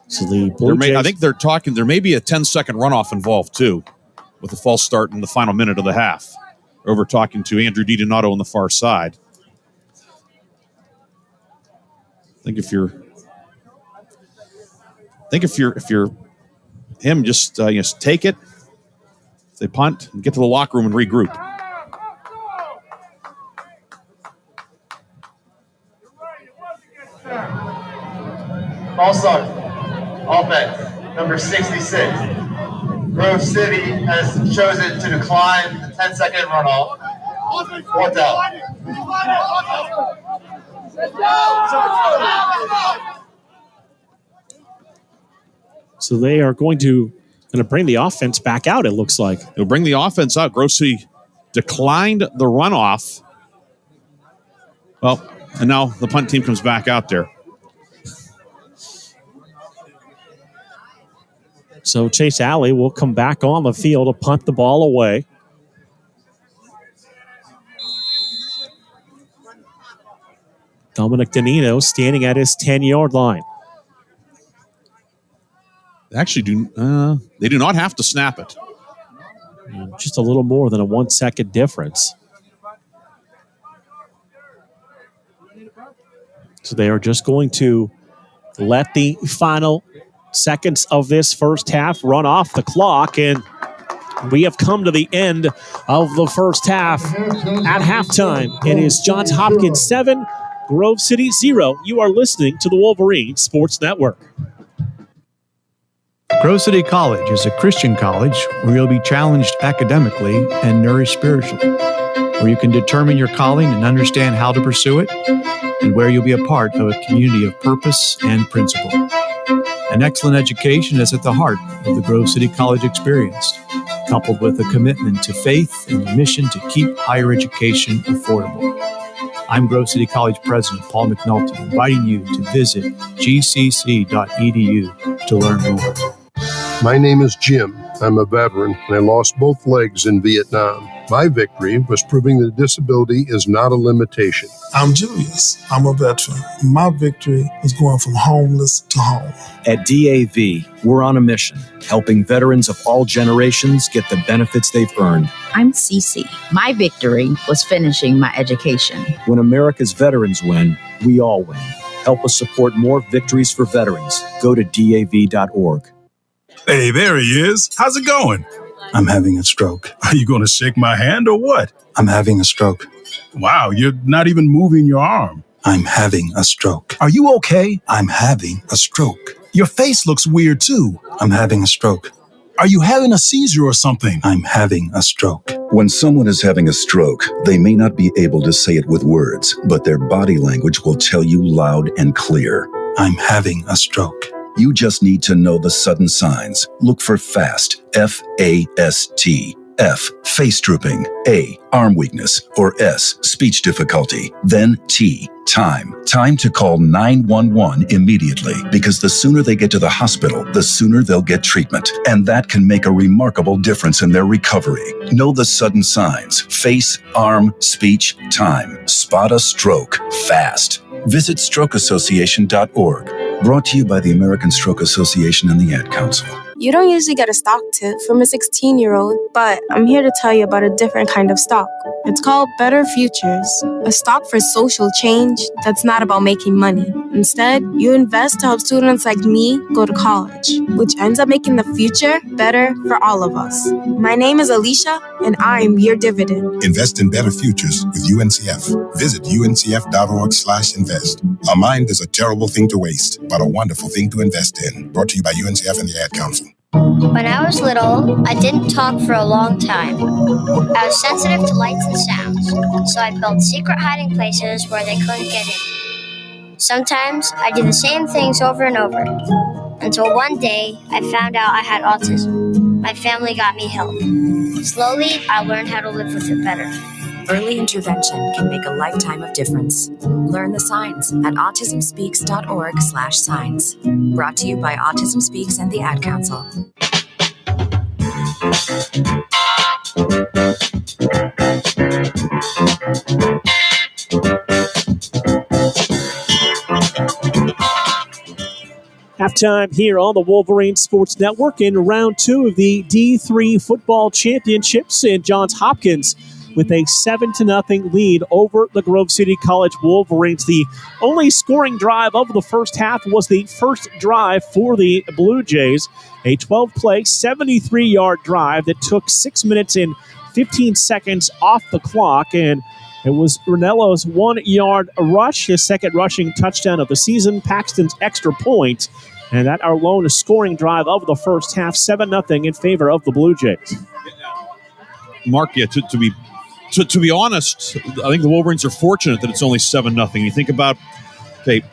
Speaker 3: So
Speaker 2: the Blue Jays.
Speaker 3: I think they're talking, there may be a 10-second runoff involved, too, with a false start in the final minute of the half. Over talking to Andrew DiDonato on the far side. I think if you're him, just take it. They punt and get to the locker room and regroup.
Speaker 14: False start. Offense, number 66. Grove City has chosen to decline the 10-second runoff. Fourth out.
Speaker 2: So they are going to bring the offense back out, it looks like.
Speaker 3: They'll bring the offense out. Grove City declined the runoff. Well, and now the punt team comes back out there.
Speaker 2: So Chase Alley will come back on the field to punt the ball away. Dominic Danino standing at his 10-yard line.
Speaker 3: Actually, they do not have to snap it.
Speaker 2: Just a little more than a 1-second difference. So they are just going to let the final seconds of this first half run off the clock, and we have come to the end of the first half. At halftime, it is Johns Hopkins 7, Grove City 0. You are listening to the Wolverine Sports Network.
Speaker 8: Grove City College is a Christian college where you'll be challenged academically and nourished spiritually, where you can determine your calling and understand how to pursue it, and where you'll be a part of a community of purpose and principle. An excellent education is at the heart of the Grove City College experience, coupled with a commitment to faith and the mission to keep higher education affordable. I'm Grove City College President Paul McNulty, inviting you to visit gcc.edu to learn more.
Speaker 10: My name is Jim. I'm a veteran, and I lost both legs in Vietnam. My victory was proving that disability is not a limitation.
Speaker 11: I'm Julius. I'm a veteran. My victory was going from homeless to home.
Speaker 12: At DAV, we're on a mission, helping veterans of all generations get the benefits they've earned.
Speaker 13: I'm Cece. My victory was finishing my education.
Speaker 12: When America's veterans win, we all win. Help us support more victories for veterans. Go to DAV.org.
Speaker 15: Hey, there he is. How's it going?
Speaker 16: I'm having a stroke.
Speaker 15: Are you going to shake my hand or what?
Speaker 16: I'm having a stroke.
Speaker 15: Wow, you're not even moving your arm.
Speaker 16: I'm having a stroke.
Speaker 15: Are you okay?
Speaker 16: I'm having a stroke.
Speaker 15: Your face looks weird too.
Speaker 16: I'm having a stroke.
Speaker 15: Are you having a seizure or something?
Speaker 16: I'm having a stroke.
Speaker 25: When someone is having a stroke, they may not be able to say it with words, but their body language will tell you loud and clear.
Speaker 16: I'm having a stroke.
Speaker 25: You just need to know the sudden signs. Look for FAST, F-A-S-T. F, face drooping. A, arm weakness. Or S, speech difficulty. Then T, time. Time to call 911 immediately, because the sooner they get to the hospital, the sooner they'll get treatment. And that can make a remarkable difference in their recovery. Know the sudden signs. Face, arm, speech, time. Spot a stroke fast. Visit strokeassociation.org. Brought to you by the American Stroke Association and the Ad Council.
Speaker 17: You don't usually get a stock tip from a 16-year-old, but I'm here to tell you about a different kind of stock. It's called Better Futures, a stock for social change that's not about making money. Instead, you invest to help students like me go to college, which ends up making the future better for all of us. My name is Alicia, and I'm your dividend.
Speaker 18: Invest in better futures with UNCF. Visit uncf.org/invest. A mind is a terrible thing to waste, but a wonderful thing to invest in. Brought to you by UNCF and the Ad Council.
Speaker 19: When I was little, I didn't talk for a long time. I was sensitive to lights and sounds, so I built secret hiding places where they couldn't get in. Sometimes I did the same things over and over, until one day I found out I had autism. My family got me help. Slowly, I learned how to live with it better.
Speaker 20: Early intervention can make a lifetime of difference. Learn the signs at autismspeaks.org/signs. Brought to you by Autism Speaks and the Ad Council.
Speaker 9: Halftime here on the Wolverine Sports Network in round 2 of the D3 Football Championships, and Johns Hopkins with a 7-0 lead over the Grove City College Wolverines. The only scoring drive of the first half was the first drive for the Blue Jays, a 12-play, 73-yard drive that took 6 minutes and 15 seconds off the clock, and it was Ranello's 1-yard rush, his second rushing touchdown of the season, Paxton's extra point, and that our lone scoring drive of the first half, 7-0 in favor of the Blue Jays.
Speaker 3: Mark, yeah, to be honest, I think the Wolverines are fortunate that it's only 7-0. You think about, okay,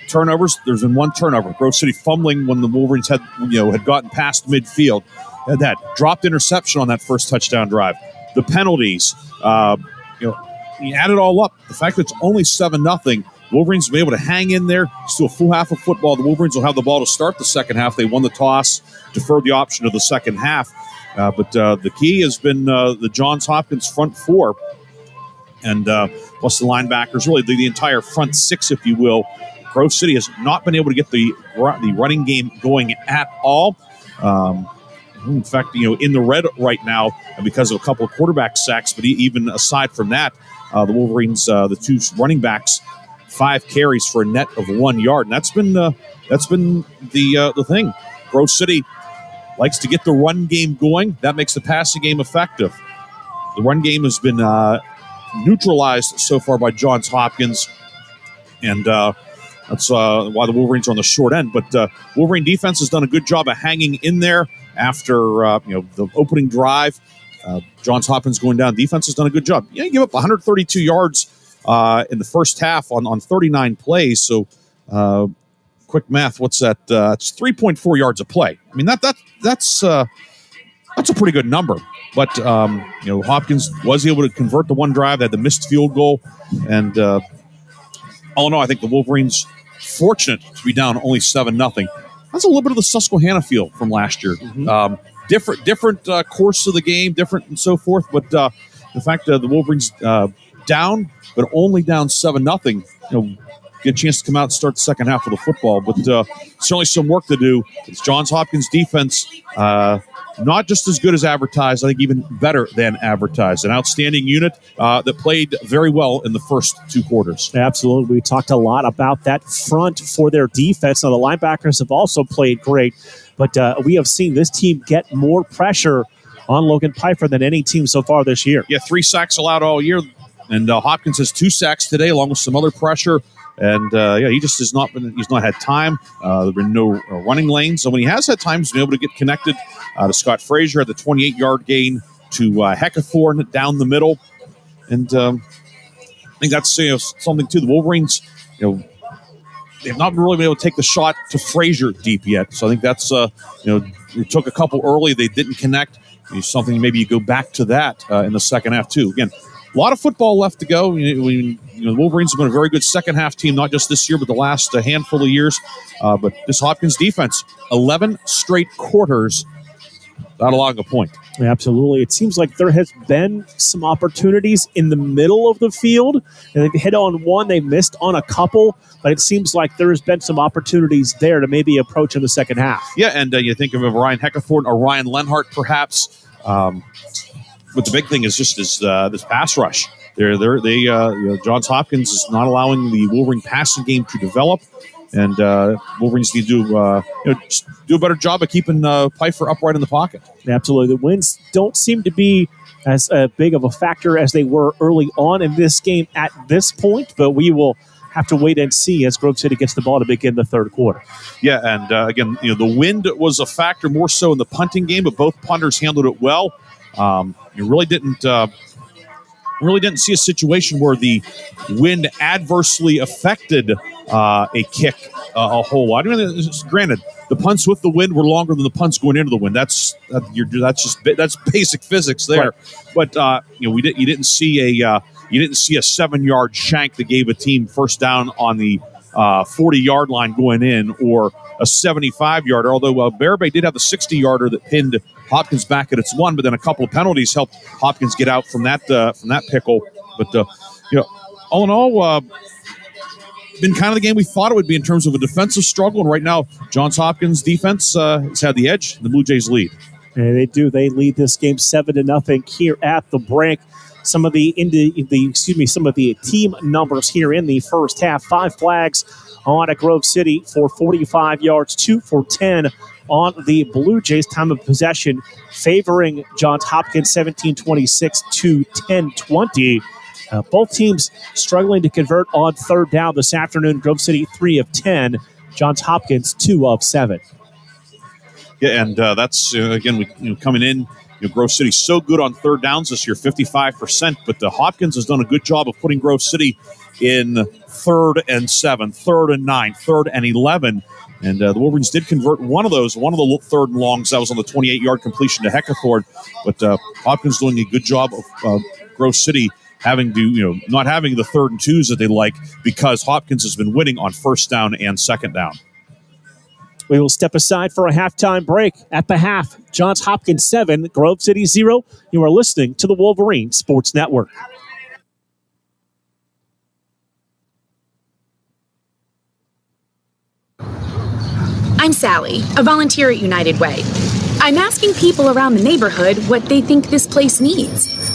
Speaker 3: turnovers. There's been one turnover. Grove City fumbling when the Wolverines had gotten past midfield. Had that dropped interception on that first touchdown drive. The penalties, you add it all up. The fact that it's only 7-0, Wolverines will be able to hang in there. Still a full half of football. The Wolverines will have the ball to start the second half. They won the toss, deferred the option of the second half. But the key has been the Johns Hopkins front four, and plus the linebackers, really the entire front six, if you will. Grove City has not been able to get the running game going at all. In fact, in the red right now because of a couple of quarterback sacks. But even aside from that, the Wolverines, the two running backs, 5 carries for a net of 1 yard, and that's been the thing. Grove City likes to get the run game going. That makes the passing game effective. The run game has been neutralized so far by Johns Hopkins, and that's why the Wolverines are on the short end. But Wolverine defense has done a good job of hanging in there after the opening drive. Johns Hopkins going down. Defense has done a good job. You give up 132 yards in the first half on 39 plays. So quick math, what's that? It's 3.4 yards a play. I mean, that's a pretty good number. But Hopkins was able to convert the one drive. They had the missed field goal, and all in all, I think the Wolverines fortunate to be down only 7-0. That's a little bit of the Susquehanna feel from last year. Mm-hmm. Different course of the game, different and so forth. But the fact that the Wolverines down, but only down 7-0, get a chance to come out and start the second half of the football. But certainly some work to do. It's Johns Hopkins defense, not just as good as advertised, I think even better than advertised. An outstanding unit that played very well in the first 2 quarters.
Speaker 9: Absolutely. We talked a lot about that front for their defense. Now, the linebackers have also played great, but we have seen this team get more pressure on Logan Pfeiffer than any team so far this year.
Speaker 3: Yeah, 3 sacks allowed all year, and Hopkins has 2 sacks today, along with some other pressure. And he just he's not had time. There have been no running lanes. So when he has had time, he's been able to get connected to Scott Frazier at the 28-yard gain to Heckathorn down the middle. And I think that's something too. The Wolverines, they've not really been able to take the shot to Frazier deep yet. So I think that's we took a couple early. They didn't connect. Something maybe you go back to that in the second half too. Again, a lot of football left to go. The Wolverines have been a very good second half team, not just this year, but the last handful of years. But this Hopkins defense, 11 straight quarters without allowing a point.
Speaker 9: Absolutely. It seems like there has been some opportunities in the middle of the field, and they've hit on one. They missed on a couple, but it seems like there has been some opportunities there to maybe approach in the second half.
Speaker 3: Yeah, and you think of Ryan Heckathorn or Ryan Lenhart, perhaps. But the big thing is just this pass rush. Johns Hopkins is not allowing the Wolverine passing game to develop, and Wolverines need to do a better job of keeping Pfeiffer upright in the pocket.
Speaker 9: Absolutely. The winds don't seem to be as big of a factor as they were early on in this game at this point, but we will have to wait and see as Grove City gets the ball to begin the third quarter.
Speaker 3: Yeah, and again, the wind was a factor more so in the punting game, but both punters handled it well. You really didn't see a situation where the wind adversely affected a kick a whole lot. I mean, granted, the punts with the wind were longer than the punts going into the wind. That's basic physics there. Right. But you didn't see a 7-yard shank that gave a team first down on the 40-yard line going in, or a 75-yarder. Although Bear Bay did have the 60-yarder that pinned Hopkins back at its 1, but then a couple of penalties helped Hopkins get out from that pickle. But all in all, been kind of the game we thought it would be in terms of a defensive struggle. And right now, Johns Hopkins defense has had the edge. The Blue Jays lead.
Speaker 9: And they do. They lead this game 7-0 here at the break. Some of the team numbers here in the first half. 5 flags on at Grove City for 45 yards, 2 for 10 on the Blue Jays. Time of possession favoring Johns Hopkins 17-26 to 10-20. Both teams struggling to convert on third down this afternoon. Grove City 3 of 10, Johns Hopkins 2 of 7.
Speaker 3: Yeah, and that's, again, coming in, Grove City's so good on third downs this year, 55%, but the Hopkins has done a good job of putting Grove City in 3rd and 7, 3rd and 9, 3rd and 11. And the Wolverines did convert one of the 3rd and longs. That was on the 28-yard completion to Heckathorn. But Hopkins doing a good job of Grove City having to, not having the 3rd and 2s that they like, because Hopkins has been winning on 1st down and 2nd down.
Speaker 9: We will step aside for a halftime break. At the half, Johns Hopkins 7, Grove City 0. You are listening to the Wolverine Sports Network.
Speaker 4: I'm Sally, a volunteer at United Way. I'm asking people around the neighborhood what they think this place needs.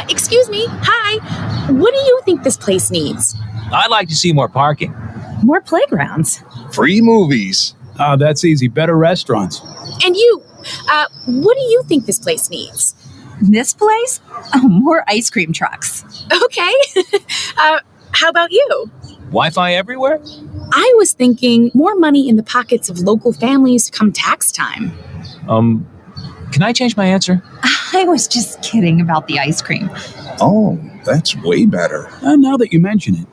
Speaker 4: Excuse me, hi. What do you think this place needs?
Speaker 5: I'd like to see more parking.
Speaker 4: More playgrounds.
Speaker 15: Free movies. That's easy. Better restaurants.
Speaker 4: And you, what do you think this place needs?
Speaker 6: This place? Oh, more ice cream trucks.
Speaker 4: Okay. How about you?
Speaker 5: Wi-Fi everywhere?
Speaker 4: I was thinking more money in the pockets of local families come tax time.
Speaker 5: Can I change my answer?
Speaker 6: I was just kidding about the ice cream.
Speaker 15: Oh, that's way better. Now that you mention it.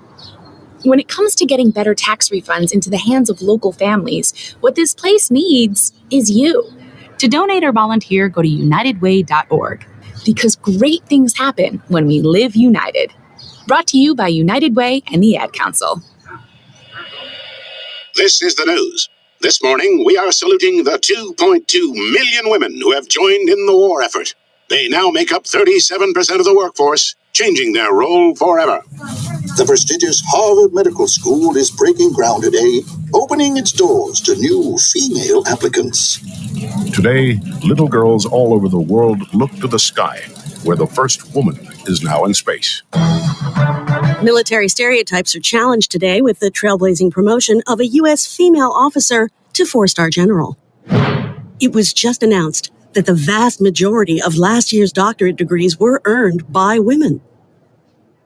Speaker 4: When it comes to getting better tax refunds into the hands of local families, what this place needs is you.
Speaker 6: To donate or volunteer, go to unitedway.org.
Speaker 4: Because great things happen when we live united. Brought to you by United Way and the Ad Council.
Speaker 21: This is the news. This morning, we are saluting the 2.2 million women who have joined in the war effort. They now make up 37% of the workforce, changing their role forever.
Speaker 22: The prestigious Harvard Medical School is breaking ground today, opening its doors to new female applicants.
Speaker 26: Today, little girls all over the world look to the sky, where the first woman is now in space.
Speaker 27: Military stereotypes are challenged today with the trailblazing promotion of a U.S. female officer to 4-star general. It was just announced that the vast majority of last year's doctorate degrees were earned by women.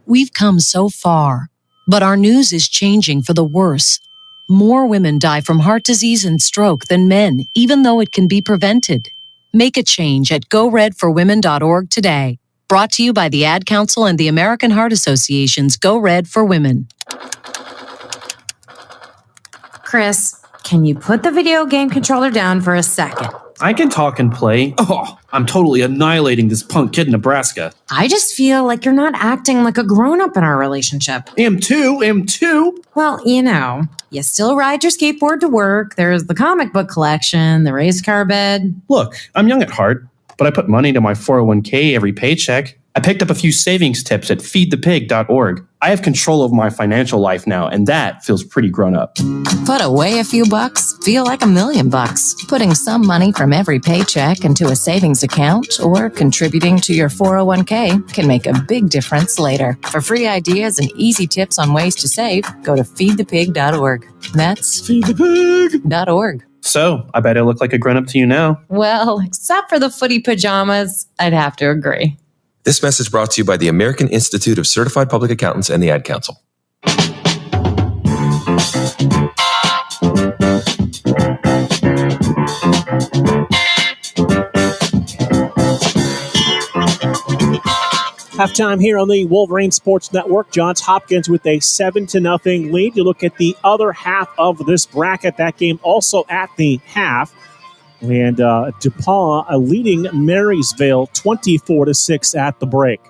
Speaker 28: We've come so far, but our news is changing for the worse. More women die from heart disease and stroke than men, even though it can be prevented. Make a change at GoRedForWomen.org today. Brought to you by the Ad Council and the American Heart Association's Go Red for Women.
Speaker 29: Chris, can you put the video game controller down for a second?
Speaker 30: I can talk and play. Oh, I'm totally annihilating this punk kid in Nebraska.
Speaker 29: I just feel like you're not acting like a grown-up in our relationship.
Speaker 30: Am too.
Speaker 29: Well, you still ride your skateboard to work. There's the comic book collection, the race car bed.
Speaker 30: Look, I'm young at heart, but I put money into my 401k every paycheck. I picked up a few savings tips at feedthepig.org. I have control over my financial life now, and that feels pretty grown up.
Speaker 28: Put away a few bucks, feel like $1 million. Putting some money from every paycheck into a savings account or contributing to your 401k can make a big difference later. For free ideas and easy tips on ways to save, go to feedthepig.org. That's feedthepig.org.
Speaker 30: So, I bet I look like a grown-up to you now.
Speaker 29: Well, except for the footy pajamas, I'd have to agree.
Speaker 31: This message brought to you by the American Institute of Certified Public Accountants and the Ad Council.
Speaker 9: Halftime here on the Wolverine Sports Network. Johns Hopkins with a 7-0 lead. You look at the other half of this bracket. That game also at the half. And DePaul leading Marysville 24-6 at the break.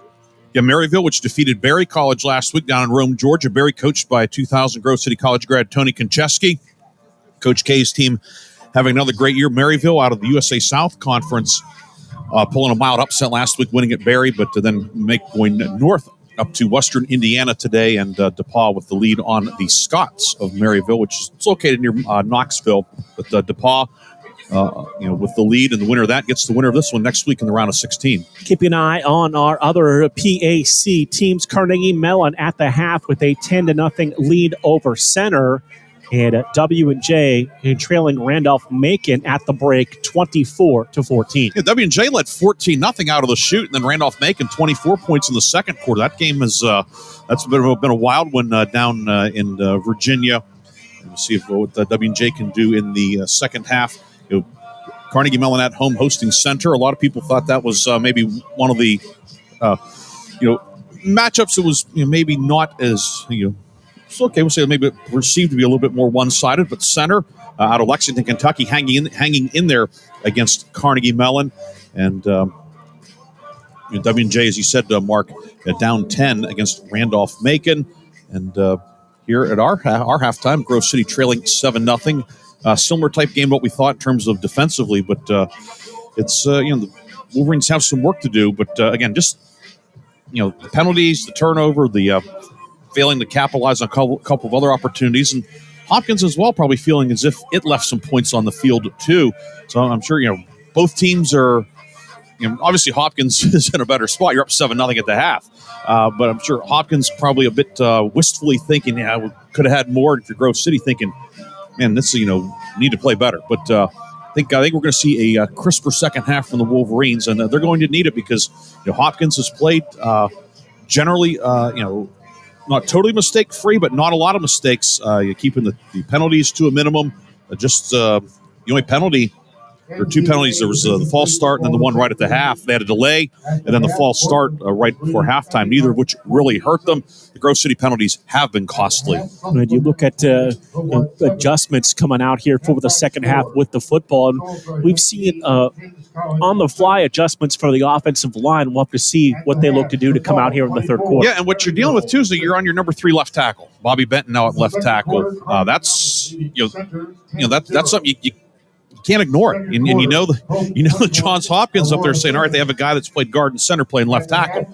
Speaker 3: Yeah, Maryville, which defeated Berry College last week down in Rome, Georgia. Berry coached by 2000 Grove City College grad Tony Konchesky. Coach K's team having another great year. Maryville out of the USA South Conference, pulling a mild upset last week, winning at Berry, but then going north up to Western Indiana today, and DePaul with the lead on the Scots of Maryville, which is located near Knoxville. But DePaul, with the lead, and the winner of that gets the winner of this one next week in the round of 16.
Speaker 9: Keeping an eye on our other PAC teams. Carnegie Mellon at the half with a 10-0 lead over Center. And W&J trailing Randolph-Macon at the break 24-14.
Speaker 3: Yeah, W&J led 14-0 out of the chute, and then Randolph-Macon 24 points in the second quarter. That game is that's been a wild one down in Virginia. We'll see what W&J can do in the second half. Carnegie Mellon at home hosting Center. A lot of people thought that was maybe one of the matchups that was maybe not as it's okay. We'll say maybe perceived to be a little bit more one-sided, but Center out of Lexington, Kentucky, hanging in there against Carnegie Mellon, and W&J, as you said, Mark, down 10 against Randolph-Macon, and here at our halftime, Grove City trailing 7-0. Similar type game, what we thought in terms of defensively, but it's the Wolverines have some work to do. But again, just the penalties, the turnover, the failing to capitalize on a couple of other opportunities, and Hopkins as well probably feeling as if it left some points on the field too. So I'm sure both teams are. Obviously Hopkins is in a better spot. You're up 7-0 at the half, but I'm sure Hopkins probably a bit wistfully thinking, we could have had more. If you're Grove City thinking, man, this need to play better. But I think we're going to see a crisper second half from the Wolverines, and they're going to need it because Hopkins has played generally not totally mistake free, but not a lot of mistakes. You're keeping the penalties to a minimum. The only penalty. There were two penalties. There was the false start and then the one right at the half. They had a delay, and then the false start right before halftime, neither of which really hurt them. The Grove City penalties have been costly.
Speaker 9: When you look at adjustments coming out here for the second half with the football, and we've seen on-the-fly adjustments for the offensive line. We'll have to see what they look to do to come out here in the third quarter.
Speaker 3: Yeah, and what you're dealing with, too, is that you're on your number 3 left tackle. Bobby Benton now at left tackle. That's that's something you can't ignore it. And the Johns Hopkins up there saying, all right, they have a guy that's played guard and center playing left tackle.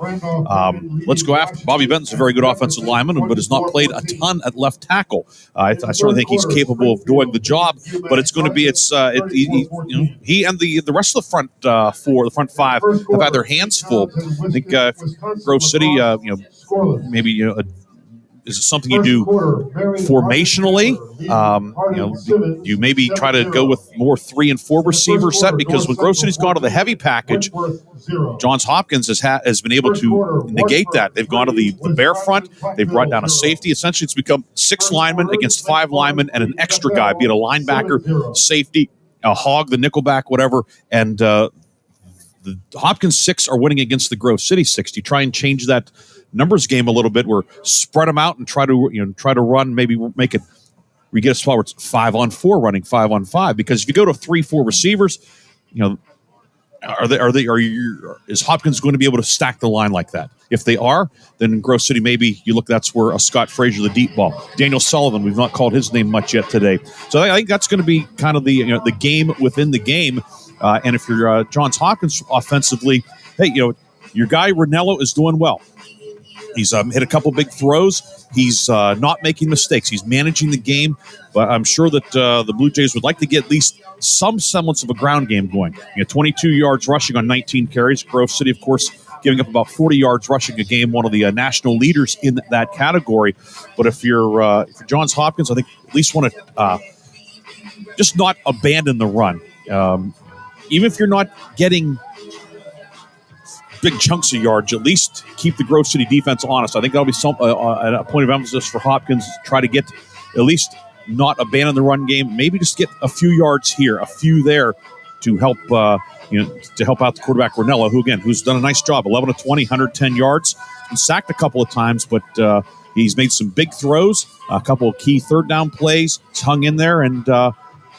Speaker 3: Let's go after. Bobby Benton's a very good offensive lineman, but has not played a ton at left tackle. I certainly think he's capable of doing the job, but it's going to be he and the rest of the front the front five have had their hands full. I think Grove City, maybe is it something you do formationally? You maybe try to go with more 3 and 4 receiver set, because when Grove City's gone to the heavy package, Johns Hopkins has been able to negate that. They've gone to the bare front. They've brought down a safety. Essentially, it's become 6 linemen against 5 linemen and an extra guy, be it a linebacker, safety, a hog, the nickelback, whatever, and the Hopkins 6 are winning against the Grove City 6. You try and change that numbers game a little bit, where spread them out and try to run, maybe make it, we get a spot where it's 5-on-4 running 5-on-5, because if you go to 3-4 receivers, is Hopkins going to be able to stack the line like that? If they are, then in Grove City, maybe that's where a Scott Frazier, the deep ball. Daniel Sullivan, we've not called his name much yet today. So I think that's going to be kind of the game within the game. And if you're Johns Hopkins offensively, hey, your guy Ranello is doing well. He's hit a couple big throws. He's not making mistakes. He's managing the game. But I'm sure that the Blue Jays would like to get at least some semblance of a ground game going. 22 yards rushing on 19 carries. Grove City, of course, giving up about 40 yards rushing a game, one of the national leaders in that category. But if you're Johns Hopkins, I think at least want to just not abandon the run. Even if you're not getting big chunks of yards, at least keep the Grove City defense honest. I think that'll be a point of emphasis for Hopkins. Try to get at least not abandon the run game. Maybe just get a few yards here, a few there, to help to help out the quarterback Ranello, who's done a nice job. 11 of 20, 110 yards. He's sacked a couple of times, but he's made some big throws, a couple of key third down plays. He's hung in there, and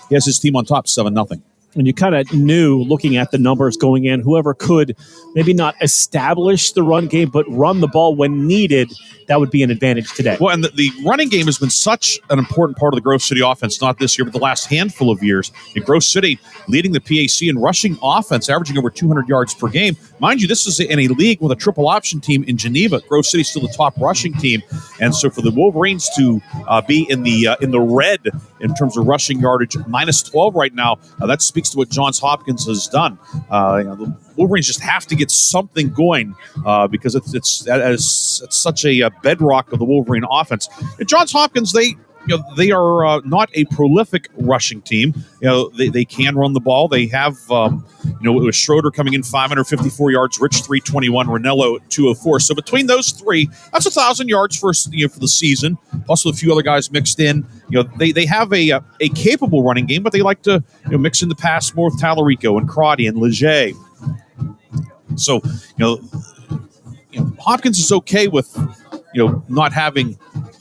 Speaker 3: he has his team on top 7-0.
Speaker 9: And you kind of knew, looking at the numbers going in, whoever could maybe not establish the run game, but run the ball when needed, that would be an advantage today.
Speaker 3: Well, and the running game has been such an important part of the Grove City offense, not this year, but the last handful of years. In Grove City, leading the PAC in rushing offense, averaging over 200 yards per game. Mind you, this is in a league with a triple option team in Geneva. Grove City's still the top rushing team. And so for the Wolverines to be in the red in terms of rushing yardage, minus 12 right now, that speaks to what Johns Hopkins has done. The Wolverines just have to get something going because it's such a bedrock of the Wolverine offense. And Johns Hopkins, they are not a prolific rushing team. They can run the ball. They have with Schroeder coming in 554 yards, Rich 321, Ranello 204. So between those three, that's 1,000 yards for the season. Plus with a few other guys mixed in. They have a capable running game, but they like to mix in the pass more with Tallarico and Crotty and Leger. So Hopkins is okay with not having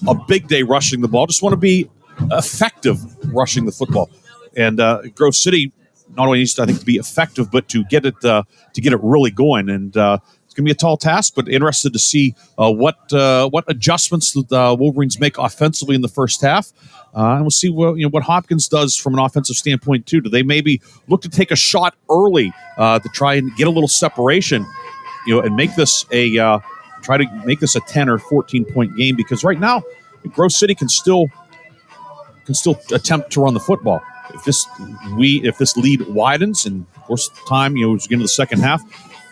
Speaker 3: a big day rushing the ball. Just want to be effective rushing the football. And Grove City not only needs to, I think, to be effective, but to get it really going. And it's going to be a tall task, but interested to see what adjustments the Wolverines make offensively in the first half. And we'll see what Hopkins does from an offensive standpoint too. Do they maybe look to take a shot early to try and get a little separation, and make this try to make this a 10 or 14 point game? Because right now, Grove City can still attempt to run the football. If this lead widens, and of course time, as we get into the second half,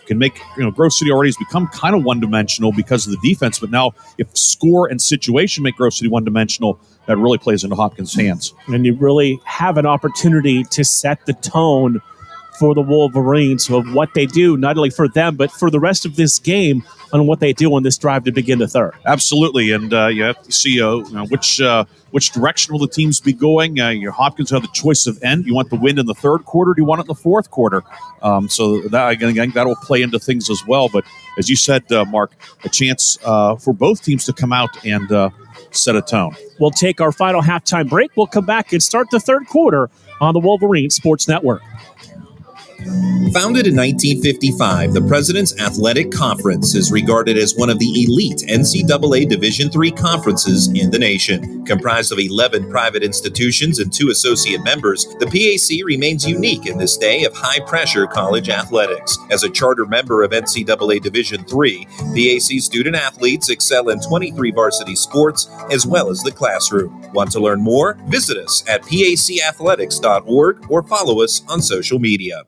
Speaker 3: can make, Grove City already has become kind of one-dimensional because of the defense, but now if score and situation make Grove City one-dimensional, that really plays into Hopkins' hands.
Speaker 9: And you really have an opportunity to set the tone for the Wolverines of what they do, not only for them, but for the rest of this game on what they do on this drive to begin the third.
Speaker 3: Absolutely, and you have to see which direction will the teams be going. Hopkins have the choice of end. You want the win in the third quarter? Do you want it in the fourth quarter? So that again, that will play into things as well. But as you said, Mark, a chance for both teams to come out and set a tone.
Speaker 9: We'll take our final halftime break. We'll come back and start the third quarter on the Wolverine Sports Network.
Speaker 1: Founded in 1955, the President's Athletic Conference is regarded as one of the elite NCAA Division III conferences in the nation. Comprised of 11 private institutions and 2 associate members, the PAC remains unique in this day of high-pressure college athletics. As a charter member of NCAA Division III, PAC student-athletes excel in 23 varsity sports as well as the classroom. Want to learn more? Visit us at pacathletics.org or follow us on social media.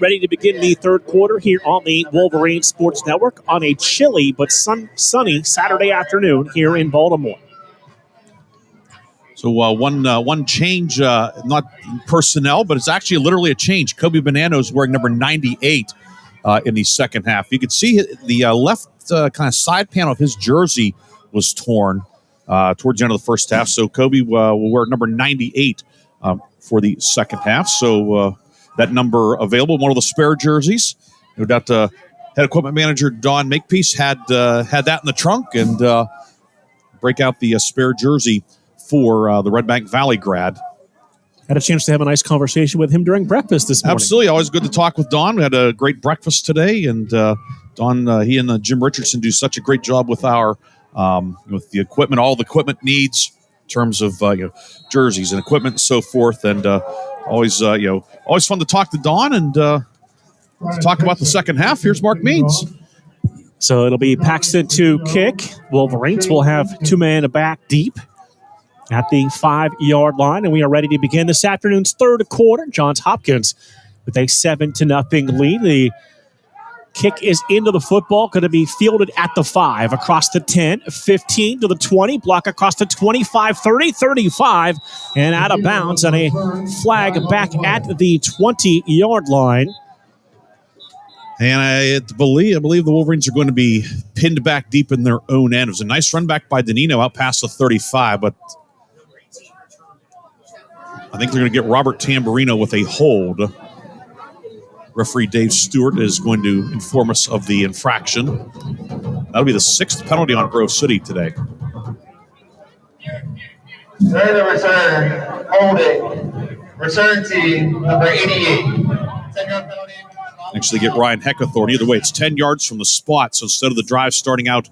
Speaker 9: Ready to begin the third quarter here on the Wolverine Sports Network on a chilly but sunny Saturday afternoon here in Baltimore.
Speaker 3: So one change, not personnel, but it's actually literally a change. Kobe Bonanno's wearing number 98 in the second half. You could see the left kind of side panel of his jersey was torn towards the end of the first half. So Kobe will wear number 98 for the second half. So that number available, one of the spare jerseys. No doubt head equipment manager Don Makepeace had that in the trunk and break out the spare jersey for the Red Bank Valley grad.
Speaker 9: Had a chance to have a nice conversation with him during breakfast this morning.
Speaker 3: Absolutely. Always good to talk with Don. We had a great breakfast today, and Don, he and Jim Richardson do such a great job with our with the equipment, all the equipment needs in terms of jerseys and equipment and so forth. And always fun to talk to Don and to talk about the second half. Here's Mark Means.
Speaker 9: So it'll be Paxton to kick. Wolverines will have 2 men back deep at the 5-yard line, and we are ready to begin this afternoon's third quarter. Johns Hopkins with a 7-0 lead. The kick is into the football, going to be fielded at the 5, across the 10, 15 to the 20, block across the 25, 30, 35, and out of bounds on a flag back at the 20-yard line.
Speaker 3: And I believe the Wolverines are going to be pinned back deep in their own end. It was a nice run back by Danino out past the 35, but I think they're going to get Robert Tamburino with a hold. Referee Dave Stewart is going to inform us of the infraction. That'll be the 6th penalty on Grove City today.
Speaker 2: Further return, holding. Return team number 88.
Speaker 3: Actually get Ryan Heckathorn. Either way, it's 10 yards from the spot. So instead of the drive starting out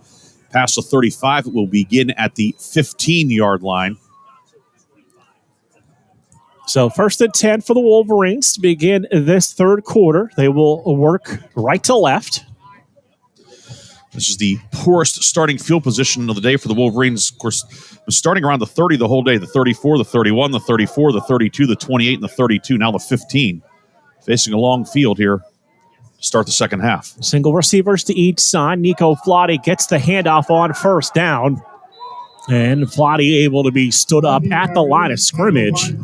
Speaker 3: past the 35, it will begin at the 15-yard line.
Speaker 9: So 1st and 10 for the Wolverines to begin this third quarter. They will work right to left.
Speaker 3: This is the poorest starting field position of the day for the Wolverines. Of course, starting around the 30 the whole day, the 34, the 31, the 34, the 32, the 28, and the 32, now the 15. Facing a long field here to start the second half.
Speaker 9: Single receivers to each side. Nico Flotty gets the handoff on first down. And Flotty able to be stood up at the line of scrimmage.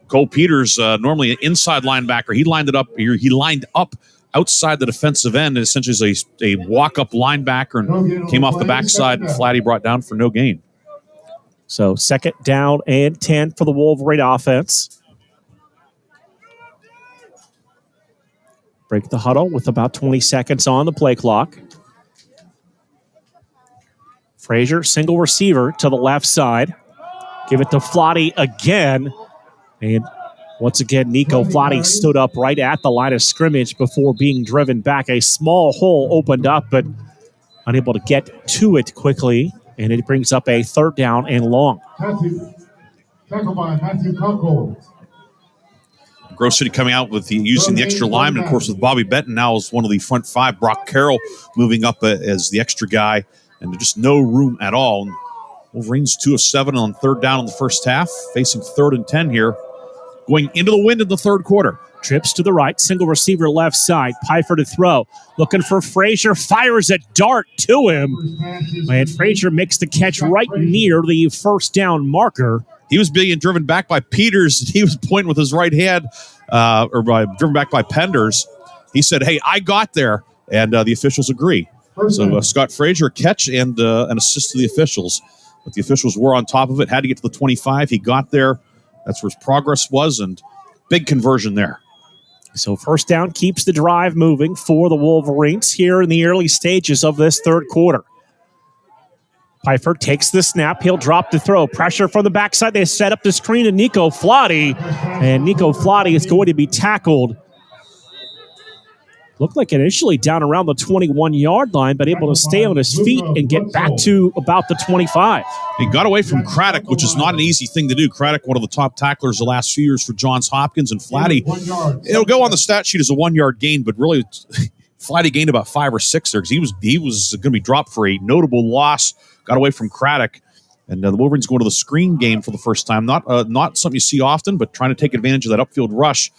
Speaker 3: Cole Peters, normally an inside linebacker. He lined up outside the defensive end, essentially as a walk-up linebacker, and came off the backside, and Flatty brought down for no gain.
Speaker 9: So 2nd down and 10 for the Wolverine offense. Break the huddle with about 20 seconds on the play clock. Frazier, single receiver to the left side. Give it to Flotty again. And once again, Nico Flotty stood up right at the line of scrimmage before being driven back. A small hole opened up, but unable to get to it quickly. And it brings up a 3rd down and long.
Speaker 3: Grove City coming out with using the extra lineman, of course, with Bobby Benton now as one of the front 5. Brock Carroll moving up as the extra guy. And just no room at all. Wolverines 2 of 7 on 3rd down in the first half, facing 3rd and 10 here, going into the wind in the third quarter.
Speaker 9: Trips to the right, single receiver left side, Pfeiffer to throw. Looking for Frazier, fires a dart to him. And Frazier makes the catch right near the first down marker.
Speaker 3: He was being driven back by Peters. He was pointing with his right hand, driven back by Penders. He said, "Hey, I got there," and the officials agree. So Scott Frazier, catch and an assist to the officials. But the officials were on top of it, had to get to the 25. He got there. That's where his progress was, and big conversion there.
Speaker 9: So 1st down keeps the drive moving for the Wolverines here in the early stages of this third quarter. Pfeiffer takes the snap. He'll drop the throw. Pressure from the backside. They set up the screen to Nico Flotty. And Nico Flotty is going to be tackled. Looked like initially down around the 21-yard line, but able to stay on his feet and get back to about the 25.
Speaker 3: He got away from Craddock, which is not an easy thing to do. Craddock, one of the top tacklers the last few years for Johns Hopkins, and Flatty, it'll go on the stat sheet as a 1-yard gain, but really Flatty gained about 5 or 6 there because he was going to be dropped for a notable loss. Got away from Craddock, and the Wolverines going to the screen game for the first time. Not something you see often, but trying to take advantage of that upfield rush.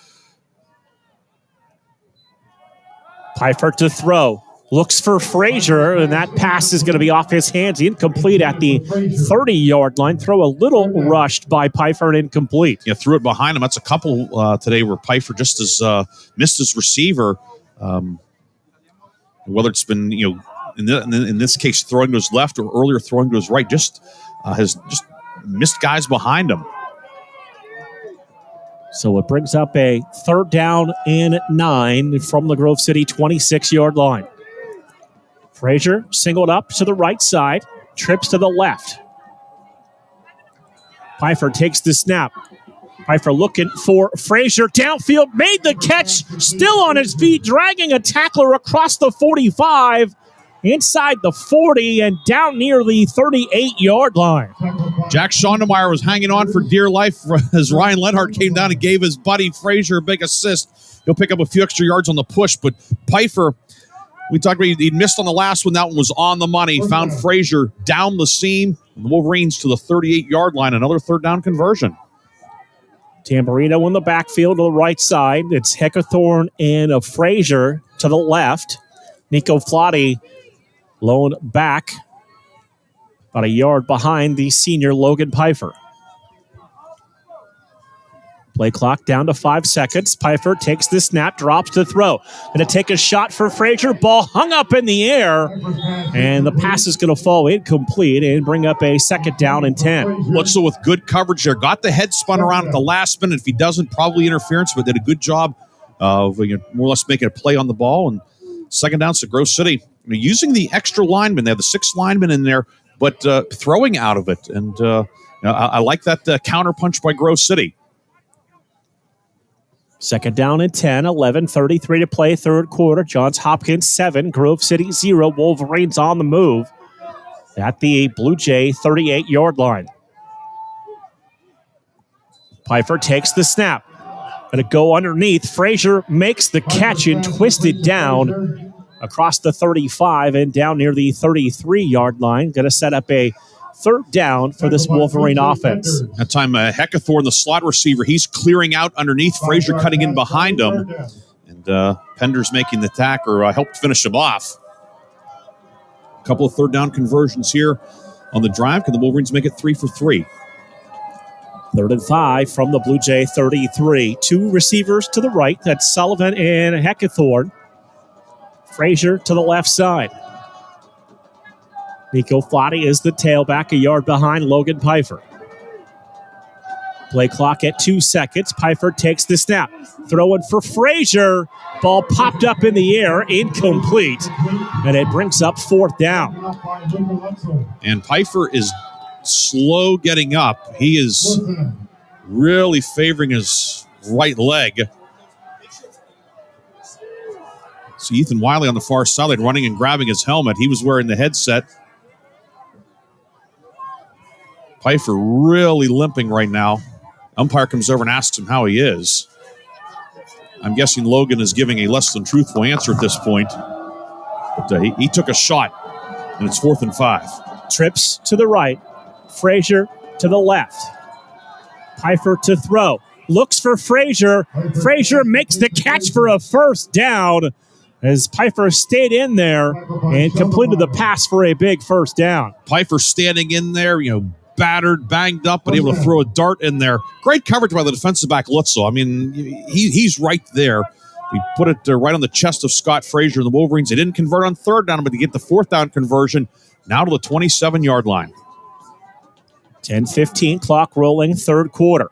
Speaker 9: Pfeiffer to throw. Looks for Frazier, and that pass is going to be off his hands. Incomplete at the 30-yard line. Throw a little rushed by Pfeiffer and incomplete.
Speaker 3: Yeah, threw it behind him. That's a couple today where Pfeiffer just missed his receiver. Whether it's been, in this case, throwing to his left or earlier throwing to his right, has missed guys behind him.
Speaker 9: So it brings up a 3rd down and 9 from the Grove City 26-yard line. Frazier singled up to the right side, trips to the left. Pfeiffer takes the snap. Pfeiffer looking for Frazier downfield, made the catch, still on his feet, dragging a tackler across the 45, inside the 40, and down near the 38-yard line.
Speaker 3: Jack Schondemeyer was hanging on for dear life as Ryan Lenhart came down and gave his buddy Frazier a big assist. He'll pick up a few extra yards on the push, but Pfeiffer, we talked about he missed on the last one. That one was on the money. Found Frazier down the seam. And the Wolverines to the 38-yard line. Another 3rd down conversion.
Speaker 9: Tamburino in the backfield to the right side. It's Heckathorn and Frazier to the left. Nico Flotty loaned back about a yard behind the senior Logan Pfeiffer. Play clock down to 5 seconds. Pfeiffer takes the snap, drops the throw. Going to take a shot for Frazier. Ball hung up in the air. And the pass is going to fall incomplete and bring up a 2nd down and 10.
Speaker 3: Lutzel with good coverage there. Got the head spun around at the last minute. If he doesn't, probably interference, but did a good job of more or less making a play on the ball. And second down to Grove City. Using the extra linemen. They have the 6 linemen in there, but throwing out of it. And I like that counterpunch by Grove City.
Speaker 9: Second down and 10, 11:33 to play, third quarter. Johns Hopkins 7, Grove City 0. Wolverines on the move at the Blue Jay 38-yard line. Pfeiffer takes the snap. Going to go underneath. Frazier makes the catch and twisted down across the 35 and down near the 33-yard line. Going to set up a third down for this Wolverine offense.
Speaker 3: That time, Heckathorn, the slot receiver, he's clearing out underneath. Frazier cutting in behind him. And Pender's making the tackle, or helped finish him off. A couple of third down conversions here on the drive. Can the Wolverines make it 3 for 3?
Speaker 9: 3rd and 5 from the Blue Jay 33. 2 receivers to the right. That's Sullivan and Heckathorn. Frazier to the left side. Nico Flotti is the tailback, a yard behind Logan Pfeiffer. Play clock at 2 seconds. Pfeiffer takes the snap. Throwing for Frazier. Ball popped up in the air, incomplete. And it brings up 4th down.
Speaker 3: And Pfeiffer is slow getting up. He is really favoring his right leg. See Ethan Wiley on the far side running and grabbing his helmet. He was wearing the headset. Pfeiffer really limping right now. Umpire comes over and asks him how he is. I'm guessing Logan is giving a less than truthful answer at this point. But he took a shot, and it's 4th and 5.
Speaker 9: Trips to the right. Frazier to the left. Pfeiffer to throw. Looks for Frazier. Frazier makes the catch for a first down as Pfeiffer stayed in there and completed the pass for a big first down.
Speaker 3: Pfeiffer standing in there, battered, banged up, but able to throw a dart in there. Great coverage by the defensive back, Lutzel. I mean, he's right there. He put it right on the chest of Scott Frazier and the Wolverines. They didn't convert on 3rd down, but they get the 4th down conversion now to the 27-yard line.
Speaker 9: 10:15, clock rolling, 3rd quarter.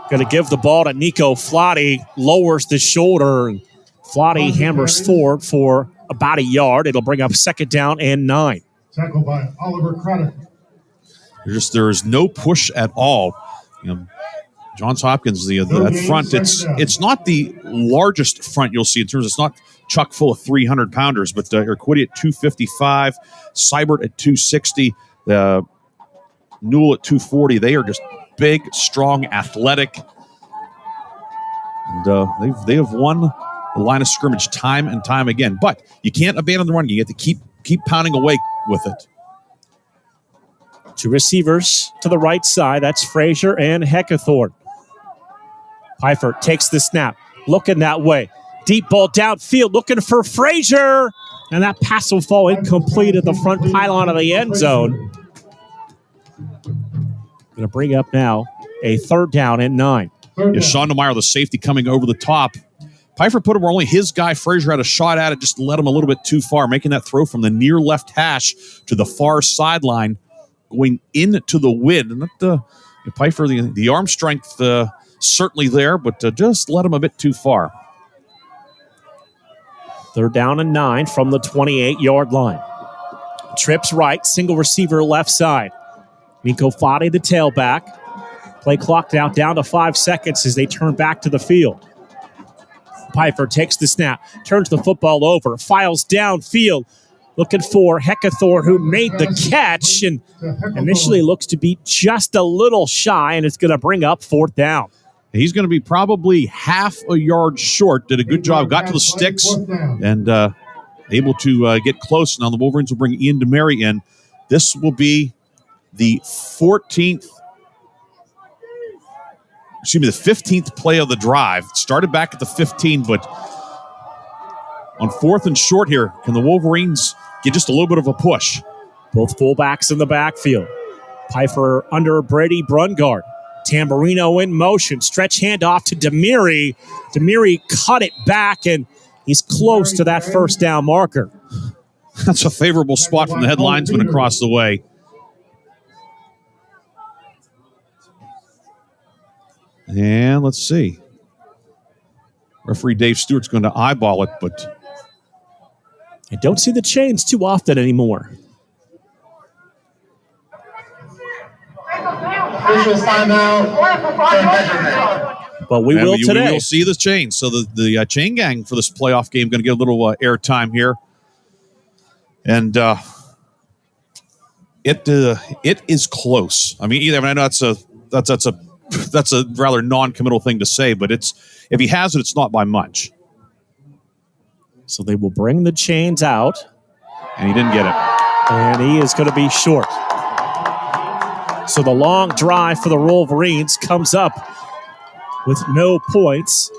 Speaker 9: Going to give the ball to Nico Flotti, lowers the shoulder, and Flotti hammers forward for about a yard. It'll bring up 2nd down and 9.
Speaker 7: Tackled by Oliver Craddock.
Speaker 3: There is no push at all. Johns Hopkins, that front, it's not the largest front you'll see in terms of, it's not chock full of 300-pounders, but Urquiddy at 255, Seibert at 260, Newell at 240. They are just big, strong, athletic. And they have won the line of scrimmage time and time again. But you can't abandon the run. You have to keep pounding away with it.
Speaker 9: 2 receivers to the right side. That's Frazier and Heckathorn. Pfeiffer takes the snap. Looking that way. Deep ball downfield. Looking for Frazier. And that pass will fall incomplete at the front pylon of the end zone. Going to bring up now a 3rd down and 9.
Speaker 3: Sean DeMeyer, the safety, coming over the top. Pfeiffer put him where only his guy, Frazier, had a shot at it, just led him a little bit too far, making that throw from the near left hash to the far sideline, going into the wind. And Pfeiffer, the arm strength certainly there, but just led him a bit too far.
Speaker 9: 3rd down and 9 from the 28-yard line. Trips right, single receiver left side. Nico Flotti, the tailback. Play clock now down to 5 seconds as they turn back to the field. Pfeiffer takes the snap, turns the football over, files downfield, looking for Heckathorn, who made the catch and initially looks to be just a little shy, and it's going to bring up 4th down.
Speaker 3: He's going to be probably half a yard short. Did a good job, got to the sticks, and able to get close. Now the Wolverines will bring Ian DeMary in. This will be the 15th play of the drive. It started back at the 15, but on 4th and short here, can the Wolverines get just a little bit of a push?
Speaker 9: Both fullbacks in the backfield. Pfeiffer under Brady Brungard. Tamburino in motion. Stretch handoff to DeMary. DeMary cut it back, and he's close to that 1st down marker.
Speaker 3: That's a favorable spot from the head linesman across the way. And let's see. Referee Dave Stewart's going to eyeball it, but
Speaker 9: I don't see the chains too often anymore.
Speaker 2: Official timeout for measurement.
Speaker 9: But we will today.
Speaker 3: We will see the chain. So the chain gang for this playoff game going to get a little air time here. And it is close. I mean, I know that's a rather non-committal thing to say, but if he has it, it's not by much.
Speaker 9: So they will bring the chains out.
Speaker 3: And he didn't get it.
Speaker 9: And he is going to be short. So the long drive for the Wolverines comes up with no points.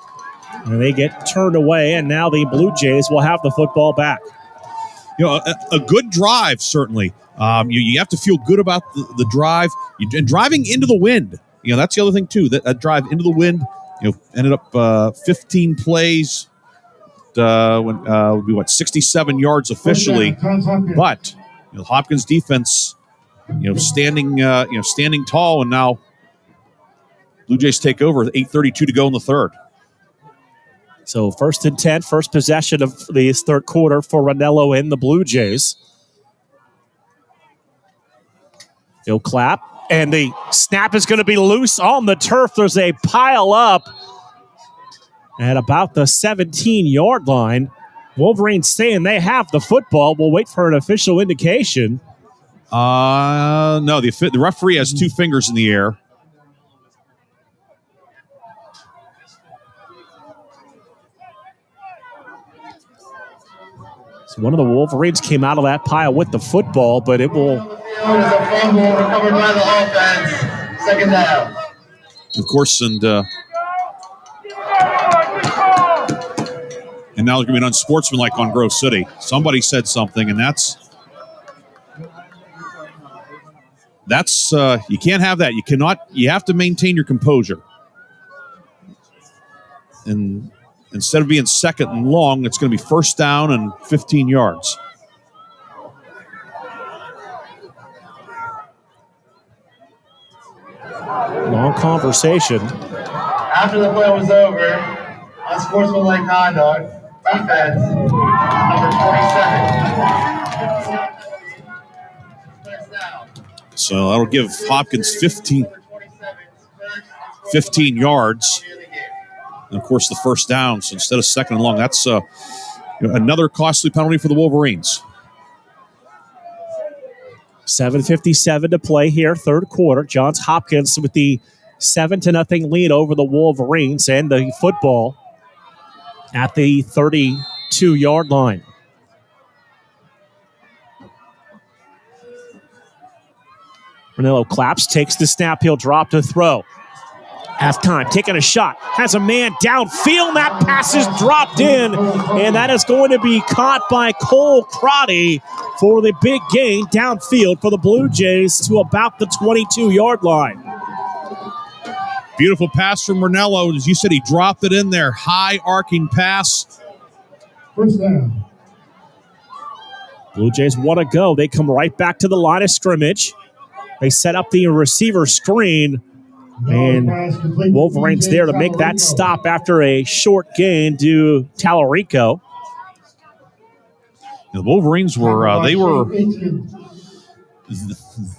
Speaker 9: And they get turned away, and now the Blue Jays will have the football back.
Speaker 3: You know, a good drive, certainly. You have to feel good about the drive. And driving into the wind. You know, that's the other thing, too. That drive into the wind, ended up 15 plays. Would be 67 yards officially, but Hopkins defense, standing tall, and now Blue Jays take over with 8:32 to go in the third.
Speaker 9: So 1st and 10, first possession of this third quarter for Ranello and the Blue Jays. He'll clap, and the snap is going to be loose on the turf. There's a pile up at about the 17-yard line. Wolverines saying they have the football. We'll wait for an official indication.
Speaker 3: No, the referee has two fingers in the air.
Speaker 9: So one of the Wolverines came out of that pile with the football, but it will...
Speaker 2: There's a fumble recovered by the offense. Second down.
Speaker 3: Of course, and now there's going to be an unsportsmanlike on Grove City. Somebody said something, and that's you can't have that. You have to maintain your composure. And instead of being second and long, it's going to be first down and 15 yards.
Speaker 9: Long conversation.
Speaker 2: After the play was over, unsportsmanlike conduct. Defense, number 27.
Speaker 3: So that'll give Hopkins 15 yards. And, of course, the first down. So instead of second and long, that's another costly penalty for the Wolverines.
Speaker 9: 7:57 to play here, third quarter. Johns Hopkins with the 7-0 lead over the Wolverines, and the football at the 32-yard line. Ranello claps, takes the snap, he'll drop to throw. Halftime, taking a shot, has a man downfield, that pass is dropped in, and that is going to be caught by Cole Crotty for the big gain downfield for the Blue Jays to about the 22-yard line.
Speaker 3: Beautiful pass from Ranello. As you said, he dropped it in there. High arcing pass.
Speaker 7: First down.
Speaker 9: Blue Jays want to go. They come right back to the line of scrimmage. They set up the receiver screen. And Wolverines there to make that stop after a short gain to Tallarico.
Speaker 3: The Wolverines were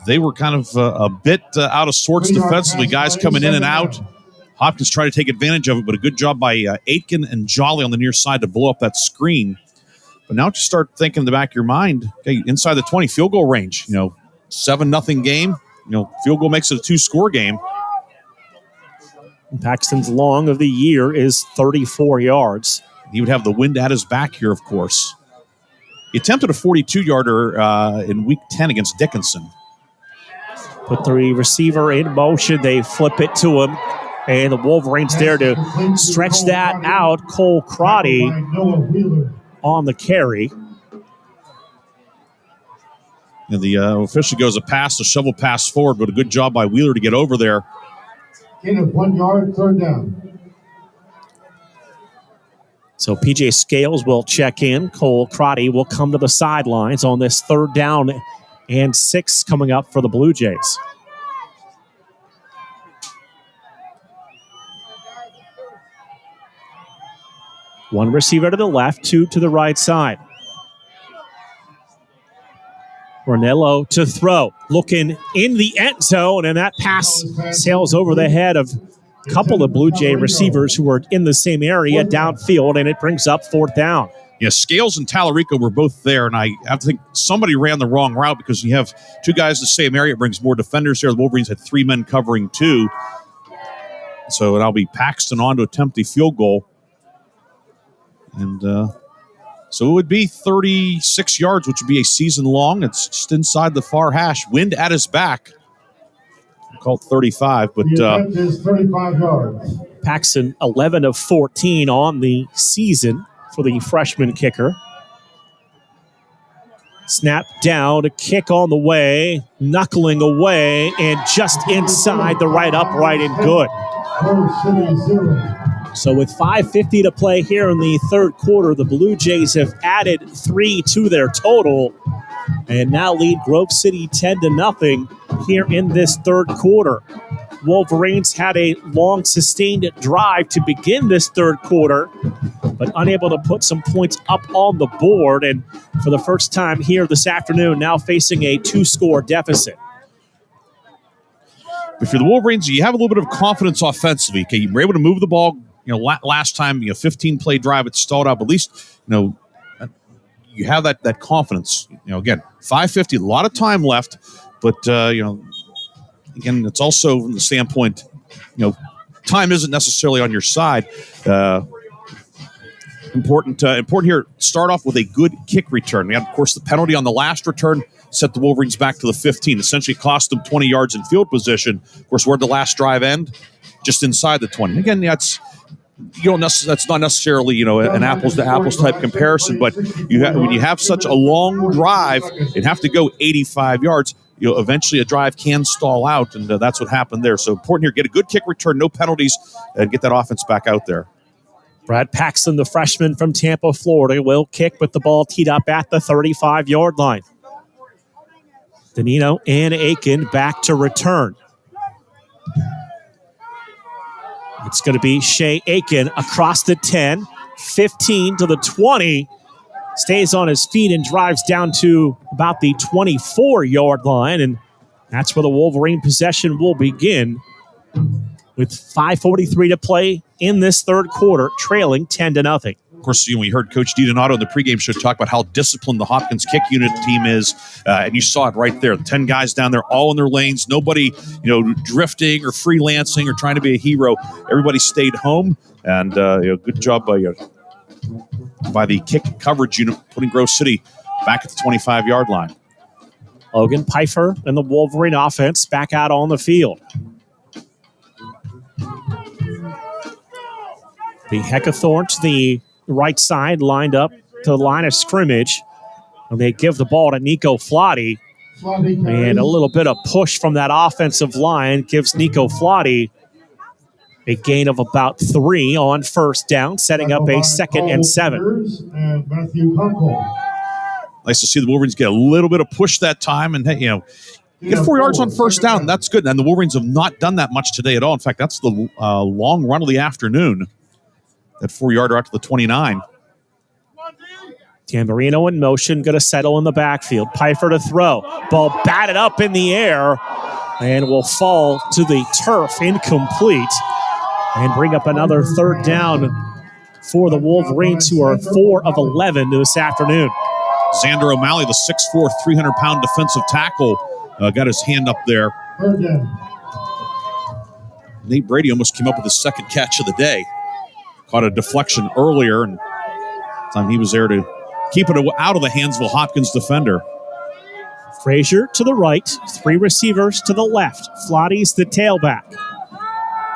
Speaker 3: they were kind of a bit out of sorts defensively. Guys coming in and out. Hopkins tried to take advantage of it, but a good job by Aitken and Jolly on the near side to blow up that screen. But now just start thinking in the back of your mind, okay, inside the 20 field goal range. 7-0 game. Field goal makes it a 2-score game.
Speaker 9: Paxton's long of the year is 34 yards.
Speaker 3: He would have the wind at his back here, of course. He attempted a 42-yarder in Week 10 against Dickinson.
Speaker 9: Put the receiver in motion. They flip it to him. And the Wolverines there to stretch that out. Cole Crotty on the carry.
Speaker 3: And the official goes a shovel pass forward, but a good job by Wheeler to get over there.
Speaker 7: Gain of 1 yard, third down.
Speaker 9: So PJ Scales will check in. Cole Crotty will come to the sidelines on this 3rd down and 6 coming up for the Blue Jays. One receiver to the left, two to the right side. Ornello to throw, looking in the end zone, and that pass sails over the head of a couple of Blue Jay receivers who were in the same area downfield, and it brings up fourth down.
Speaker 3: Yeah, Scales and Tallarico were both there, and I have to think somebody ran the wrong route because you have two guys in the same area. It brings more defenders here. The Wolverines had three men covering two. So it'll be Paxton on to attempt the field goal. And so it would be 36 yards, which would be a season long. It's just inside the far hash. Wind at his back. We'll call it 35, but
Speaker 7: is 35 yards.
Speaker 9: Paxton, 11 of 14 on the season for the freshman kicker. Snap down, a kick on the way, knuckling away, and just inside the right upright and good. So with 5:50 to play here in the third quarter, the Blue Jays have added 3 to their total and now lead Grove City 10-0 here in this third quarter. Wolverines had a long sustained drive to begin this third quarter, but unable to put some points up on the board, and for the first time here this afternoon, now facing a 2-score deficit.
Speaker 3: If you're the Wolverines, you have a little bit of confidence offensively. Okay, you were able to move the ball. Last time, 15-play drive, it stalled out. But at least, you have that confidence. Again, 5:50, a lot of time left. But, again, it's also from the standpoint, time isn't necessarily on your side. Important here, start off with a good kick return. We had, of course, the penalty on the last return set the Wolverines back to the 15. Essentially cost them 20 yards in field position. Of course, where'd the last drive end? Just inside the 20. Again, that's not necessarily an apples to apples type comparison, but when you have such a long drive and have to go 85 yards, eventually a drive can stall out, and that's what happened there. So important here, get a good kick return, no penalties, and get that offense back out there.
Speaker 9: Brad Paxton, the freshman from Tampa, Florida, will kick with the ball teed up at the 35-yard line. Danino and Aiken back to return. It's going to be Shea Aiken across the 10, 15 to the 20. Stays on his feet and drives down to about the 24-yard line. And that's where the Wolverine possession will begin with 5:43 to play in this third quarter, trailing 10-0.
Speaker 3: Of course, we heard Coach DiDonato in the pregame show talk about how disciplined the Hopkins kick unit team is, and you saw it right there. 10 guys down there, all in their lanes. Nobody, drifting or freelancing or trying to be a hero. Everybody stayed home, and good job by the kick coverage unit, putting Grove City back at the 25-yard line.
Speaker 9: Logan Pfeiffer and the Wolverine offense back out on the field. The Heckathorn to the right side, lined up to the line of scrimmage. And they give the ball to Nico Flotti. And a little bit of push from that offensive line gives Nico Flotti a gain of about 3 on first down, setting up a 2nd and 7.
Speaker 3: Nice to see the Wolverines get a little bit of push that time. And, get 4 yards on first down. That's good. And the Wolverines have not done that much today at all. In fact, that's the long run of the afternoon. That 4-yarder out to the 29.
Speaker 9: Tamburino in motion, going to settle in the backfield. Pfeiffer to throw. Ball batted up in the air and will fall to the turf, incomplete, and bring up another third down for the Wolverines, who are 4 of 11 this afternoon.
Speaker 3: Xander O'Malley, the 6'4", 300-pound defensive tackle, got his hand up there. Nate Brady almost came up with his second catch of the day. Caught a deflection earlier, and time he was there to keep it out of the hands of a Hopkins defender.
Speaker 9: Frazier to the right, 3 receivers to the left. Flotty's the tailback.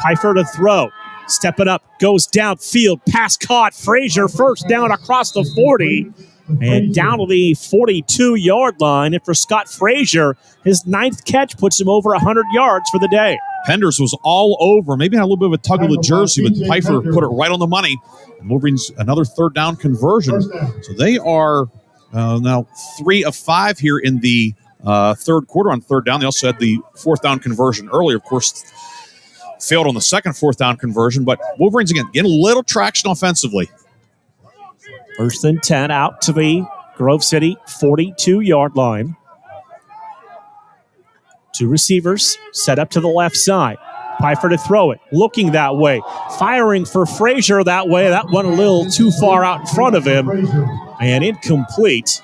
Speaker 9: Pfeiffer to throw. Stepping up, goes downfield, pass caught. Frazier first down across the 40 and down to the 42-yard line. And for Scott Frazier, his 9th catch puts him over 100 yards for the day.
Speaker 3: Penders was all over. Maybe had a little bit of a tug of the jersey, but Pfeiffer put it right on the money. And Wolverines another third down conversion. So they are now 3 of 5 here in the third quarter on third down. They also had the 4th down conversion earlier. Of course, failed on the second 4th down conversion. But Wolverines, again, getting a little traction offensively.
Speaker 9: First and 10 out to the Grove City 42-yard line. Two receivers set up to the left side. Pfeiffer to throw it, looking that way, firing for Frazier that way. That went a little too far out in front of him, and incomplete.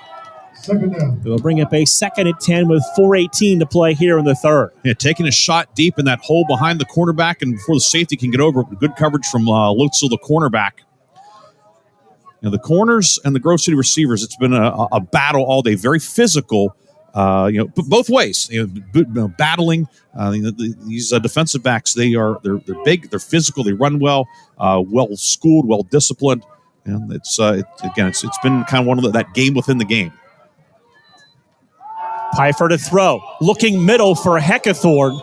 Speaker 9: They'll bring up a 2nd and 10 with 4:18 to play here in the third.
Speaker 3: Yeah, taking a shot deep in that hole behind the cornerback, and before the safety can get over, good coverage from Lutzel, the cornerback. The corners and the Grove City receivers, it's been a battle all day, very physical. Both ways. Battling. These defensive backs, they're big, they're physical, they run well, well schooled, well disciplined, and it's been kind of one of that game within the game.
Speaker 9: Pfeiffer to throw, looking middle for Heckathorn,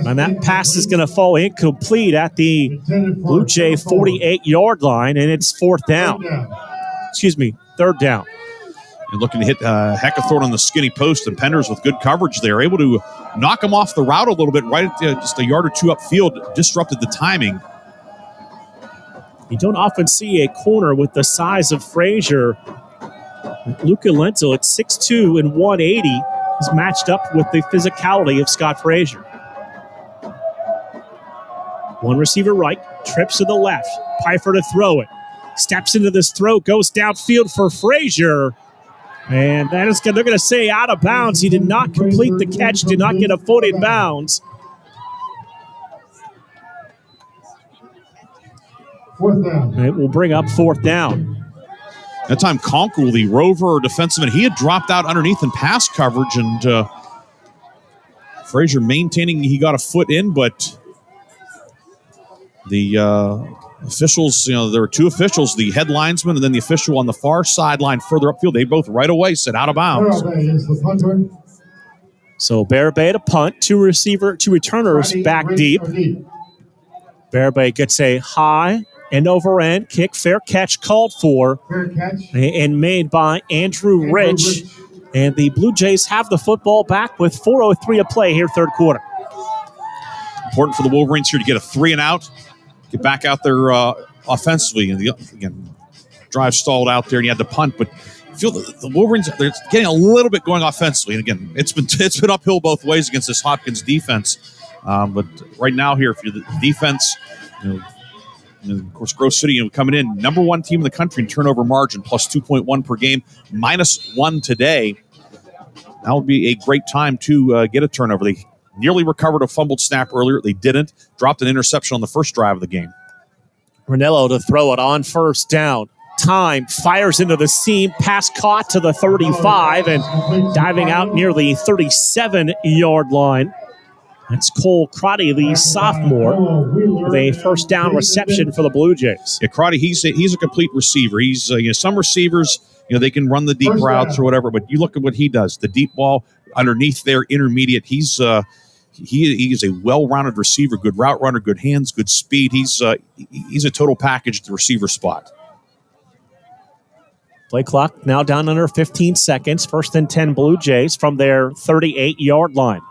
Speaker 9: and that pass is going to fall incomplete at the Blue Jay 48-yard line, and it's third down.
Speaker 3: And looking to hit Heckathorn on the skinny post, and Penders with good coverage there, able to knock him off the route a little bit, right at just a yard or two upfield, disrupted the timing.
Speaker 9: You don't often see a corner with the size of Frazier. Luca Lentil at 6'2" and 180 is matched up with the physicality of Scott Frazier. One receiver right, trips to the left. Pfeiffer to throw it. Steps into this throw, goes downfield for Frazier. And they're going to say out of bounds. He did not complete the catch, did not get a foot in bounds. It will bring up 4th down.
Speaker 3: That time, Conkle, the rover defenseman, he had dropped out underneath in pass coverage, and Frazier maintaining he got a foot in, but the officials, there were two officials, the head linesman and then the official on the far sideline further upfield. They both right away said out of bounds.
Speaker 9: So Bear Bay to punt, two returners back deep. Bear Bay gets a high end over end kick, fair catch called for and made by Andrew Rich. And the Blue Jays have the football back with 4:03 to play here, third quarter.
Speaker 3: Important for the Wolverines here to get a 3 and out. Get back out there offensively. And again, drive stalled out there, and you had to punt. But I feel the Wolverines, they're getting a little bit going offensively. And again, it's been uphill both ways against this Hopkins defense. But right now here, if you're the defense, of course, Grove City coming in number 1 team in the country in turnover margin, plus 2.1 per game, -1 today. That would be a great time to get a turnover. They nearly recovered a fumbled snap earlier. They didn't. Dropped an interception on the first drive of the game.
Speaker 9: Ranello to throw it on first down. Time, fires into the seam, pass caught to the 35 and diving out near the 37-yard line. That's Cole Crotty, the sophomore, with a first down reception for the Blue Jays.
Speaker 3: Yeah, Crotty, he's a complete receiver. He's some receivers, they can run the deep routes or whatever, but you look at what he does. The deep ball underneath there, intermediate. He is a well-rounded receiver, good route runner, good hands, good speed. He's a total package at the receiver spot.
Speaker 9: Play clock now down under 15 seconds. First and 10 Blue Jays from their 38-yard line.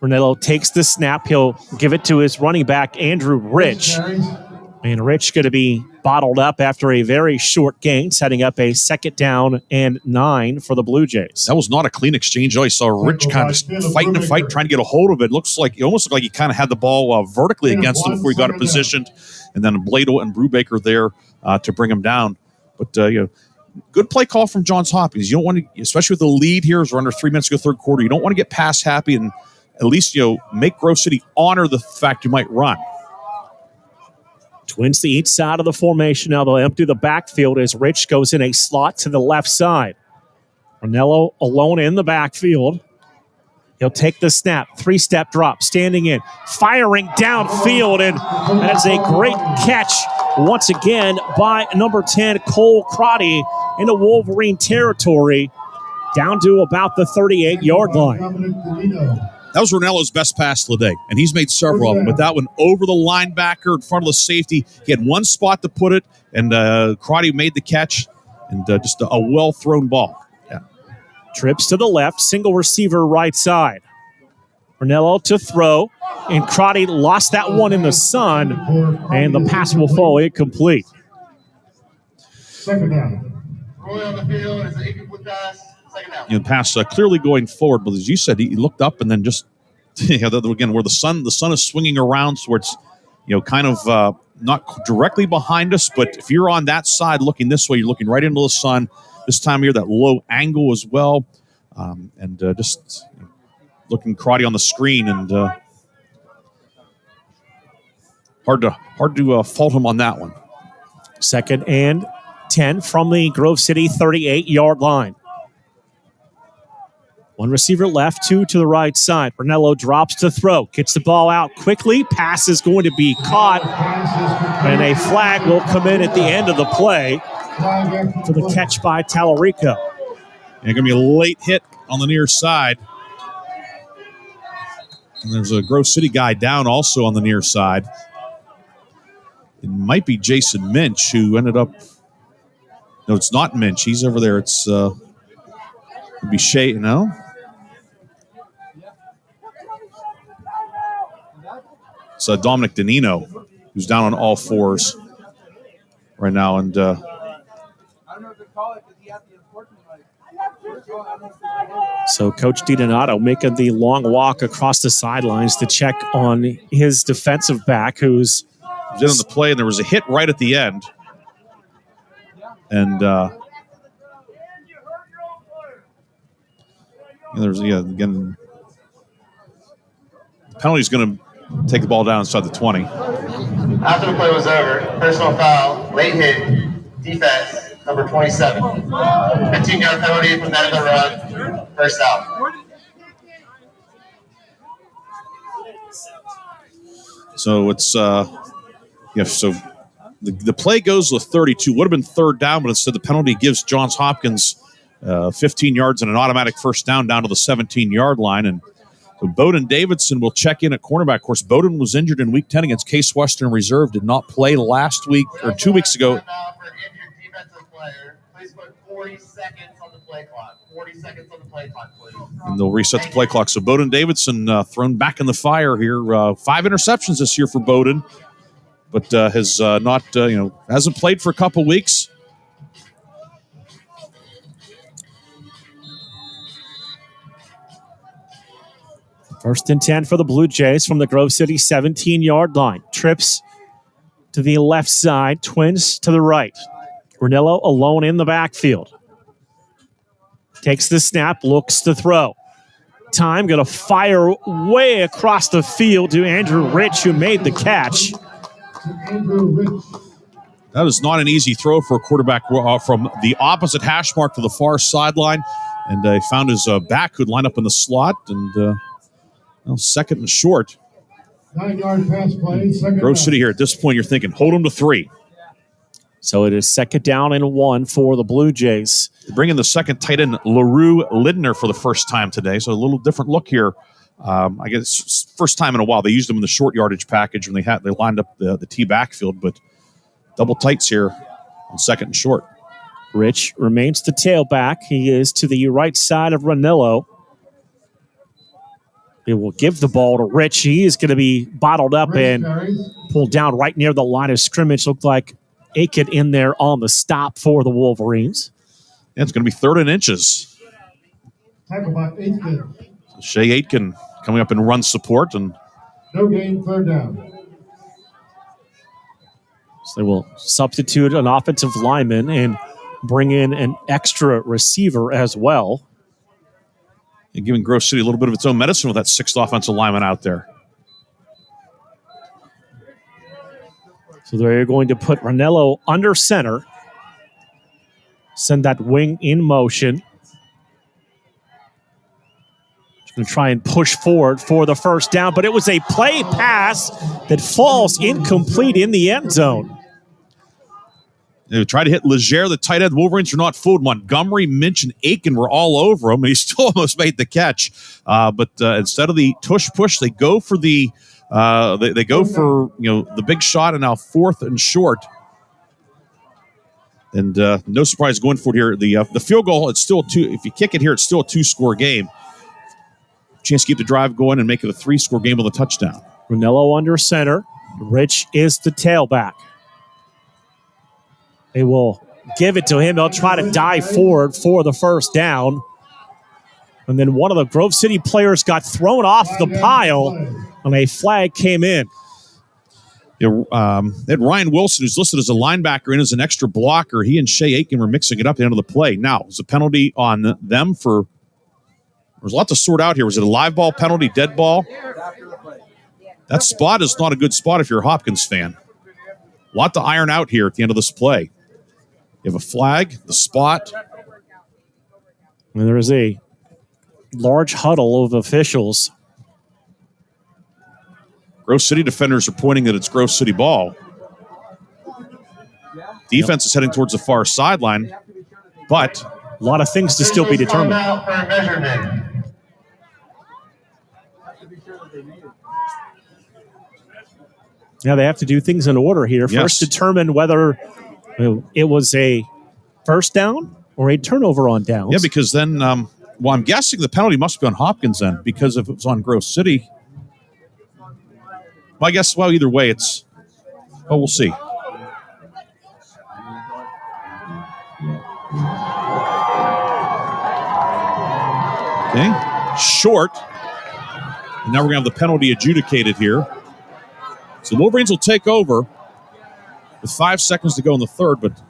Speaker 9: Ranello takes the snap. He'll give it to his running back, Andrew Rich. And Rich going to be bottled up after a very short gain, setting up a 2nd down and 9 for the Blue Jays.
Speaker 3: That was not a clean exchange. I saw Rich kind of fighting and fighting, trying to get a hold of it. It almost looked like he kind of had the ball vertically against him before he got it positioned. And then Bladel and Brubaker there to bring him down. But, good play call from Johns Hopkins. You don't want to, especially with the lead here as we're under 3 minutes to go third quarter, you don't want to get pass happy and at least, make Grove City honor the fact you might run.
Speaker 9: Twins to each side of the formation. Now they'll empty the backfield as Rich goes in a slot to the left side. Ranello alone in the backfield. He'll take the snap. 3-step drop. Standing in. Firing downfield. And that is a great catch once again by number 10, Cole Crotty, into Wolverine territory. Down to about the 38-yard line.
Speaker 3: That was Ranello's best pass of the day, and he's made several of them. But that one over the linebacker in front of the safety. He had one spot to put it, and Crotty made the catch, and just a well-thrown ball. Yeah.
Speaker 9: Trips to the left, single receiver right side. Ranello to throw, and Crotty lost that one in the sun, and the pass will fall incomplete.
Speaker 7: Second down.
Speaker 3: The pass clearly going forward, but as you said, he looked up and then just again where the sun is swinging around, so it's kind of not directly behind us, but if you're on that side looking this way, you're looking right into the sun. This time of year, that low angle as well, and just looking Crotty on the screen, and hard to fault him on that one.
Speaker 9: 2nd and 10 from the Grove City 38-yard line. One receiver left, two to the right side. Ranello drops to throw, gets the ball out quickly. Pass is going to be caught, and a flag will come in at the end of the play for the catch by Tallarico.
Speaker 3: And going to be a late hit on the near side. And there's a Grove City guy down also on the near side. It might be Jason Minch who ended up. No, it's not Minch. He's over there. It's it'd be Shea. No. It's Dominic Danino, who's down on all fours right now, and
Speaker 9: so Coach DiDonato making the long walk across the sidelines to check on his defensive back, who's
Speaker 3: in on the play, and there was a hit right at the end, and there's again the penalty's going to take the ball down inside the 20.
Speaker 2: After the play was over, personal foul, late hit, defense, number 27. 15-yard penalty from that of the run, first out.
Speaker 3: So it's so the play goes to 32. Would have been third down, but instead the penalty gives Johns Hopkins 15 yards and an automatic first down to the 17-yard line. And so Bowden Davidson will check in at cornerback. Of course, Bowden was injured in Week 10 against Case Western Reserve. Did not play last week or 2 weeks ago.
Speaker 2: Please put 40 seconds on the play clock. 40 seconds on the play clock, please.
Speaker 3: And they'll reset the play clock. So Bowden Davidson thrown back in the fire here. 5 interceptions this year for Bowden, but has not hasn't played for a couple weeks.
Speaker 9: First and 10 for the Blue Jays from the Grove City 17-yard line. Trips to the left side, Twins to the right. Ranello alone in the backfield. Takes the snap, looks to throw. Time, going to fire way across the field to Andrew Rich, who made the catch.
Speaker 3: That is not an easy throw for a quarterback from the opposite hash mark to the far sideline. And he found his back who'd line up in the slot. And second and short.
Speaker 7: 9-yard pass play.
Speaker 3: Grove City here at this point, you're thinking, hold them to 3.
Speaker 9: So it is 2nd down and 1 for the Blue Jays.
Speaker 3: They bring in the second tight end, LaRue Lidner, for the first time today. So a little different look here. I guess first time in a while. They used him in the short yardage package when they lined up the T backfield, but double tights here on 2nd and short.
Speaker 9: Rich remains the tailback. He is to the right side of Ranello. They will give the ball to Rich. He is going to be bottled up and pulled down right near the line of scrimmage. Looked like Aiken in there on the stop for the Wolverines.
Speaker 3: Yeah, it's going to be 3rd and inches.
Speaker 7: Tackle by Aitken.
Speaker 3: Shea Aitken coming up in run support. And
Speaker 7: no gain, 3rd down.
Speaker 9: So they will substitute an offensive lineman and bring in an extra receiver as well.
Speaker 3: And giving Grove City a little bit of its own medicine with that 6th offensive lineman out there.
Speaker 9: So they're going to put Ranello under center. Send that wing in motion. Just going to try and push forward for the first down, but it was a play pass that falls incomplete in the end zone.
Speaker 3: They tried to hit Leger, the tight end. Wolverines are not fooled. Montgomery, Minch, and Aiken were all over him, and he still almost made the catch. But instead of the tush push, they go for the the big shot, and now 4th and short. And no surprise going for it here. The field goal, it's still 2. If you kick it here, it's still a 2-score game. chance to keep the drive going and make it a 3-score game with a touchdown.
Speaker 9: Brunello under center. Rich is the tailback. They will give it to him. They'll try to dive forward for the first down. And then one of the Grove City players got thrown off the pile, and a flag came in.
Speaker 3: They had Ryan Wilson, who's listed as a linebacker and as an extra blocker. He and Shea Aiken were mixing it up at the end of the play. Now, there's a penalty on them for... There's a lot to sort out here. Was it a live ball penalty, dead ball? That spot is not a good spot if you're a Hopkins fan. A lot to iron out here at the end of this play. You have a flag, the spot.
Speaker 9: And there is a large huddle of officials.
Speaker 3: Grove City defenders are pointing that it's Grove City ball. Defense is heading towards the far sideline, but
Speaker 9: a lot of things to still be determined. Yeah, they have to do things in order here. First, determine whether it was a first down or a turnover on downs.
Speaker 3: Yeah, because then, I'm guessing the penalty must be on Hopkins then, because if it was on Grove City. Well, I guess, either way, we'll see. Okay, short. And now we're going to have the penalty adjudicated here. So the Wolverines will take over with 5 seconds to go in the third. But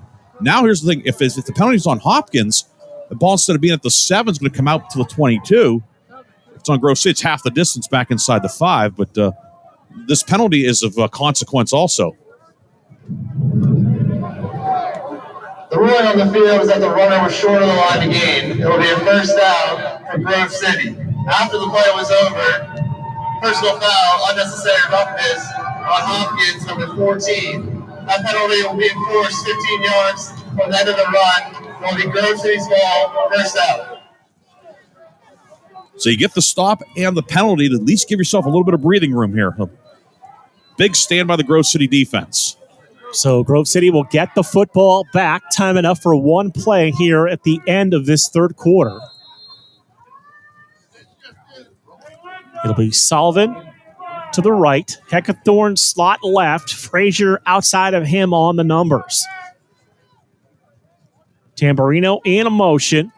Speaker 3: now here's the thing. If the penalty's on Hopkins, the ball, instead of being at the 7, is going to come out to the 22. If it's on Grove City, it's half the distance back inside the 5. But this penalty is of consequence also.
Speaker 2: The ruling on the field is that the runner was short of the line to gain. It will be a first down for Grove City. After the play was over, personal foul, unnecessary roughness on Hopkins, number 14. That penalty will be enforced 15 yards from the end of the run. It will be Grove City's ball, first out.
Speaker 3: So you get the stop and the penalty to at least give yourself a little bit of breathing room here. A big stand by the Grove City defense.
Speaker 9: So Grove City will get the football back. Time enough for one play here at the end of this third quarter. It'll be Sullivan to the right. Heckathorn slot left. Frazier outside of him on the numbers. Tamburino in a motion.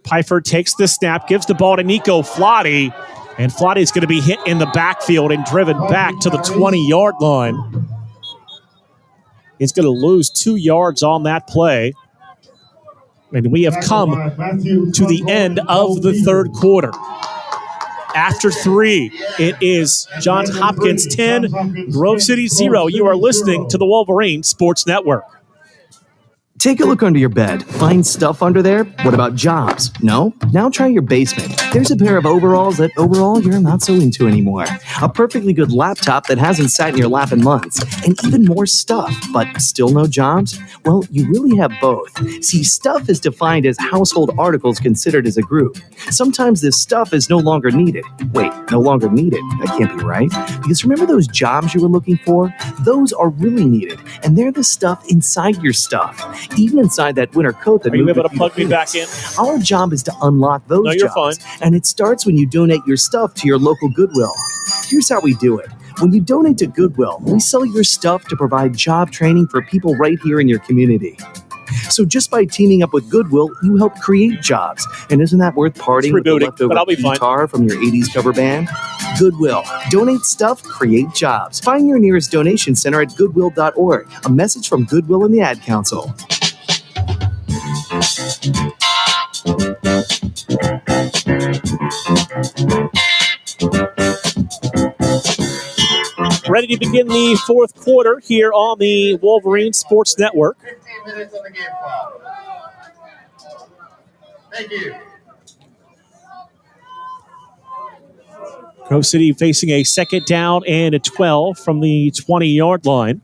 Speaker 9: Pfeiffer takes the snap, gives the ball to Nico Flotty. And Flotty's going to be hit in the backfield and driven back to the 20-yard line. He's going to lose 2 yards on that play. And we have come to the end of the third quarter. After 3, it is Johns Hopkins 10, Grove City 0. You are listening to the Wolverine Sports Network.
Speaker 8: Take a look under your bed. Find stuff under there? What about jobs? No? Now try your basement. There's a pair of overalls that overall you're not so into anymore. A perfectly good laptop that hasn't sat in your lap in months. And even more stuff, but still no jobs? Well, you really have both. See, stuff is defined as household articles considered as a group. Sometimes this stuff is no longer needed. Wait, no longer needed? That can't be right. Because remember those jobs you were looking for? Those are really needed. And they're the stuff inside your stuff. Even inside that winter coat that
Speaker 9: are you able to plug me back in?
Speaker 8: Our job is to unlock those jobs.
Speaker 9: Fine.
Speaker 8: And it starts when you donate your stuff to your local Goodwill. Here's how we do it. When you donate to Goodwill, we sell your stuff to provide job training for people right here in your community. So just by teaming up with Goodwill, you help create jobs. And isn't that worth partying with the leftover guitar from your 80s cover band? Goodwill. Donate stuff, create jobs. Find your nearest donation center at goodwill.org. A message from Goodwill and the Ad Council.
Speaker 9: Ready to begin the fourth quarter here on the Wolverine Sports Network.
Speaker 2: 15 minutes on the game clock. Thank you.
Speaker 9: Grove City facing a second down and a 12 from the 20-yard line.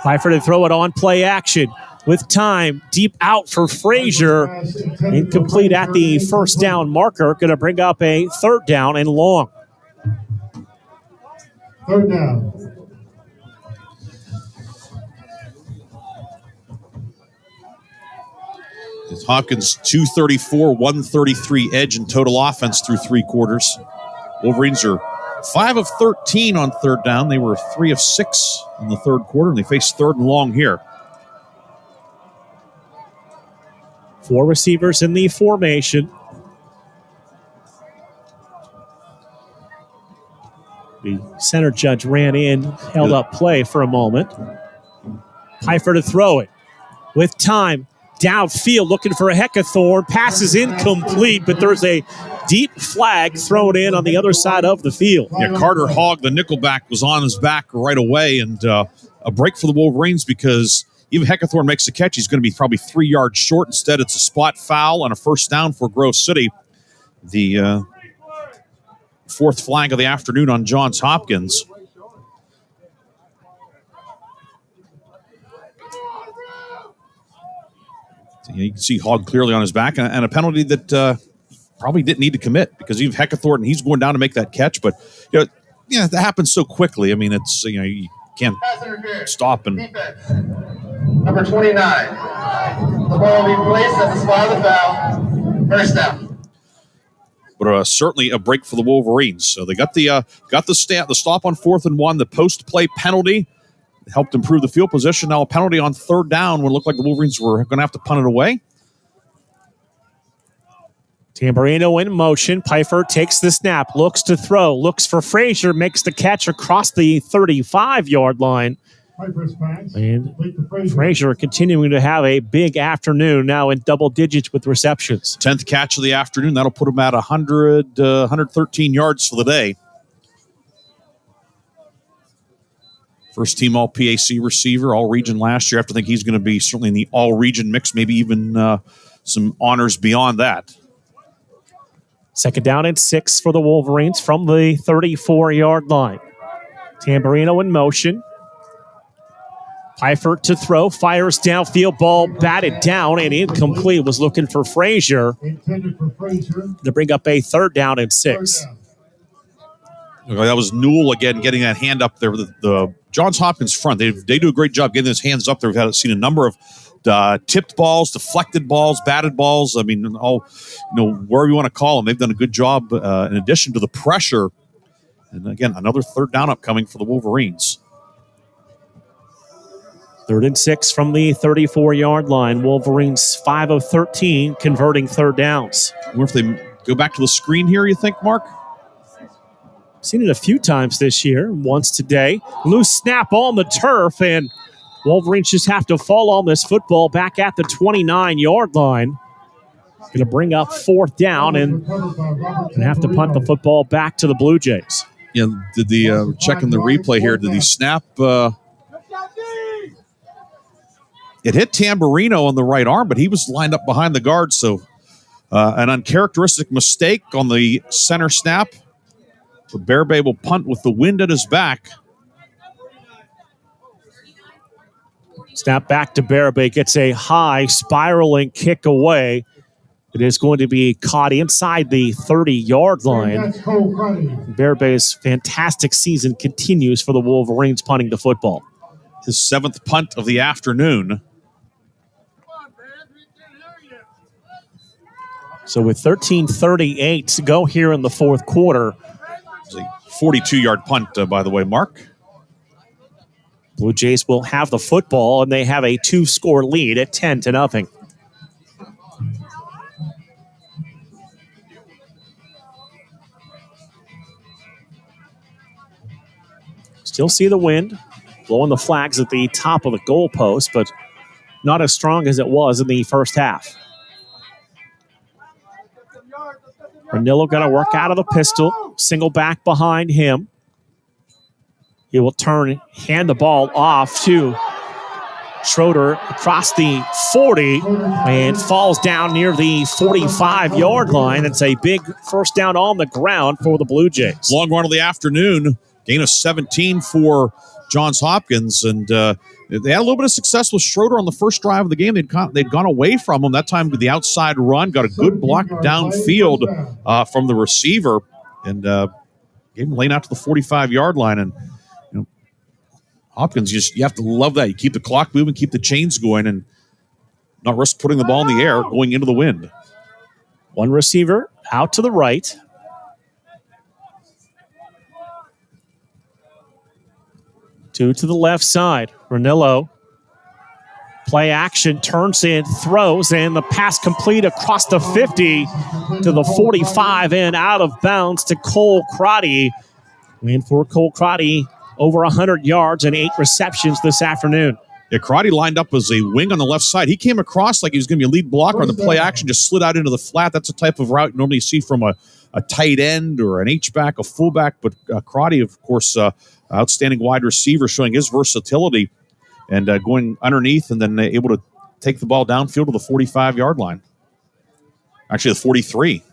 Speaker 9: Pfeiffer to throw it on play action with time deep out for Frazier. Incomplete at the first down marker. Going to bring up a third down and long.
Speaker 7: Third down.
Speaker 3: Hopkins 234, 133 edge in total offense through 3 quarters. Wolverines are 5 of 13 on third down. They were 3 of 6 in the third quarter, and they face third and long here.
Speaker 9: 4 receivers in the formation. The center judge ran in, held up play for a moment. Pfeiffer to throw it. With time, downfield, looking for a Heckathorn. Pass is incomplete, but there's a deep flag thrown in on the other side of the field.
Speaker 3: Yeah, Carter Hogg, the nickelback, was on his back right away, and a break for the Wolverines because even Heckathorn makes the catch. He's going to be probably 3 yards short. Instead, it's a spot foul and a first down for Grove City. The 4th flag of the afternoon on Johns Hopkins. You can see Hogg clearly on his back, and a penalty that probably didn't need to commit because you have Heckathorn, and he's going down to make that catch. But that happens so quickly. I mean, it's you can't stop and.
Speaker 2: Number 29. The ball will be placed at the spot of the foul. First down.
Speaker 3: But certainly a break for the Wolverines. So they got the stop on 4th and 1, the post play penalty. Helped improve the field position. Now a penalty on third down when it looked like the Wolverines were going to have to punt it away.
Speaker 9: Tamburino in motion. Pfeiffer takes the snap, looks to throw, looks for Frazier, makes the catch across the 35-yard line. And Frazier continuing to have a big afternoon, now in double digits with receptions.
Speaker 3: 10th catch of the afternoon. That'll put him at 113 yards for the day. First team All-PAC receiver, All-Region last year. I have to think he's going to be certainly in the All-Region mix, maybe even some honors beyond that.
Speaker 9: 2nd down and 6 for the Wolverines from the 34-yard line. Tamburino in motion. Pfeiffer to throw, fires downfield, ball batted down and incomplete. Was looking for Frazier to bring up a 3rd down and 6.
Speaker 3: That was Newell again getting that hand up there. The Johns Hopkins front, they do a great job getting those hands up there. We've seen a number of tipped balls, deflected balls, batted balls. I mean, wherever you want to call them, they've done a good job in addition to the pressure. And again, another 3rd down upcoming for the Wolverines.
Speaker 9: 3rd and 6 from the 34-yard line. Wolverines 5 of 13 converting 3rd downs.
Speaker 3: I wonder if they go back to the screen here, you think, Mark?
Speaker 9: Seen it a few times this year, once today. Loose snap on the turf, and Wolverines just have to fall on this football back at the 29-yard line. Going to bring up 4th down and have to punt the football back to the Blue Jays.
Speaker 3: Yeah, did the checking the replay here? Did the snap? It hit Tamburino on the right arm, but he was lined up behind the guard. So an uncharacteristic mistake on the center snap. Bear Bay will punt with the wind at his back.
Speaker 9: Snap back to Bear Bay, gets a high spiraling kick away. It is going to be caught inside the 30-yard line. Bear Bay's fantastic season continues for the Wolverines punting the football.
Speaker 3: His 7th punt of the afternoon.
Speaker 9: So with 13:38 to go here in the 4th quarter.
Speaker 3: It's a 42-yard punt, by the way, Mark.
Speaker 9: Blue Jays will have the football, and they have a 2-score lead at 10-0. Still see the wind blowing the flags at the top of the goalpost, but not as strong as it was in the first half. Ranillo going to work out of the pistol. Single back behind him. He will hand the ball off to Schroeder across the 40 and falls down near the 45-yard line. It's a big first down on the ground for the Blue Jays.
Speaker 3: Long run of the afternoon. Gain of 17 for Johns Hopkins. And they had a little bit of success with Schroeder on the first drive of the game. They'd gone away from him. That time with the outside run. Got a good block downfield from the receiver. And gave him lane out to the 45-yard line. And Hopkins, you have to love that. You keep the clock moving, keep the chains going. And not risk putting the ball in the air going into the wind.
Speaker 9: One receiver out to the right. Two to the left side. Ranillo. Play action, turns in, throws, and the pass complete across the 50 to the 45 and out of bounds to Cole Crotty. And for Cole Crotty, over 100 yards and 8 receptions this afternoon.
Speaker 3: Yeah, Crotty lined up as a wing on the left side. He came across like he was going to be a lead blocker on the play action, just slid out into the flat. That's the type of route you normally see from a tight end or an H-back, a fullback. But Crotty, of course, outstanding wide receiver, showing his versatility and going underneath and then able to take the ball downfield to the 45-yard line. Actually, the 43.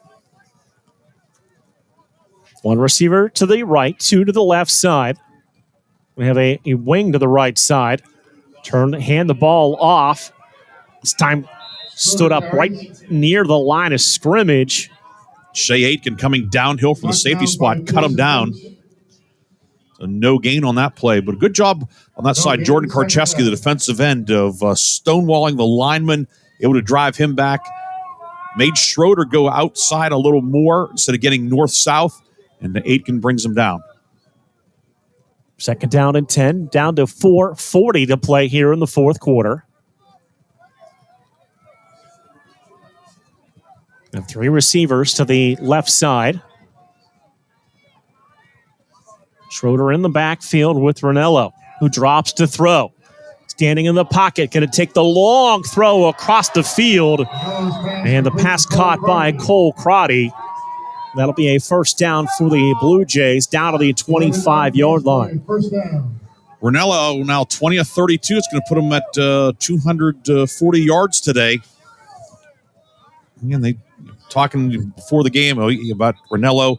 Speaker 9: One receiver to the right, two to the left side. We have a wing to the right side. Hand the ball off. This time stood up right near the line of scrimmage.
Speaker 3: Shea Aitken coming downhill from the safety spot, cut him down. So no gain on that play, but a good job on that side. Jordan Karcheski, the defensive end, of stonewalling the lineman, able to drive him back. Made Schroeder go outside a little more instead of getting north-south, and Aitken brings him down.
Speaker 9: Second down and 10, down to 4:40 to play here in the fourth quarter. And 3 receivers to the left side. Schroeder in the backfield with Ranillo, who drops to throw. Standing in the pocket, going to take the long throw across the field. And the pass caught by Cole Crotty. That'll be a first down for the Blue Jays, down to the 25-yard line.
Speaker 3: Ranillo now 20 of 32. It's going to put him at 240 yards today. Again, they talking before the game about Ranillo,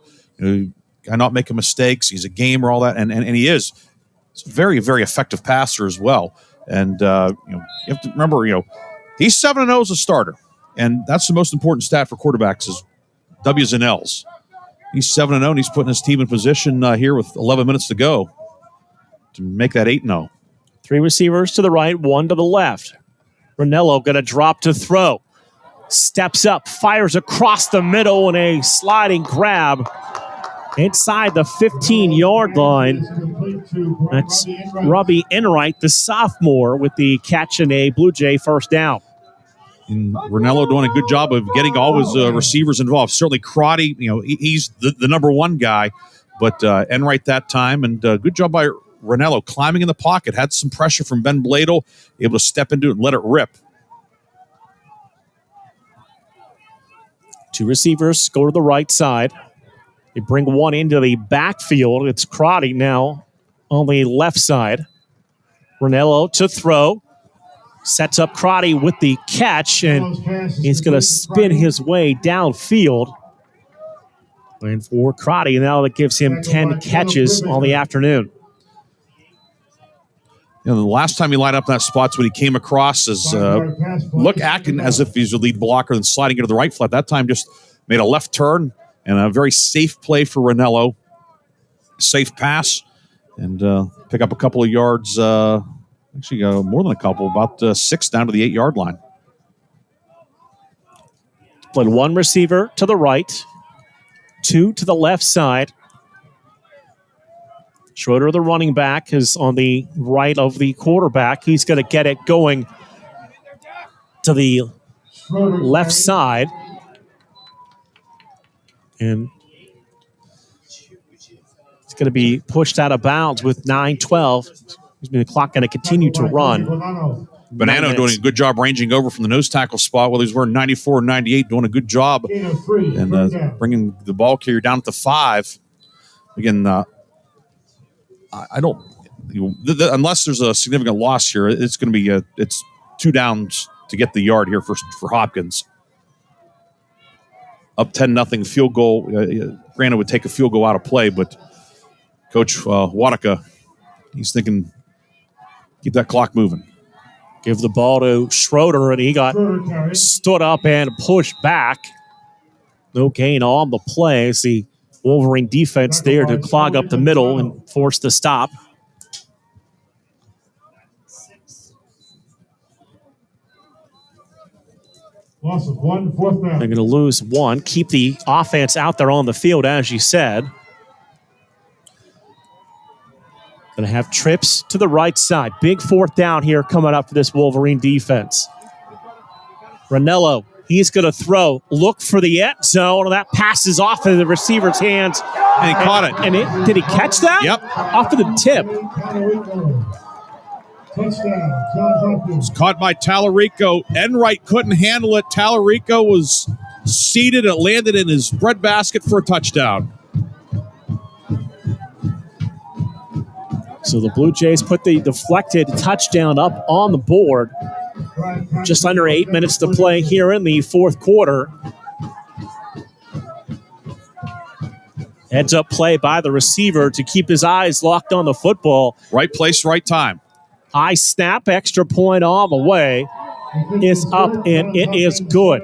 Speaker 3: not making mistakes. He's a gamer, all that, and he is. He's a very, very effective passer as well. And you have to remember, he's 7-0 as a starter, and that's the most important stat for quarterbacks is W's and L's. He's 7-0, and he's putting his team in position here with 11 minutes to go to make that 8-0.
Speaker 9: 3 receivers to the right, 1 to the left. Ranillo going to drop to throw. Steps up, fires across the middle in a sliding grab inside the 15-yard line. That's Robbie Enright, the sophomore, with the catch and a Blue Jay first down.
Speaker 3: And Ranillo doing a good job of getting all his receivers involved. Certainly Crotty, he's the number one guy, but Enright that time, and good job by Ranillo climbing in the pocket, had some pressure from Ben Bladel, able to step into it and let it rip.
Speaker 9: 2 receivers go to the right side. They bring one into the backfield. It's Crotty now on the left side. Ranillo to throw. Sets up Crotty with the catch, and he's going to spin his way downfield. And for Crotty, now that gives him 10 catches on the afternoon.
Speaker 3: The last time he lined up in that spot's when he came across as acting as if he's a lead blocker and sliding into the right flat. That time just made a left turn and a very safe play for Ranillo. Safe pass and pick up a couple of yards. Actually, more than a couple, about 6 down to the 8-yard line.
Speaker 9: Played 1 receiver to the right, 2 to the left side. Schroeder, the running back, is on the right of the quarterback. He's going to get it going to the left side. And it's going to be pushed out of bounds with 9:12. The clock going to continue to run.
Speaker 3: Bonanno doing a good job ranging over from the nose tackle spot while he's wearing 94 and 98, doing a good job and bringing the ball carrier down to 5. Again, I don't, unless there's a significant loss here, it's going to be it's 2 downs to get the yard here for Hopkins. Up 10-0 field goal. Granted, would take a field goal out of play, but Coach Wadaka, he's thinking, keep that clock moving.
Speaker 9: Give the ball to Schroeder, and he got stood up and pushed back. No gain on the play. It's the Wolverine defense there to clog up the middle and force the stop.
Speaker 7: Loss of 1, fourth down.
Speaker 9: They're going to lose 1. Keep the offense out there on the field, as you said. Going to have trips to the right side. Big fourth down here coming up for this Wolverine defense. Ranello, he's going to throw. Look for the end zone. And that passes off into the receiver's hands.
Speaker 3: And he caught it.
Speaker 9: And did he catch that?
Speaker 3: Yep.
Speaker 9: Off of the tip.
Speaker 7: Touchdown, Johns Hopkins.
Speaker 3: It was caught by Tallarico. Enright couldn't handle it. Tallarico was seated. It landed in his breadbasket for a touchdown.
Speaker 9: So the Blue Jays put the deflected touchdown up on the board. Just under 8 minutes to play here in the fourth quarter. Heads up play by the receiver to keep his eyes locked on the football.
Speaker 3: Right place, right time.
Speaker 9: High snap, extra point on the way. Is up, and it is good.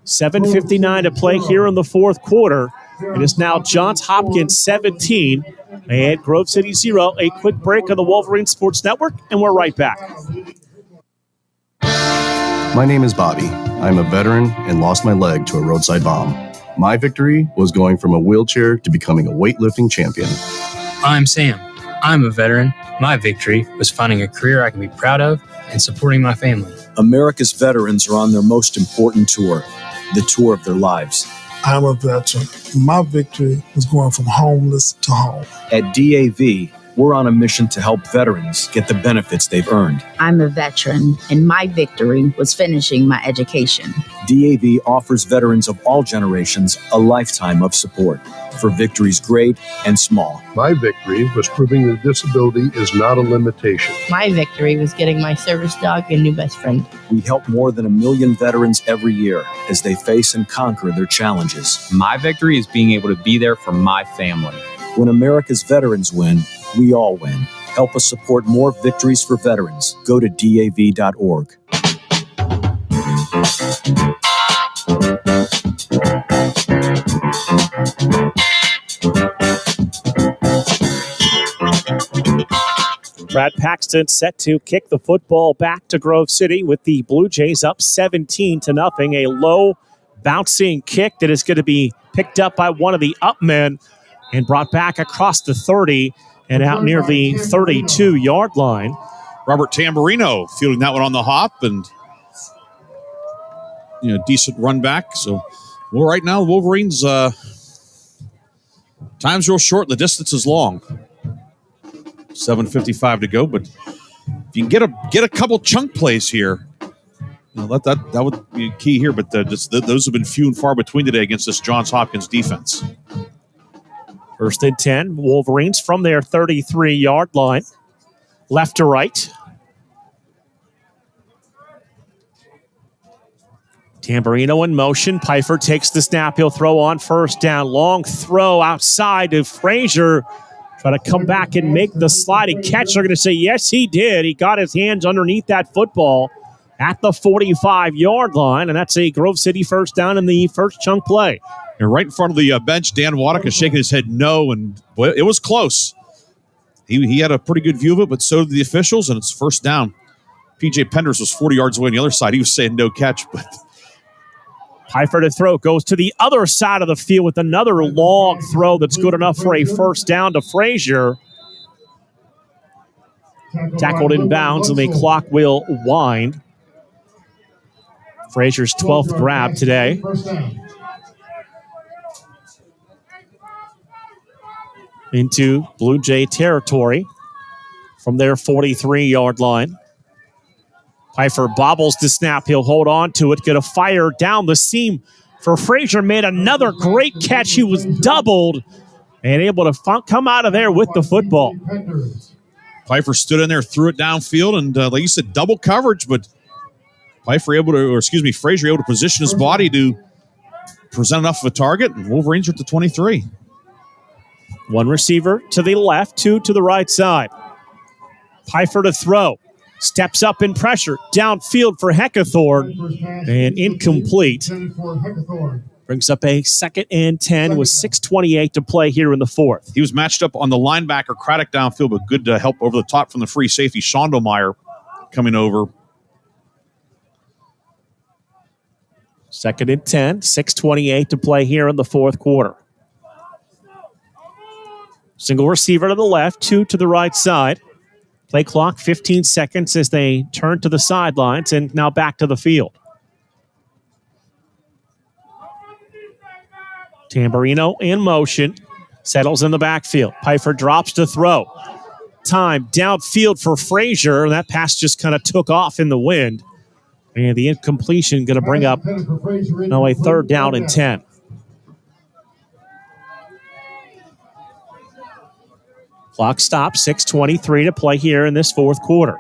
Speaker 9: 7:59 to play here in the fourth quarter. It is now Johns Hopkins 17 and Grove City 0. A quick break on the Wolverine Sports Network, and we're right back.
Speaker 10: My name is Bobby. I'm a veteran and lost my leg to a roadside bomb. My victory was going from a wheelchair to becoming a weightlifting champion.
Speaker 11: I'm Sam. I'm a veteran. My victory was finding a career I can be proud of and supporting my family.
Speaker 12: America's veterans are on their most important tour, the tour of their lives.
Speaker 13: I'm a veteran. My victory was going from homeless to home.
Speaker 12: At DAV, we're on a mission to help veterans get the benefits they've earned.
Speaker 14: I'm a veteran, and my victory was finishing my education.
Speaker 12: DAV offers veterans of all generations a lifetime of support for victories great and small.
Speaker 26: My victory was proving that disability is not a limitation.
Speaker 16: My victory was getting my service dog a new best friend.
Speaker 12: We help more than 1 million veterans every year as they face and conquer their challenges.
Speaker 17: My victory is being able to be there for my family.
Speaker 12: When America's veterans win, we all win. Help us support more victories for veterans. Go to DAV.org.
Speaker 9: Brad Paxton set to kick the football back to Grove City with the Blue Jays up 17-0. A low bouncing kick that is going to be picked up by one of the up men and brought back across the 30 and out near the 32-yard line.
Speaker 3: Robert Tamburino fielding that one on the hop, and decent run back. So, well, right now the Wolverines time's real short and the distance is long. 7:55 to go, but if you can get a couple chunk plays here, that would be key here. But those have been few and far between today against this Johns Hopkins defense.
Speaker 9: First and 10, Wolverines from their 33-yard line, left to right. Tamburino in motion. Pfeiffer takes the snap. He'll throw on first down. Long throw outside to Frazier. Try to come back and make the sliding catch. They're going to say, yes, he did. He got his hands underneath that football at the 45-yard line, and that's a Grove City first down in the first chunk play.
Speaker 3: And right in front of the bench, Dan Waddick is shaking his head no, and boy, it was close. He had a pretty good view of it, but so did the officials, and it's first down. P.J. Penders was 40 yards away on the other side. He was saying no catch, but
Speaker 9: Pfeiffer to throw, goes to the other side of the field with another long throw that's good enough for a first down to Frazier. Tackled in bounds, and the clock will wind. Frazier's 12th grab today. Into Blue Jay territory from their 43-yard line. Pfeiffer bobbles the snap. He'll hold on to it. Get a fire down the seam for Frazier. Made another great catch. He was doubled and able to come out of there with the football.
Speaker 3: Pfeiffer stood in there, threw it downfield, and like you said, double coverage, but Frazier able to position his body to present enough of a target, and Wolverines are at the 23.
Speaker 9: One receiver to the left, two to the right side. Pfeiffer to throw. Steps up in pressure. Downfield for Heckathorn. And incomplete. Brings up a 2nd and 10 with 6:28 to play here in the fourth.
Speaker 3: He was matched up on the linebacker, Craddock downfield, but good help over the top from the free safety, Schondelmeyer, coming over.
Speaker 9: Second and 10, 6:28 to play here in the fourth quarter. Single receiver to the left, 2 to the right side. Play clock 15 seconds as they turn to the sidelines and now back to the field. Tamburino in motion, settles in the backfield. Pfeiffer drops to throw. Time downfield for Frazier. That pass just kind of took off in the wind. And the incompletion going to bring up now a third down and 10. Clock stops, 6:23 to play here in this fourth quarter.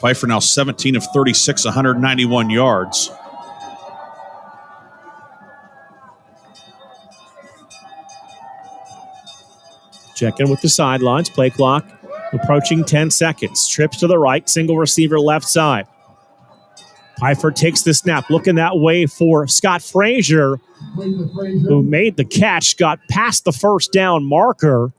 Speaker 3: Pfeiffer now 17 of 36, 191 yards.
Speaker 9: Check in with the sidelines. Play clock approaching 10 seconds. Trips to the right, single receiver left side. Pfeiffer takes the snap, looking that way for Scott Frazier, who made the catch, got past the first down marker,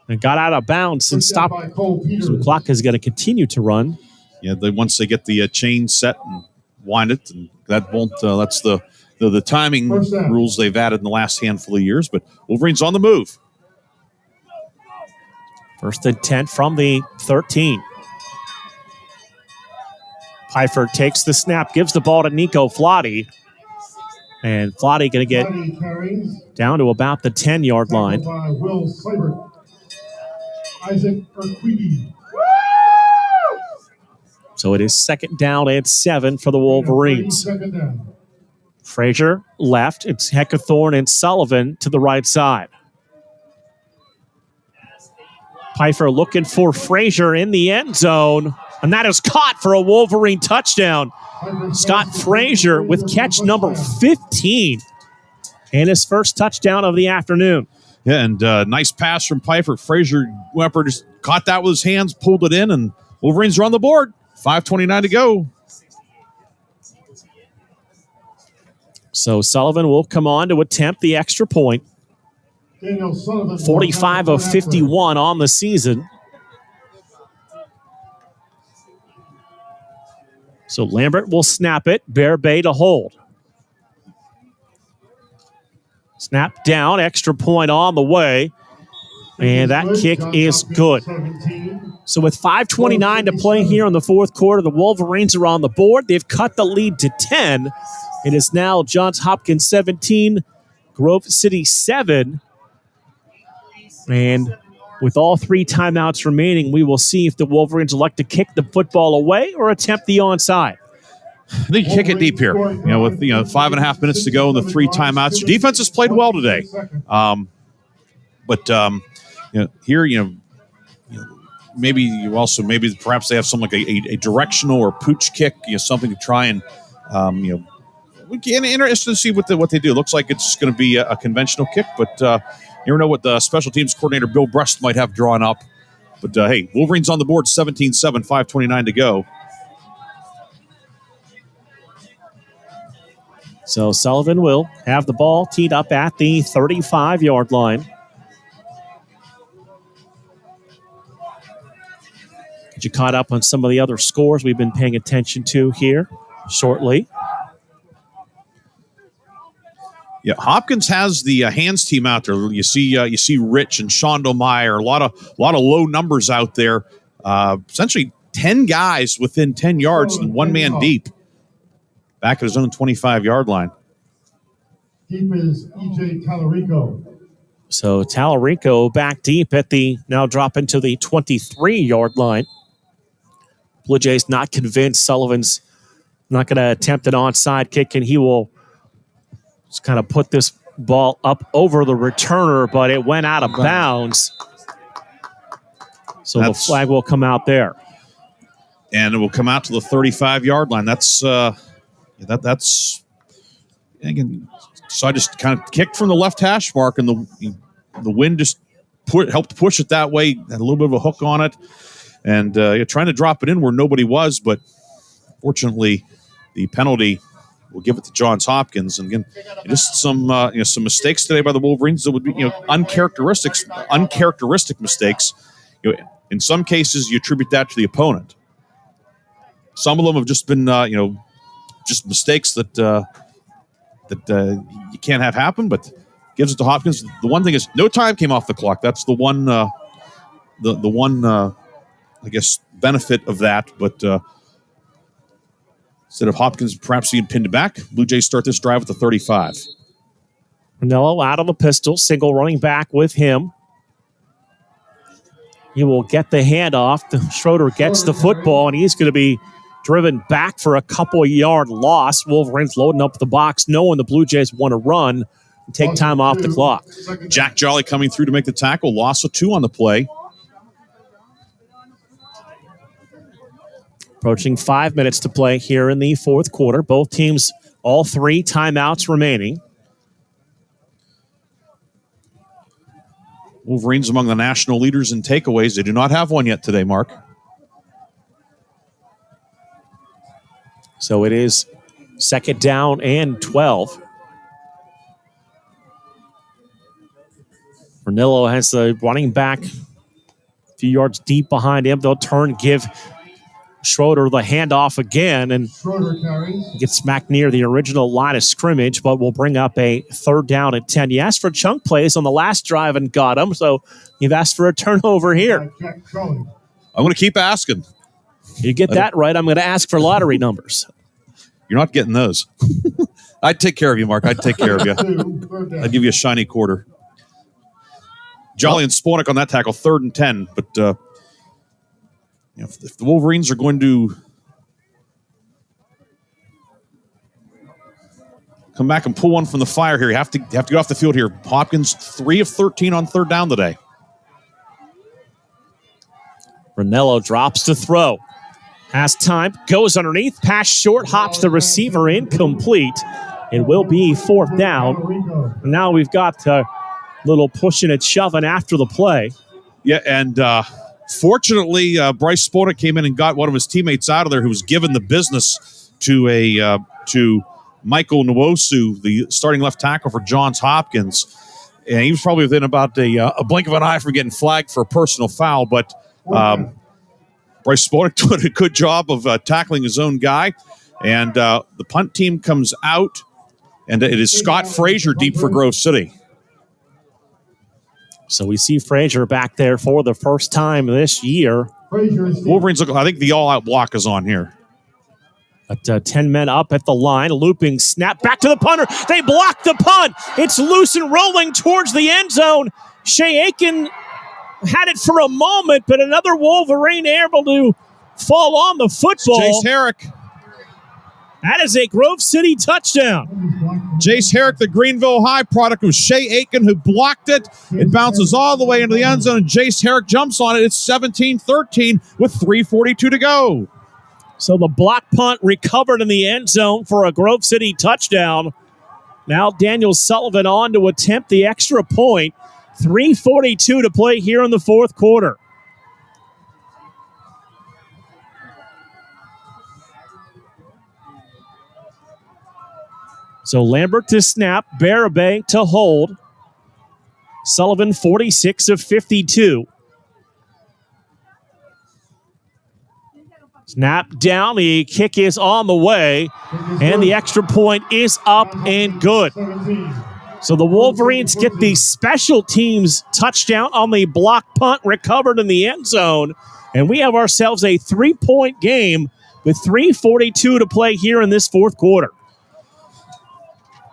Speaker 9: and got out of bounds and stopped. So the clock is going to continue to run.
Speaker 3: Yeah, once they get the chain set and wind it, and that won't. That's the timing rules they've added in the last handful of years. But Wolverines on the move.
Speaker 9: First and 10 from the 13. Pfeiffer takes the snap, gives the ball to Nico Flotty. And Flotty going to get down to about the 10-yard line. So it is second down and 7 for the Wolverines. Frazier left. It's Heckathorn and Sullivan to the right side. Pfeiffer looking for Frazier in the end zone. And that is caught for a Wolverine touchdown. Scott Frazier with catch number 15 and his first touchdown of the afternoon.
Speaker 3: Yeah, and nice pass from Pfeiffer. Frazier Wepper just caught that with his hands, pulled it in, and Wolverines are on the board. 5:29 to go.
Speaker 9: So Sullivan will come on to attempt the extra point. 45 of 51 on the season. So Lambert will snap it. Bear Bay to hold. Snap down. Extra point on the way. And that kick is good. So with 5:29 to play here in the fourth quarter, the Wolverines are on the board. They've cut the lead to 10. It is now Johns Hopkins 17, Grove City 7. And with all 3 timeouts remaining, we will see if the Wolverines elect to kick the football away or attempt the onside.
Speaker 3: I think you kick it deep here. With 5.5 minutes to go and the 3 timeouts. Your defense has played well today. Here, maybe perhaps they have some like a directional or pooch kick, something to try and we get interested to see what they do. It looks like it's just going to be a conventional kick, but you never know what the special teams coordinator Bill Brust might have drawn up. But hey, Wolverines on the board, 17-7, 5:29 to go.
Speaker 9: So Sullivan will have the ball teed up at the 35-yard line. Get you caught up on some of the other scores we've been paying attention to here shortly.
Speaker 3: Yeah, Hopkins has the hands team out there. You see Rich and Shondo Meyer, a lot of low numbers out there. Essentially 10 guys within 10 yards and one man deep. Back at his own 25-yard line.
Speaker 7: Deep is E.J. Talarico.
Speaker 9: So Talarico back deep at the, now dropping to the 23-yard line. Blue Jays not convinced Sullivan's not going to attempt an onside kick, and he will just kind of put this ball up over the returner, but it went out of bounds. So the flag will come out there.
Speaker 3: And it will come out to the 35-yard line. That's again. So I just kind of kicked from the left hash mark, and the wind just helped push it that way. Had a little bit of a hook on it, and trying to drop it in where nobody was, but fortunately, the penalty will give it to Johns Hopkins. And again, just some mistakes today by the Wolverines that would be uncharacteristic mistakes. In some cases, you attribute that to the opponent. Some of them have just been, just mistakes that you can't have happen, but gives it to Hopkins. The one thing is no time came off the clock. That's the one, I guess, benefit of that. But instead of Hopkins perhaps being pinned back, Blue Jays start this drive with the 35.
Speaker 9: Rinello out on the pistol, single running back with him. He will get the handoff. Schroeder gets the football, and he's going to be driven back for a couple-yard loss. Wolverines loading up the box, knowing the Blue Jays want to run and take time off the clock.
Speaker 3: Jack Jolly coming through to make the tackle. Loss of 2 on the play.
Speaker 9: Approaching 5 minutes to play here in the fourth quarter. Both teams, all 3 timeouts remaining.
Speaker 3: Wolverines among the national leaders in takeaways. They do not have one yet today, Mark.
Speaker 9: So it is second down and 12. Rinello has the running back a few yards deep behind him. They'll turn, give Schroeder the handoff again, and gets smacked near the original line of scrimmage, but will bring up a third down at 10. You asked for chunk plays on the last drive and got them, so you've asked for a turnover here.
Speaker 3: I'm going to keep asking.
Speaker 9: You get that right, I'm going to ask for lottery numbers.
Speaker 3: You're not getting those. I'd take care of you, Mark. I'd take care of you. I'd give you a shiny quarter. Jolly and Sponik on that tackle, 3rd and 10, but if the Wolverines are going to come back and pull one from the fire here, you have to get off the field here. Hopkins, 3 of 13 on 3rd down today.
Speaker 9: Rinello drops to throw. Has time, goes underneath, pass short, hops the receiver, incomplete. It will be 4th down. Now we've got a little pushing and shoving after the play.
Speaker 3: Yeah, and fortunately, Bryce Sponik came in and got one of his teammates out of there who was given the business to Michael Nwosu, the starting left tackle for Johns Hopkins. And he was probably within about a blink of an eye from getting flagged for a personal foul, but Bryce Sponik did a good job of tackling his own guy. And the punt team comes out, and it is Scott Frazier deep for Grove City.
Speaker 9: So we see Frazier back there for the first time this year.
Speaker 3: Wolverines look, I think the all-out block is on here.
Speaker 9: But 10 men up at the line, looping snap back to the punter. They block the punt. It's loose and rolling towards the end zone. Shea Aiken had it for a moment, but another Wolverine able to fall on the football.
Speaker 3: Jace Herrick.
Speaker 9: That is a Grove City touchdown.
Speaker 3: Jace Herrick, the Greenville High product, was Shea Aiken who blocked it. It bounces all the way into the end zone, and Jace Herrick jumps on it. It's 17-13 with 3:42 to go.
Speaker 9: So the block punt recovered in the end zone for a Grove City touchdown. Now Daniel Sullivan on to attempt the extra point. 3:42 to play here in the fourth quarter. So Lambert to snap, Barabay to hold. Sullivan 46 of 52. Snap down, the kick is on the way, and the extra point is up and good. So the Wolverines get the special teams touchdown on the block punt recovered in the end zone, and we have ourselves a 3-point game with 3:42 to play here in this fourth quarter.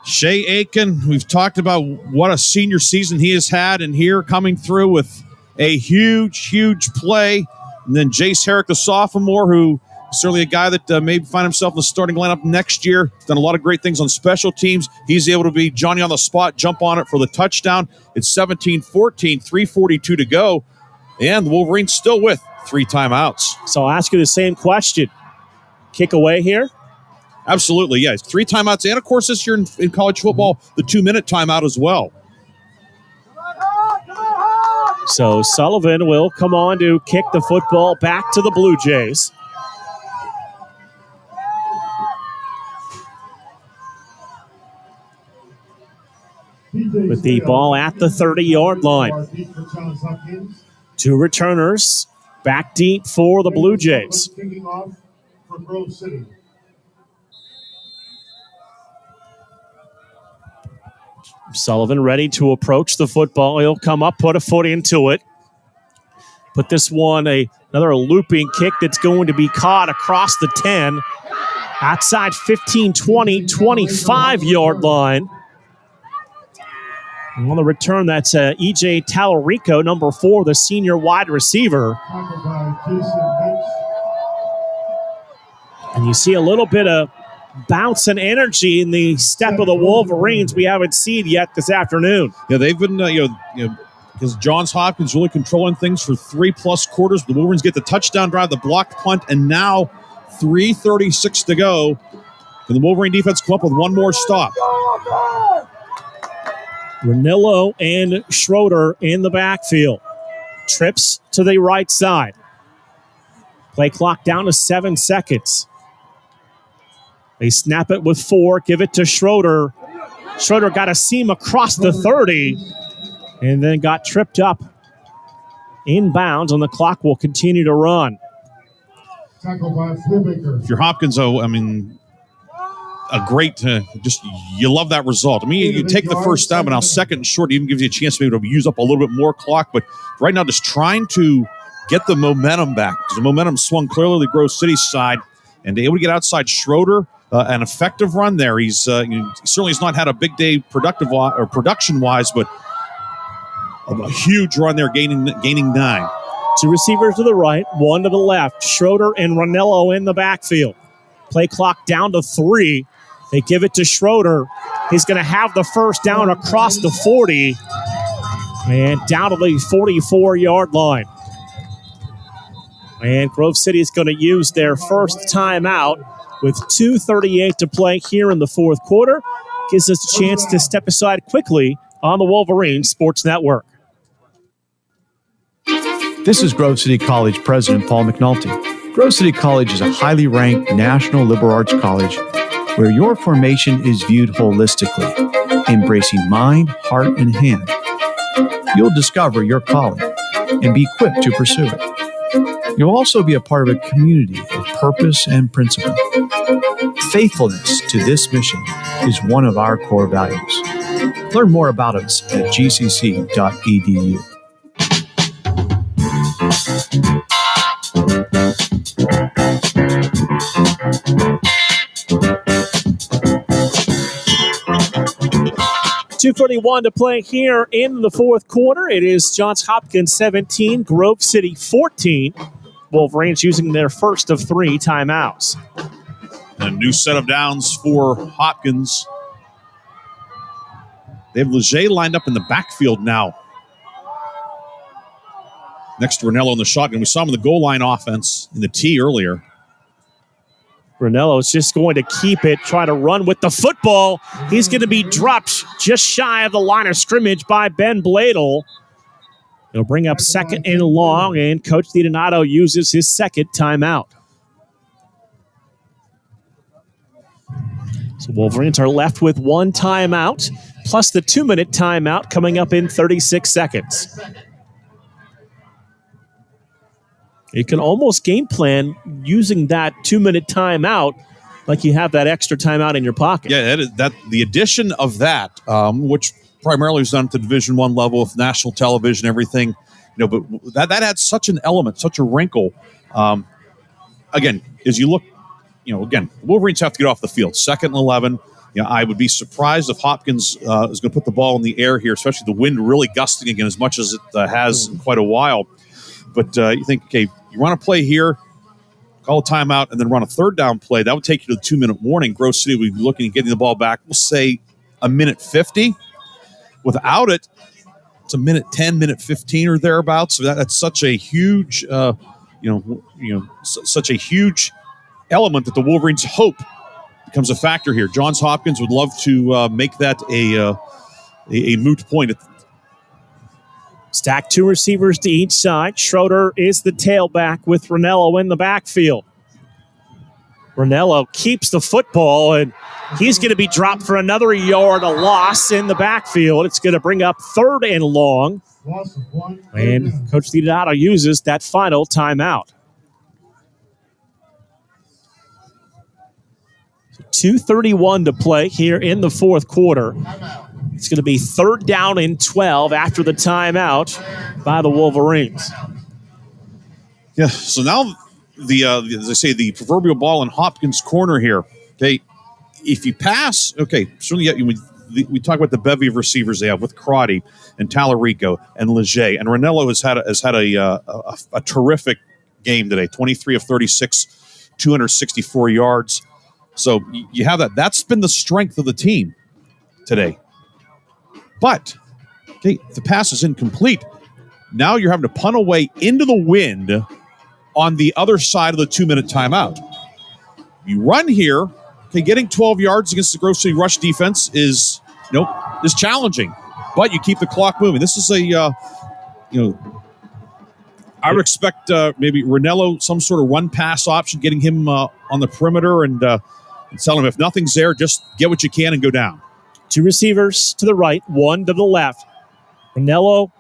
Speaker 3: Shea Aiken, we've talked about what a senior season he has had, and here coming through with a huge, huge play. And then Jace Herrick, the sophomore, who is certainly a guy that may find himself in the starting lineup next year. He's done a lot of great things on special teams. He's able to be Johnny on the spot, jump on it for the touchdown. It's 17-14, 3:42 to go. And the Wolverines still with 3 timeouts.
Speaker 9: So I'll ask you the same question. Kick away here?
Speaker 3: Absolutely, yes. 3 timeouts, and of course this year in college football, the 2-minute timeout as well.
Speaker 9: So Sullivan will come on to kick the football back to the Blue Jays. With the ball at the 30-yard line. 2 returners back deep for the Blue Jays.
Speaker 7: for Grove City.
Speaker 9: Sullivan ready to approach the football. He'll come up, put a foot into it. Put this one, another looping kick that's going to be caught across the 10. Outside 15, 20, 25-yard line. And on the return, that's E.J. Tallarico, number 4, the senior wide receiver. And you see a little bit of bounce and energy in the step of the Wolverines we haven't seen yet this afternoon.
Speaker 3: Yeah, they've been, because Johns Hopkins really controlling things for 3+ quarters. The Wolverines get the touchdown drive, the blocked punt, and now 3:36 to go. And the Wolverine defense come up with one more stop.
Speaker 9: Ranillo and Schroeder in the backfield. Trips to the right side. Play clock down to 7 seconds. They snap it with 4, give it to Schroeder. Schroeder got a seam across the 30 and then got tripped up inbounds, and the clock will continue to run.
Speaker 7: Tackled by Fulbaker.
Speaker 3: If you're Hopkins, a great, you love that result. I mean, you take the first down, but now second and short even gives you a chance maybe to use up a little bit more clock. But right now, just trying to get the momentum back. The momentum swung clearly to the Grove City side, and able to get outside Schroeder. An effective run there. He certainly has not had a big day production-wise, but a huge run there, gaining 9.
Speaker 9: 2 receivers to the right, 1 to the left. Schroeder and Ranillo in the backfield. Play clock down to 3. They give it to Schroeder. He's going to have the first down across the 40 and down to the 44-yard line. And Grove City is going to use their first timeout with 2:38 to play here in the fourth quarter. Gives us a chance to step aside quickly on the Wolverine Sports Network.
Speaker 12: This is Grove City College President Paul McNulty. Grove City College is a highly ranked national liberal arts college where your formation is viewed holistically, embracing mind, heart, and hand. You'll discover your calling and be equipped to pursue it. You'll also be a part of a community of purpose and principle. Faithfulness to this mission is one of our core values. Learn more about us at gcc.edu.
Speaker 9: .241 to play here in the fourth quarter. It is Johns Hopkins 17, Grove City 14. Wolverines using their first of 3 timeouts.
Speaker 3: A new set of downs for Hopkins. They have Leger lined up in the backfield now. Next to Ranello in the shotgun. We saw him in the goal line offense in the T earlier.
Speaker 9: Ranello is just going to keep it, try to run with the football. He's going to be dropped just shy of the line of scrimmage by Ben Bladel. He'll bring up second and long, and Coach DiDonato uses his second timeout. So Wolverines are left with 1 timeout, plus the 2-minute timeout coming up in 36 seconds. You can almost game plan using that 2-minute timeout like you have that extra timeout in your pocket.
Speaker 3: Yeah, that the addition of that, which primarily was done at the Division I level with national television, everything, but that adds such an element, such a wrinkle. Again, as you look, again, the Wolverines have to get off the field. 2nd and 11. I would be surprised if Hopkins is going to put the ball in the air here, especially the wind really gusting again as much as it has in quite a while. But you think, okay, you want to play here, call a timeout, and then run a 3rd down play. That would take you to the 2-minute warning. Grove City would be looking at getting the ball back, we'll say, 1:50. Without it, it's 1:10, 1:15 or thereabouts. So that's such a huge, such a huge element that the Wolverines hope becomes a factor here. Johns Hopkins would love to make that a moot point.
Speaker 9: Stack 2 receivers to each side. Schroeder is the tailback with Ranello in the backfield. Ranello keeps the football, and he's going to be dropped for another yard, a loss in the backfield. It's going to bring up 3rd and long. And Coach DiDonato uses that final timeout. 2:31 to play here in the fourth quarter. It's going to be 3rd down and 12 after the timeout by the Wolverines.
Speaker 3: Yeah, so now as I say, the proverbial ball in Hopkins' corner here. Okay, if you pass, okay, certainly we talk about the bevy of receivers they have with Crotty and Tallarico and Leger, and Ranello has had a terrific game today. 23 of 36, 264 yards. So you have that. That's been the strength of the team today. But okay, the pass is incomplete. Now you're having to punt away into the wind on the other side of the 2-minute timeout. You run here. Okay, getting 12 yards against the Grove City rush defense is challenging, but you keep the clock moving. This is I would expect maybe Ranello some sort of run-pass option, getting him on the perimeter and tell him if nothing's there, just get what you can and go down.
Speaker 9: 2 receivers to the right, 1 to the left. Ranello,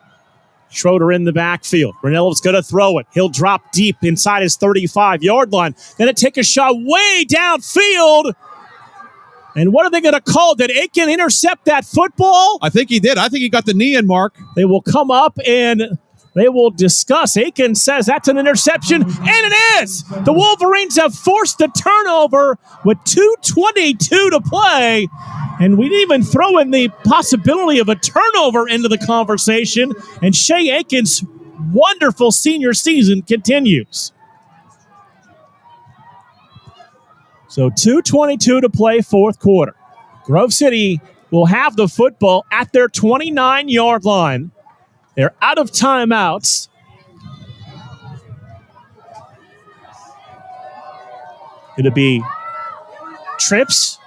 Speaker 9: Schroeder in the backfield. Ranello's going to throw it. He'll drop deep inside his 35-yard line. Going to take a shot way downfield. And what are they going to call? Did Aiken intercept that football?
Speaker 3: I think he did. I think he got the knee in, Mark.
Speaker 9: They will come up and they will discuss. Aiken says that's an interception, and it is. The Wolverines have forced the turnover with 2:22 to play, and we didn't even throw in the possibility of a turnover into the conversation, and Shea Aiken's wonderful senior season continues. So 2:22 to play, fourth quarter. Grove City will have the football at their 29-yard line. They're out of timeouts. It'll be trips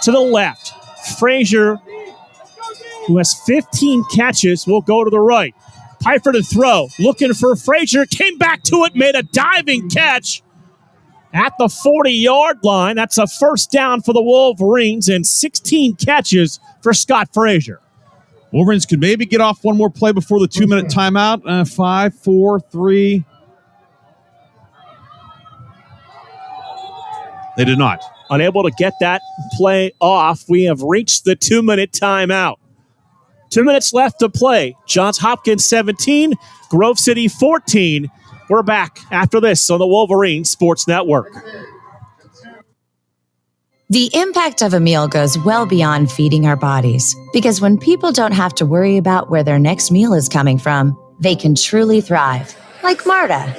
Speaker 9: to the left. Frazier, who has 15 catches, will go to the right. Piper to throw. Looking for Frazier. Came back to it. Made a diving catch at the 40-yard line. That's a first down for the Wolverines and 16 catches for Scott Frazier.
Speaker 3: Wolverines could maybe get off one more play before the 2-minute timeout. 5, 4, 3. They did not.
Speaker 9: Unable to get that play off. We have reached the 2-minute timeout. 2 minutes left to play. Johns Hopkins 17, Grove City 14. We're back after this on the Wolverine Sports Network.
Speaker 29: The impact of a meal goes well beyond feeding our bodies, because when people don't have to worry about where their next meal is coming from, they can truly thrive, like Marta.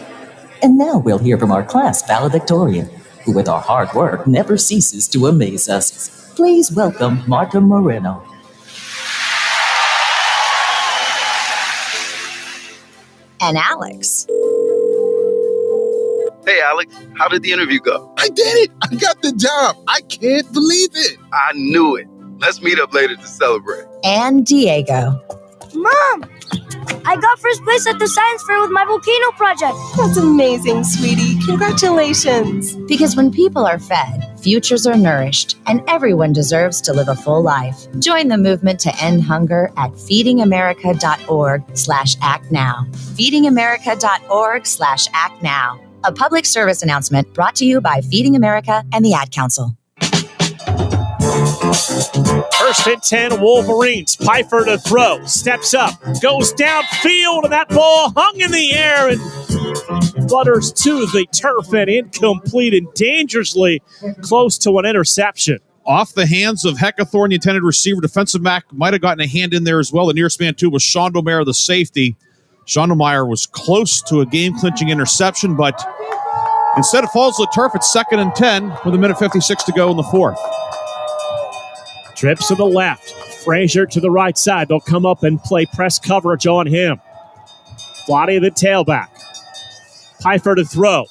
Speaker 4: And now we'll hear from our class valedictorian, who with our hard work never ceases to amaze us. Please welcome Marta Moreno.
Speaker 29: And Alex.
Speaker 5: Hey, Alex, how did the interview go?
Speaker 6: I did it! I got the job! I can't believe it!
Speaker 5: I knew it. Let's meet up later to celebrate.
Speaker 29: And Diego.
Speaker 15: Mom! I got first place at the science fair with my volcano project.
Speaker 18: That's amazing, sweetie. Congratulations.
Speaker 29: Because when people are fed, futures are nourished, and everyone deserves to live a full life. Join the movement to end hunger at feedingamerica.org/actnow. feedingamerica.org/actnow. A public service announcement brought to you by Feeding America and the Ad Council.
Speaker 9: First and 10, Wolverines. Piper to throw. Steps up. Goes downfield, and that ball hung in the air and flutters to the turf and incomplete and dangerously close to an interception.
Speaker 3: Off the hands of Heckathorn, the intended receiver. Defensive back might have gotten a hand in there as well. The nearest man, too, was Shondelmeyer, the safety. Shondelmeyer was close to a game-clinching interception, but instead it falls to the turf. It's 2nd and 10 with 1:56 to go in the fourth.
Speaker 9: Trips to the left. Frazier to the right side. They'll come up and play press coverage on him. Flotty the tailback. Piper to throw.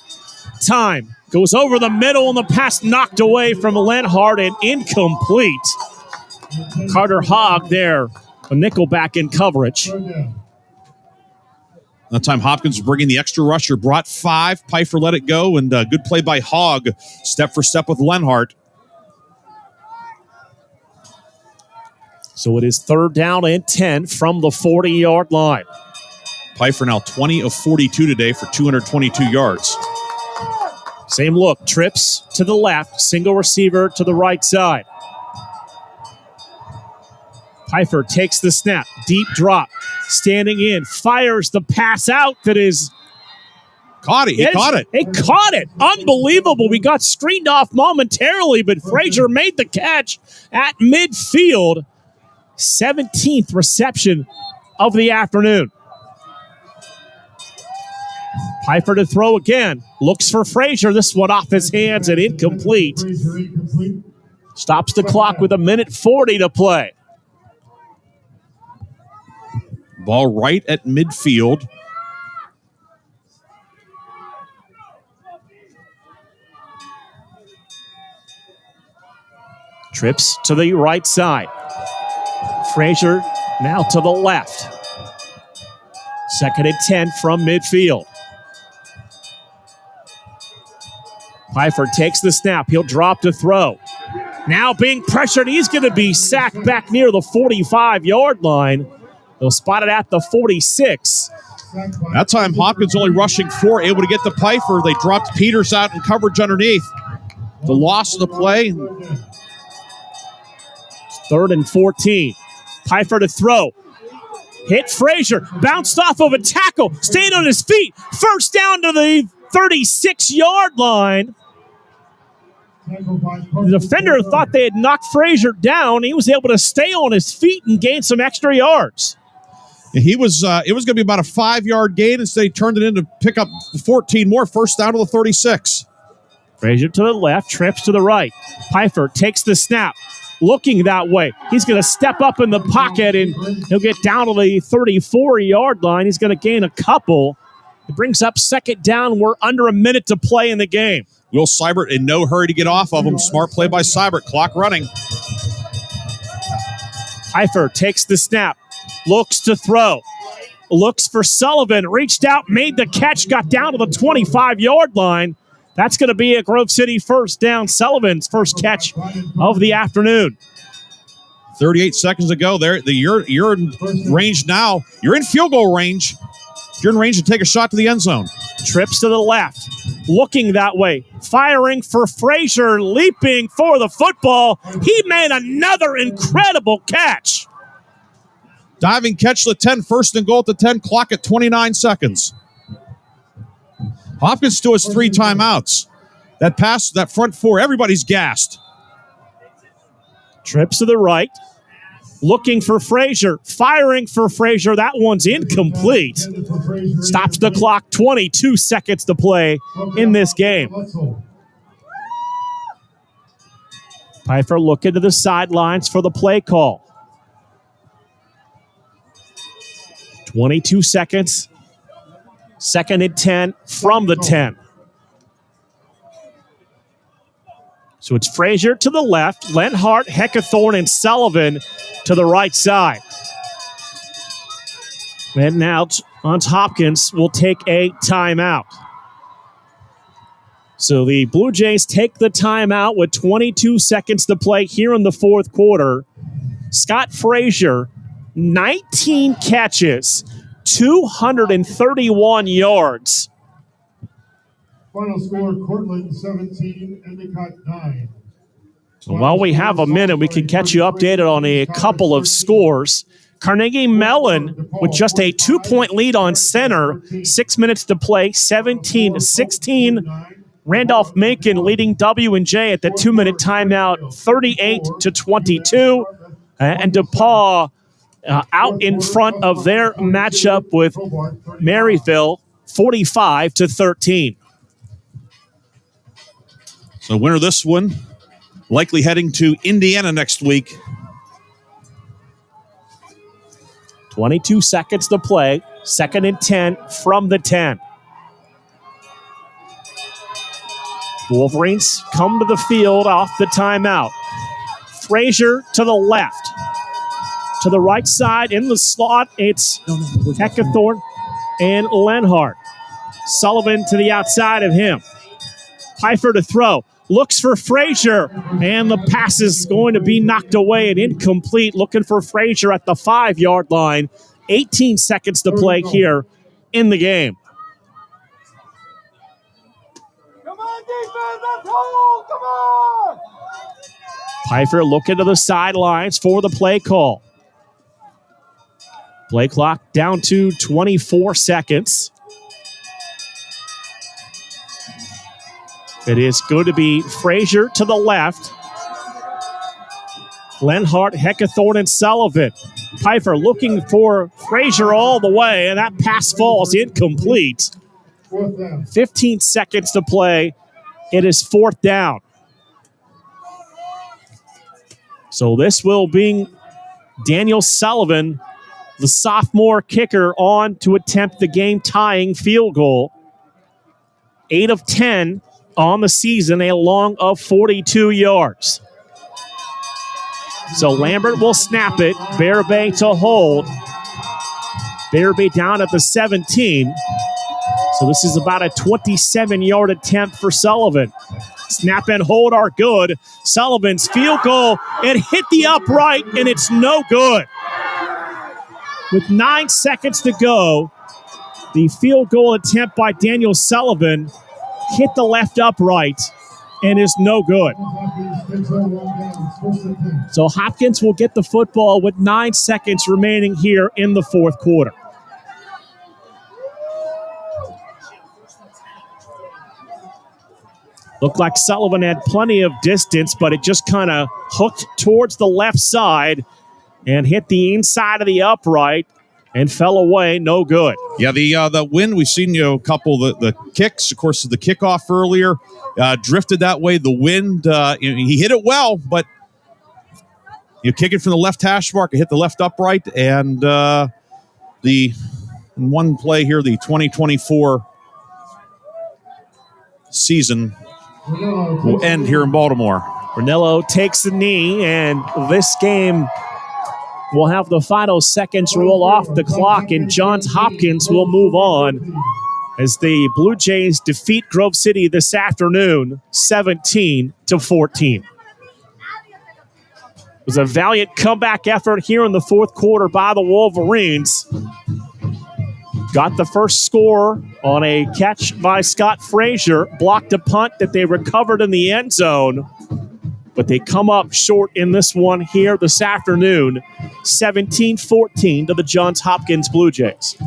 Speaker 9: Time. Goes over the middle and the pass knocked away from Lenhart and incomplete. Carter Hogg there. A nickelback in coverage.
Speaker 3: That time Hopkins bringing the extra rusher. Brought 5. Piper let it go, and good play by Hogg. Step for step with Lenhart.
Speaker 9: So it is 3rd down and 10 from the 40-yard line.
Speaker 3: Piper now 20 of 42 today for 222 yards.
Speaker 9: Same look. Trips to the left. Single receiver to the right side. Pfeiffer takes the snap. Deep drop. Standing in. Fires the pass out that is...
Speaker 3: Caught it. He caught it.
Speaker 9: He caught it. Unbelievable. We got screened off momentarily, but Frazier made the catch at midfield. 17th reception of the afternoon. Pfeiffer to throw again. Looks for Frazier. This one off his hands and incomplete. Stops the clock with 1:40 to play.
Speaker 3: Ball right at midfield.
Speaker 9: Trips to the right side. Frazier now to the left. 2nd and 10 from midfield. Pfeiffer takes the snap. He'll drop to throw. Now being pressured. He's going to be sacked back near the 45-yard line. They'll spot it at the 46.
Speaker 3: That time, Hopkins only rushing 4, able to get the Pfeiffer. They dropped Peters out in coverage underneath. The loss of the play.
Speaker 9: 3rd and 14. Pfeiffer to throw. Hit Frazier. Bounced off of a tackle. Stayed on his feet. First down to the 36-yard line. The defender thought they had knocked Frazier down. He was able to stay on his feet and gain some extra yards.
Speaker 3: It was going to be about a 5-yard gain. Instead, he turned it in to pick up 14 more. First down to the 36.
Speaker 9: Frazier to the left, trips to the right. Pfeiffer takes the snap. Looking that way. He's going to step up in the pocket, and he'll get down to the 34-yard line. He's going to gain a couple. It brings up 2nd down. We're under a minute to play in the game.
Speaker 3: Will Seibert in no hurry to get off of him. Smart play by Seibert. Clock running.
Speaker 9: Pfeiffer takes the snap. Looks to throw. Looks for Sullivan. Reached out, made the catch, got down to the 25-yard line. That's going to be a Grove City first down. Sullivan's first catch of the afternoon.
Speaker 3: 38 seconds ago. You're in range now. You're in field goal range. You're in range to take a shot to the end zone.
Speaker 9: Trips to the left. Looking that way. Firing for Frazier. Leaping for the football. He made another incredible catch.
Speaker 3: Diving catch to the 10. First and goal at the 10. Clock at 29 seconds. Hopkins still has 3 timeouts. That pass, that front 4, everybody's gassed.
Speaker 9: Trips to the right. Looking for Frazier. Firing for Frazier. That one's incomplete. Stops the clock. 22 seconds to play in this game. Pfeiffer looking to the sidelines for the play call. 22 seconds. 2nd and 10 from the 10. So it's Frazier to the left, Lenhart, Heckathorn, and Sullivan to the right side. And now Hans Hopkins will take a timeout. So the Blue Jays take the timeout with 22 seconds to play here in the 4th quarter. Scott Frazier, 19 catches, 231 yards.
Speaker 7: Final score, Cortland 17, Endicott 9.
Speaker 9: So while we have a minute, we can catch you updated on a couple of scores. Carnegie Mellon with just a 2-point lead on center. 6 minutes to play, 17-16. Randolph-Macon leading W&J at the 2-minute timeout, 38-22. And DePaul out in front of their matchup with Maryville, 45-13.
Speaker 3: So winner this one, likely heading to Indiana next week.
Speaker 9: 22 seconds to play. 2nd and 10 from the 10. Wolverines come to the field off the timeout. Frazier to the left. To the right side in the slot, it's Heckathorn and Lenhart. Sullivan to the outside of him. Pfeiffer to throw. Looks for Frazier, and the pass is going to be knocked away and incomplete. Looking for Frazier at the 5-yard line. 18 seconds to play here in the game. Pfeiffer looking to the sidelines for the play call. Play clock down to 24 seconds. It is going to be Frazier to the left. Lenhart, Heckathorn, and Sullivan. Pfeiffer looking for Frazier all the way, and that pass falls incomplete. 15 seconds to play. It is 4th down. So this will bring Daniel Sullivan, the sophomore kicker, on to attempt the game-tying field goal. 8 of 10 on the season, a long of 42 yards. So Lambert will snap it. Bear Bay to hold. Bear Bay down at the 17. So this is about a 27-yard attempt for Sullivan. Snap and hold are good. Sullivan's field goal, it hit the upright, and it's no good. With 9 seconds to go, the field goal attempt by Daniel Sullivan hit the left upright and is no good. So Hopkins will get the football with 9 seconds remaining here in the 4th quarter. Looked like Sullivan had plenty of distance, but it just kind of hooked towards the left side and hit the inside of the upright and fell away. No good.
Speaker 3: Yeah, the wind, we've seen a couple of the kicks. Of course, the kickoff earlier drifted that way. The wind, he hit it well, but you kick it from the left hash mark, it hit the left upright, and the one play here, the 2024 season will end here in Baltimore.
Speaker 9: Ranello takes the knee, and this game will have the final seconds roll off the clock, and Johns Hopkins will move on as the Blue Jays defeat Grove City this afternoon, 17-14. It was a valiant comeback effort here in the 4th quarter by the Wolverines. Got the first score on a catch by Scott Frazier, blocked a punt that they recovered in the end zone, but they come up short in this one here this afternoon, 17-14 to the Johns Hopkins Blue Jays.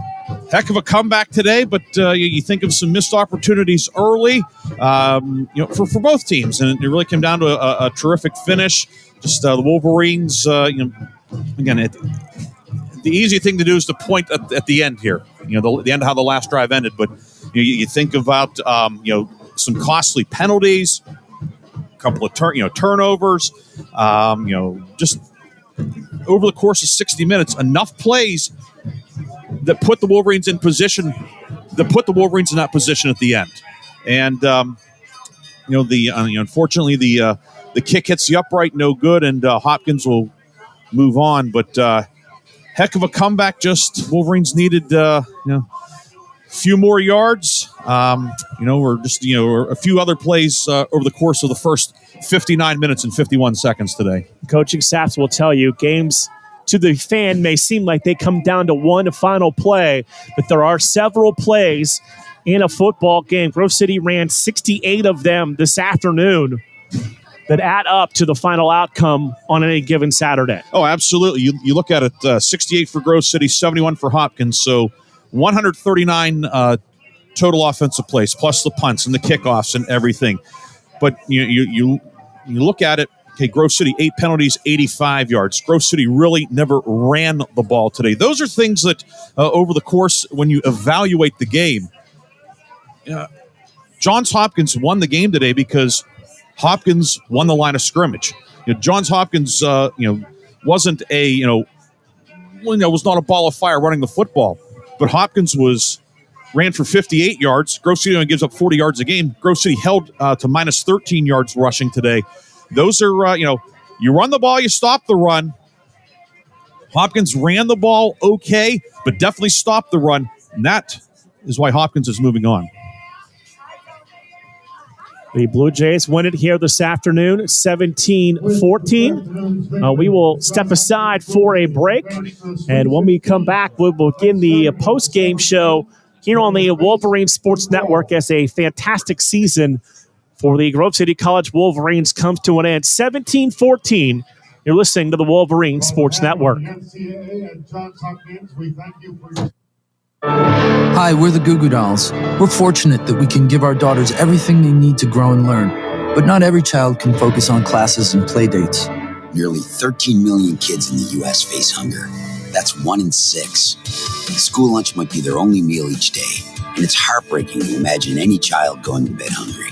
Speaker 3: Heck of a comeback today, but you think of some missed opportunities early, for both teams, and it really came down to a terrific finish. Just the Wolverines, again, the easy thing to do is to point at the end here. The end of how the last drive ended, but you think about some costly penalties, a couple of turnovers, just over the course of 60 minutes, enough plays that put the Wolverines in position, in that position at the end. And unfortunately the kick hits the upright, no good, and Hopkins will move on. But heck of a comeback. Just Wolverines needed a few more yards. Or just a few other plays over the course of the first 59 minutes and 51 seconds today.
Speaker 9: Coaching staffs will tell you games to the fan may seem like they come down to one final play, but there are several plays in a football game. Grove City ran 68 of them this afternoon that add up to the final outcome on any given Saturday.
Speaker 3: Oh, absolutely. You look at it, 68 for Grove City, 71 for Hopkins, so 139 total offensive plays, plus the punts and the kickoffs and everything. But you look at it, okay, Grove City, 8 penalties, 85 yards. Grove City really never ran the ball today. Those are things that over the course, when you evaluate the game, Johns Hopkins won the game today because Hopkins won the line of scrimmage. Johns Hopkins, wasn't was not a ball of fire running the football, but Hopkins ran for 58 yards. Grove City only gives up 40 yards a game. Grove City held to minus 13 yards rushing today. Those are, you run the ball, you stop the run. Hopkins ran the ball okay, but definitely stopped the run, and that is why Hopkins is moving on.
Speaker 9: The Blue Jays win it here this afternoon, 17-14. We will step aside for a break, and when we come back, we'll begin the post-game show here on the Wolverine Sports Network as a fantastic season for the Grove City College Wolverines comes to an end. 17-14. You're listening to the Wolverine Sports Network.
Speaker 19: Hi, we're the Goo Goo Dolls. We're fortunate that we can give our daughters everything they need to grow and learn. But not every child can focus on classes and play dates.
Speaker 20: Nearly 13 million kids in the U.S. face hunger. That's 1 in 6. School lunch might be their only meal each day, and it's heartbreaking to imagine any child going to bed hungry.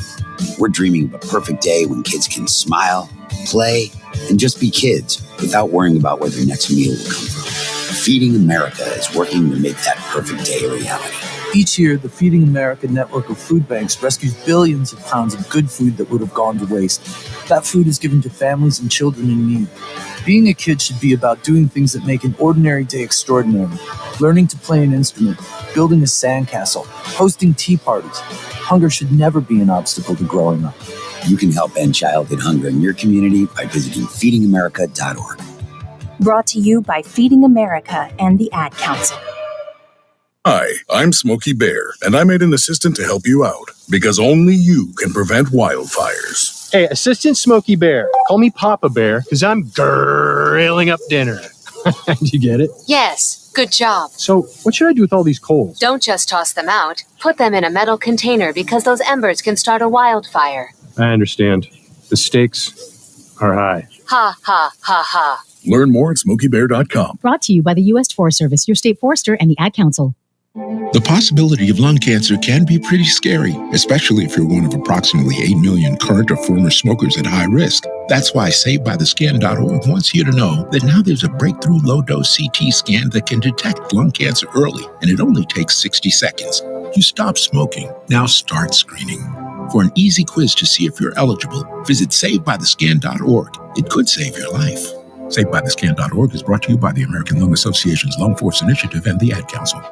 Speaker 20: We're dreaming of a perfect day when kids can smile, play, and just be kids without worrying about where their next meal will come from. Feeding America is working to make that perfect day a reality.
Speaker 19: Each year, the Feeding America network of food banks rescues billions of pounds of good food that would have gone to waste. That food is given to families and children in need. Being a kid should be about doing things that make an ordinary day extraordinary. Learning to play an instrument, building a sandcastle, hosting tea parties. Hunger should never be an obstacle to growing up.
Speaker 20: You can help end childhood hunger in your community by visiting feedingamerica.org.
Speaker 21: Brought to you by Feeding America and the Ad Council.
Speaker 26: Hi, I'm Smokey Bear, and I made an assistant to help you out, because only you can prevent wildfires.
Speaker 22: Hey, Assistant Smokey Bear. Call me Papa Bear, because I'm grilling up dinner. Did you get it?
Speaker 23: Yes, good job.
Speaker 22: So, what should I do with all these coals?
Speaker 23: Don't just toss them out. Put them in a metal container because those embers can start a wildfire.
Speaker 22: I understand. The stakes are high.
Speaker 23: Ha, ha, ha, ha.
Speaker 26: Learn more at SmokeyBear.com.
Speaker 24: Brought to you by the U.S. Forest Service, your state forester, and the Ad Council.
Speaker 25: The possibility of lung cancer can be pretty scary, especially if you're one of approximately 8 million current or former smokers at high risk. That's why SaveByTheScan.org wants you to know that now there's a breakthrough low-dose CT scan that can detect lung cancer early, and it only takes 60 seconds. You stop smoking. Now start screening. For an easy quiz to see if you're eligible, visit SaveByTheScan.org. It could save your life. SaveByTheScan.org is brought to you by the American Lung Association's Lung Force Initiative and the Ad Council.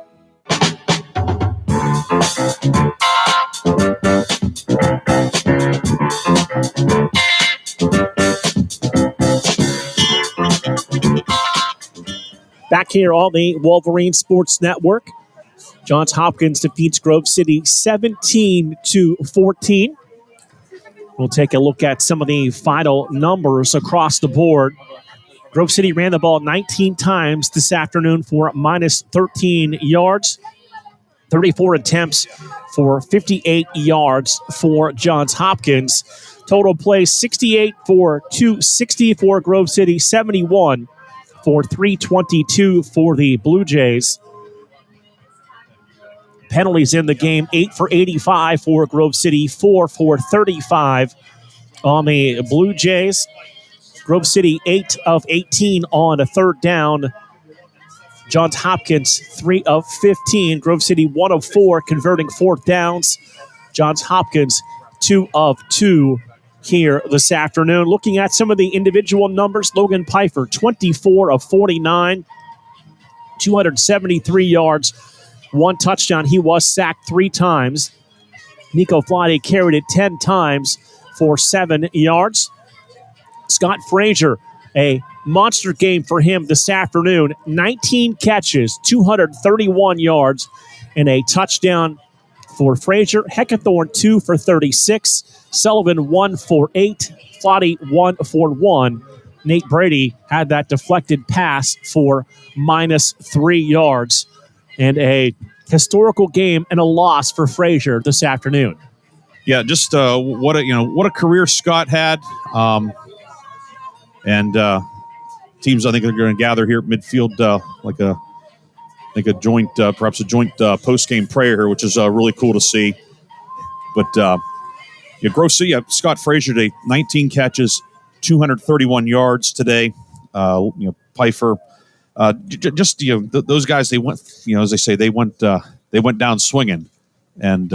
Speaker 9: Back here on the Wolverine Sports Network, Johns Hopkins defeats Grove City 17-14. We'll take a look at some of the final numbers across the board. Grove City ran the ball 19 times this afternoon for minus 13 yards. 34 attempts for 58 yards for Johns Hopkins. Total plays 68 for 260 for Grove City, 71 for 322 for the Blue Jays. Penalties in the game, 8 for 85 for Grove City, 4 for 35 on the Blue Jays. Grove City, 8 of 18 on a third down. Johns Hopkins, 3 of 15. Grove City, 1 of 4, converting fourth downs. Johns Hopkins, 2 of 2 here this afternoon. Looking at some of the individual numbers, Logan Pfeiffer, 24 of 49, 273 yards, 1 touchdown. He was sacked 3 times. Nico Flade carried it 10 times for 7 yards. Scott Frazier, a monster game for him this afternoon. 19 catches, 231 yards, and a touchdown for Frazier. Heckathorn, 2 for 36. Sullivan, 1 for 8. Flotty, 1 for 1. Nate Brady had that deflected pass for minus 3 yards. And a historical game and a loss for Frazier this afternoon.
Speaker 3: Yeah, just what a career Scott had. And teams, I think, are going to gather here at midfield perhaps a joint post-game prayer here, which is really cool to see. But Grove City, Scott Frazier today, 19 catches, 231 yards today. Pfeiffer, those guys, they went, as they say, they went down swinging, and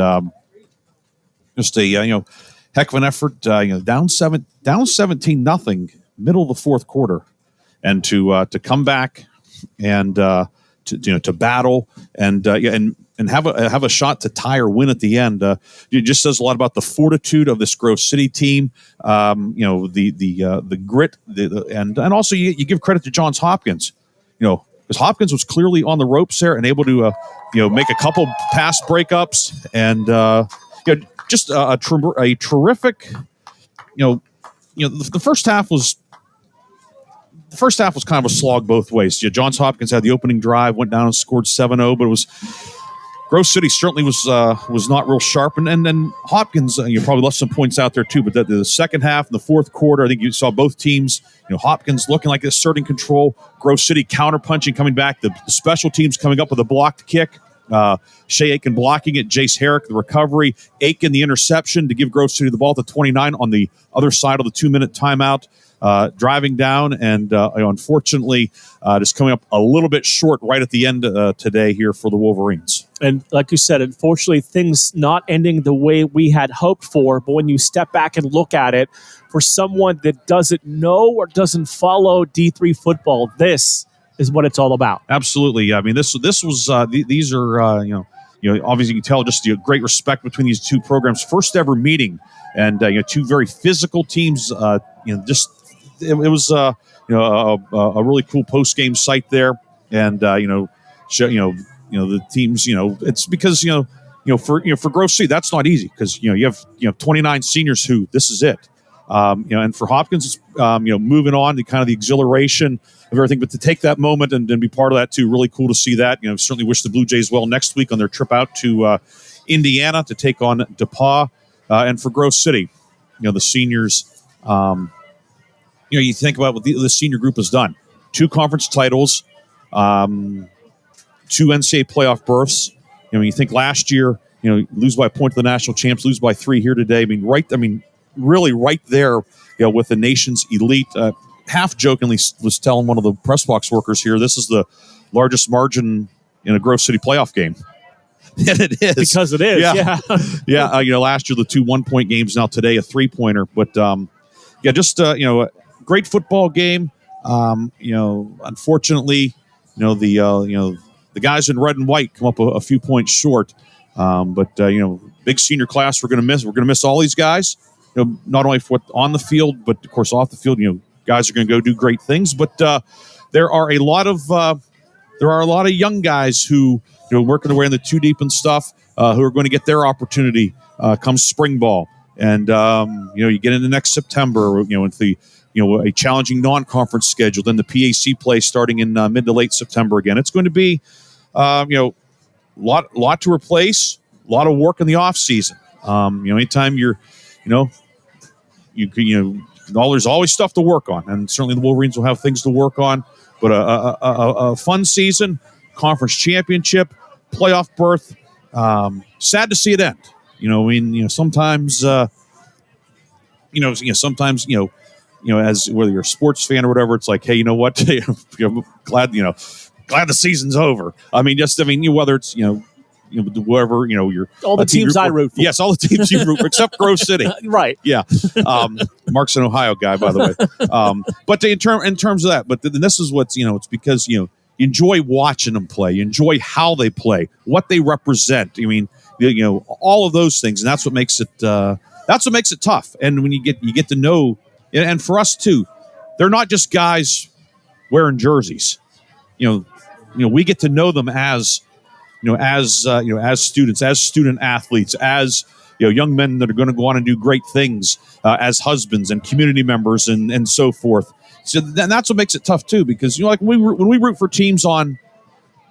Speaker 3: just a heck of an effort. Down 17-0. Middle of the fourth quarter, and to come back and to battle and have a shot to tie or win at the end. It just says a lot about the fortitude of this Grove City team. The grit, and also you give credit to Johns Hopkins. Because Hopkins was clearly on the ropes there and able to make a couple pass breakups and just a terrific. The first half was. The first half was kind of a slog both ways. Yeah, Johns Hopkins had the opening drive, went down and scored 7-0, but it was Grove City certainly was not real sharp, and then Hopkins probably left some points out there too. But the second half and the fourth quarter, I think you saw both teams. Hopkins looking like asserting control, Grove City counterpunching, coming back. The special teams coming up with a blocked kick. Shea Aiken blocking it, Jace Herrick the recovery, Aiken the interception to give Grove City the ball at the 29 on the other side of the 2-minute timeout. Driving down and unfortunately just coming up a little bit short right at the end today here for the Wolverines.
Speaker 9: And like you said, unfortunately, things not ending the way we had hoped for. But when you step back and look at it, for someone that doesn't know or doesn't follow D3 football, this is what it's all about.
Speaker 3: Absolutely. I mean, this was these are obviously you can tell just the great respect between these two programs. First ever meeting, and two very physical teams. It was a really cool post game site there, and the teams. It's because for Grove City that's not easy because you have 29 seniors who this is it. And for Hopkins, it's moving on to kind of the exhilaration of everything, but to take that moment and be part of that too, really cool to see that. Certainly wish the Blue Jays well next week on their trip out to Indiana to take on DePauw, and for Grove City, the seniors. You think about what the senior group has done: 2 conference titles, 2 NCAA playoff berths. You think last year, lose by a point to the national champs, lose by 3 here today. Really right there, with the nation's elite. Half jokingly was telling one of the press box workers here, this is the largest margin in a Grove City playoff game. And it is.
Speaker 9: Because it is, yeah.
Speaker 3: Last year the 2 1-point games, now today a 3-pointer. But great football game. Unfortunately, the guys in red and white come up a few points short. Big senior class we're going to miss. We're going to miss all these guys. Not only for on the field, but of course off the field. Guys are going to go do great things. But there are a lot of young guys who working their way in the 2 deep and stuff who are going to get their opportunity come spring ball. And you get into next September. With the a challenging non-conference schedule, then the PAC play starting in mid to late September again. It's going to be lot to replace, a lot of work in the off season. Anytime there's always stuff to work on, and certainly the Wolverines will have things to work on. But a fun season, conference championship, playoff berth. Sad to see it end. Sometimes. Sometimes as whether you're a sports fan or whatever, it's like, hey, you know what? I'm glad the season's over. whether it's whoever you're
Speaker 9: all the teams I root for.
Speaker 3: Yes, all the teams you root for except Grove City.
Speaker 9: Right.
Speaker 3: Yeah. Mark's an Ohio guy, by the way. But in terms of that, but this is what's it's because you enjoy watching them play, you enjoy how they play, what they represent. All of those things, and that's what makes it. That's what makes it tough. And when you get to know, and for us too, they're not just guys wearing jerseys. We get to know them as students, as student athletes, as young men that are going to go on and do great things, as husbands and community members and so forth. So that's what makes it tough too, because like when we root for teams on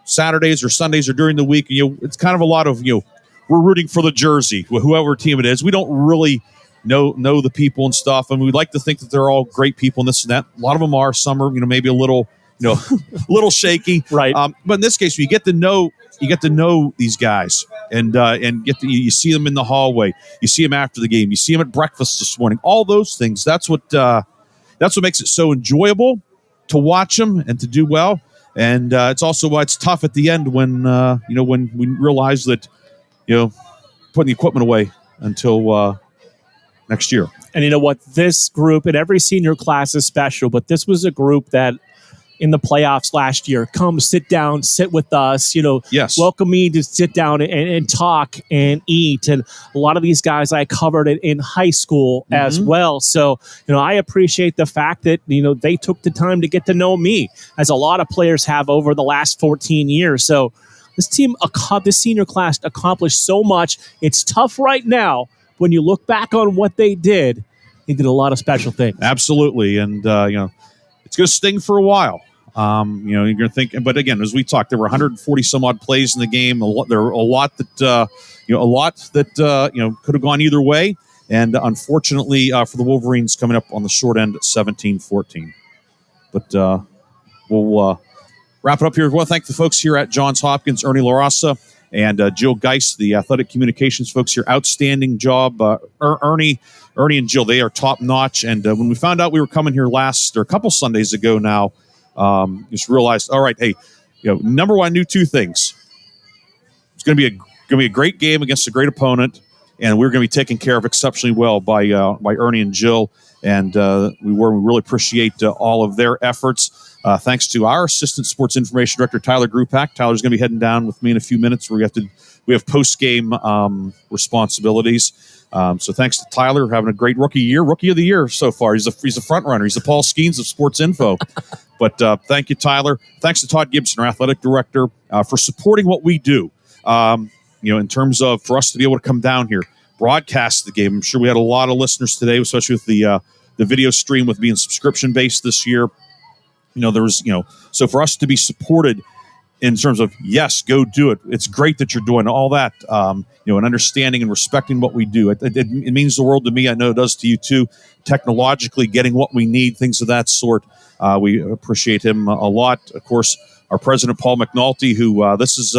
Speaker 3: Saturdays or Sundays or during the week, it's kind of a lot of we're rooting for the jersey, whoever team it is. We don't really know the people and stuff, and we'd like to think that they're all great people and this and that. A lot of them are. Some are, maybe a little, little shaky,
Speaker 9: right?
Speaker 3: But in this case, you get to know these guys, and you see them in the hallway, you see them after the game, you see them at breakfast this morning. All those things. That's what makes it so enjoyable to watch them and to do well. And it's also why it's tough at the end when when we realize that. Putting the equipment away until next year.
Speaker 9: And you know what? This group, and every senior class is special, but this was a group that in the playoffs last year, come sit down, sit with us,
Speaker 3: yes.
Speaker 9: Welcome me to sit down and talk and eat. And a lot of these guys I covered it in high school as well. So, I appreciate the fact that, they took the time to get to know me, as a lot of players have over the last 14 years. So, this senior class accomplished so much. It's tough right now, when you look back on what they did a lot of special things.
Speaker 3: Absolutely. And, it's going to sting for a while. You're going to think, but again, as we talked, there were 140 some odd plays in the game. There were a lot that could have gone either way. And unfortunately for the Wolverines, coming up on the short end at 17-14. But we'll wrap it up here. I want to thank the folks here at Johns Hopkins, Ernie LaRossa and Jill Geist, the athletic communications folks here. Outstanding job. Ernie and Jill, they are top notch. And when we found out we were coming here a couple Sundays ago now, just realized, all right, hey, number one, I knew two things. It's going to be a great game against a great opponent, and we're going to be taken care of exceptionally well by Ernie and Jill. And we really appreciate all of their efforts. Thanks to our assistant sports information director, Tyler Grupak. Tyler's going to be heading down with me in a few minutes. We have post-game responsibilities. So thanks to Tyler, having a great rookie of the year so far. He's a front runner. He's the Paul Skeens of sports info. But thank you, Tyler. Thanks to Todd Gibson, our athletic director, for supporting what we do. In terms of for us to be able to come down here, broadcast the game. I'm sure we had a lot of listeners today, especially with the video stream with being subscription based this year. So for us to be supported in terms of, yes, go do it. It's great that you're doing all that, and understanding and respecting what we do. It means the world to me. I know it does to you too. Technologically getting what we need, things of that sort. We appreciate him a lot. Of course, our president, Paul McNulty, who this is,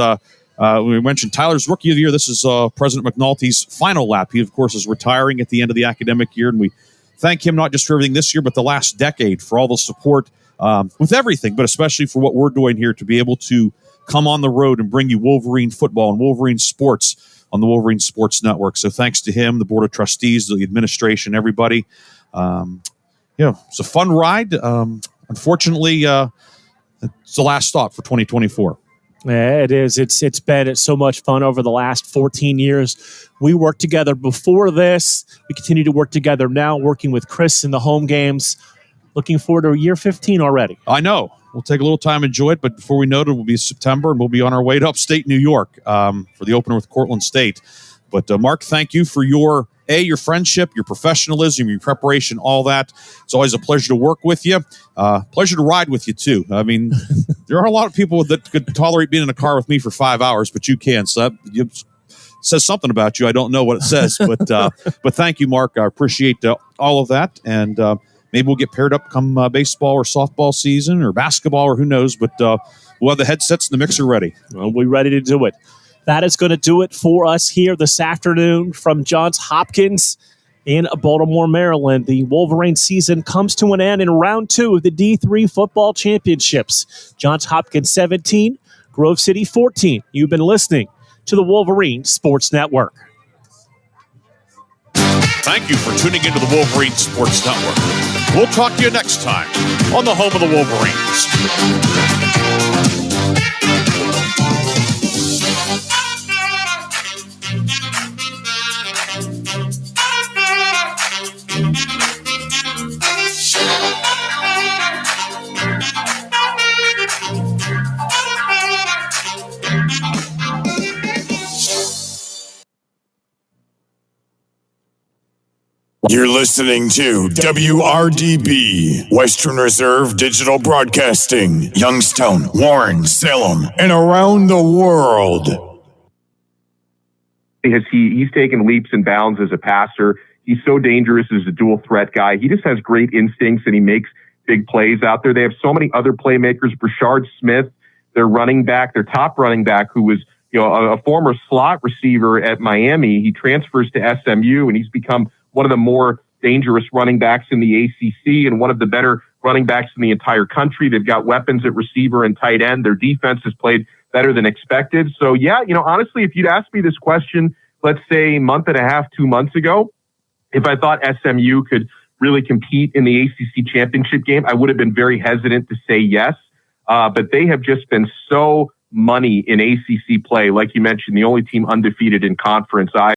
Speaker 3: we mentioned Tyler's rookie of the year. This is President McNulty's final lap. He, of course, is retiring at the end of the academic year, and we thank him not just for everything this year, but the last decade for all the support with everything, but especially for what we're doing here to be able to come on the road and bring you Wolverine football and Wolverine sports on the Wolverine Sports Network. So thanks to him, the Board of Trustees, the administration, everybody. It's a fun ride. Unfortunately, it's the last stop for 2024.
Speaker 9: Yeah, it is. It's been so much fun over the last 14 years. We worked together before this. We continue to work together now, working with Chris in the home games. Looking forward to year 15 already.
Speaker 3: I know. We'll take a little time to enjoy it, but before we know it, will be September, and we'll be on our way to upstate New York for the opener with Cortland State. But, Mark, thank you for your friendship, your professionalism, your preparation, all that. It's always a pleasure to work with you. Pleasure to ride with you, too. I mean, there are a lot of people that could tolerate being in a car with me for 5 hours, but you can. So that says something about you. I don't know what it says, but thank you, Mark. I appreciate all of that. And maybe we'll get paired up come baseball or softball season or basketball or who knows. But we'll have the headsets and the mixer ready.
Speaker 9: Well, we're ready to do it. That is going to do it for us here this afternoon from Johns Hopkins in Baltimore, Maryland. The Wolverine season comes to an end in round 2 of the D3 football championships. Johns Hopkins 17, Grove City 14. You've been listening to the Wolverine Sports Network.
Speaker 3: Thank you for tuning into the Wolverine Sports Network. We'll talk to you next time on the home of the Wolverines.
Speaker 1: You're listening to WRDB, Western Reserve Digital Broadcasting, Youngstown, Warren, Salem, and around the world.
Speaker 2: He's taken leaps and bounds as a passer. He's so dangerous as a dual threat guy. He just has great instincts and he makes big plays out there. They have so many other playmakers. Brashard Smith, their top running back, who was a former slot receiver at Miami. He transfers to SMU and he's become one of the more dangerous running backs in the ACC and one of the better running backs in the entire country. They've got weapons at receiver and tight end. Their defense has played better than expected. So, honestly, if you'd asked me this question, let's say a month and a half, 2 months ago, if I thought SMU could really compete in the ACC championship game, I would have been very hesitant to say yes. But they have just been so money in ACC play. Like you mentioned, the only team undefeated in conference.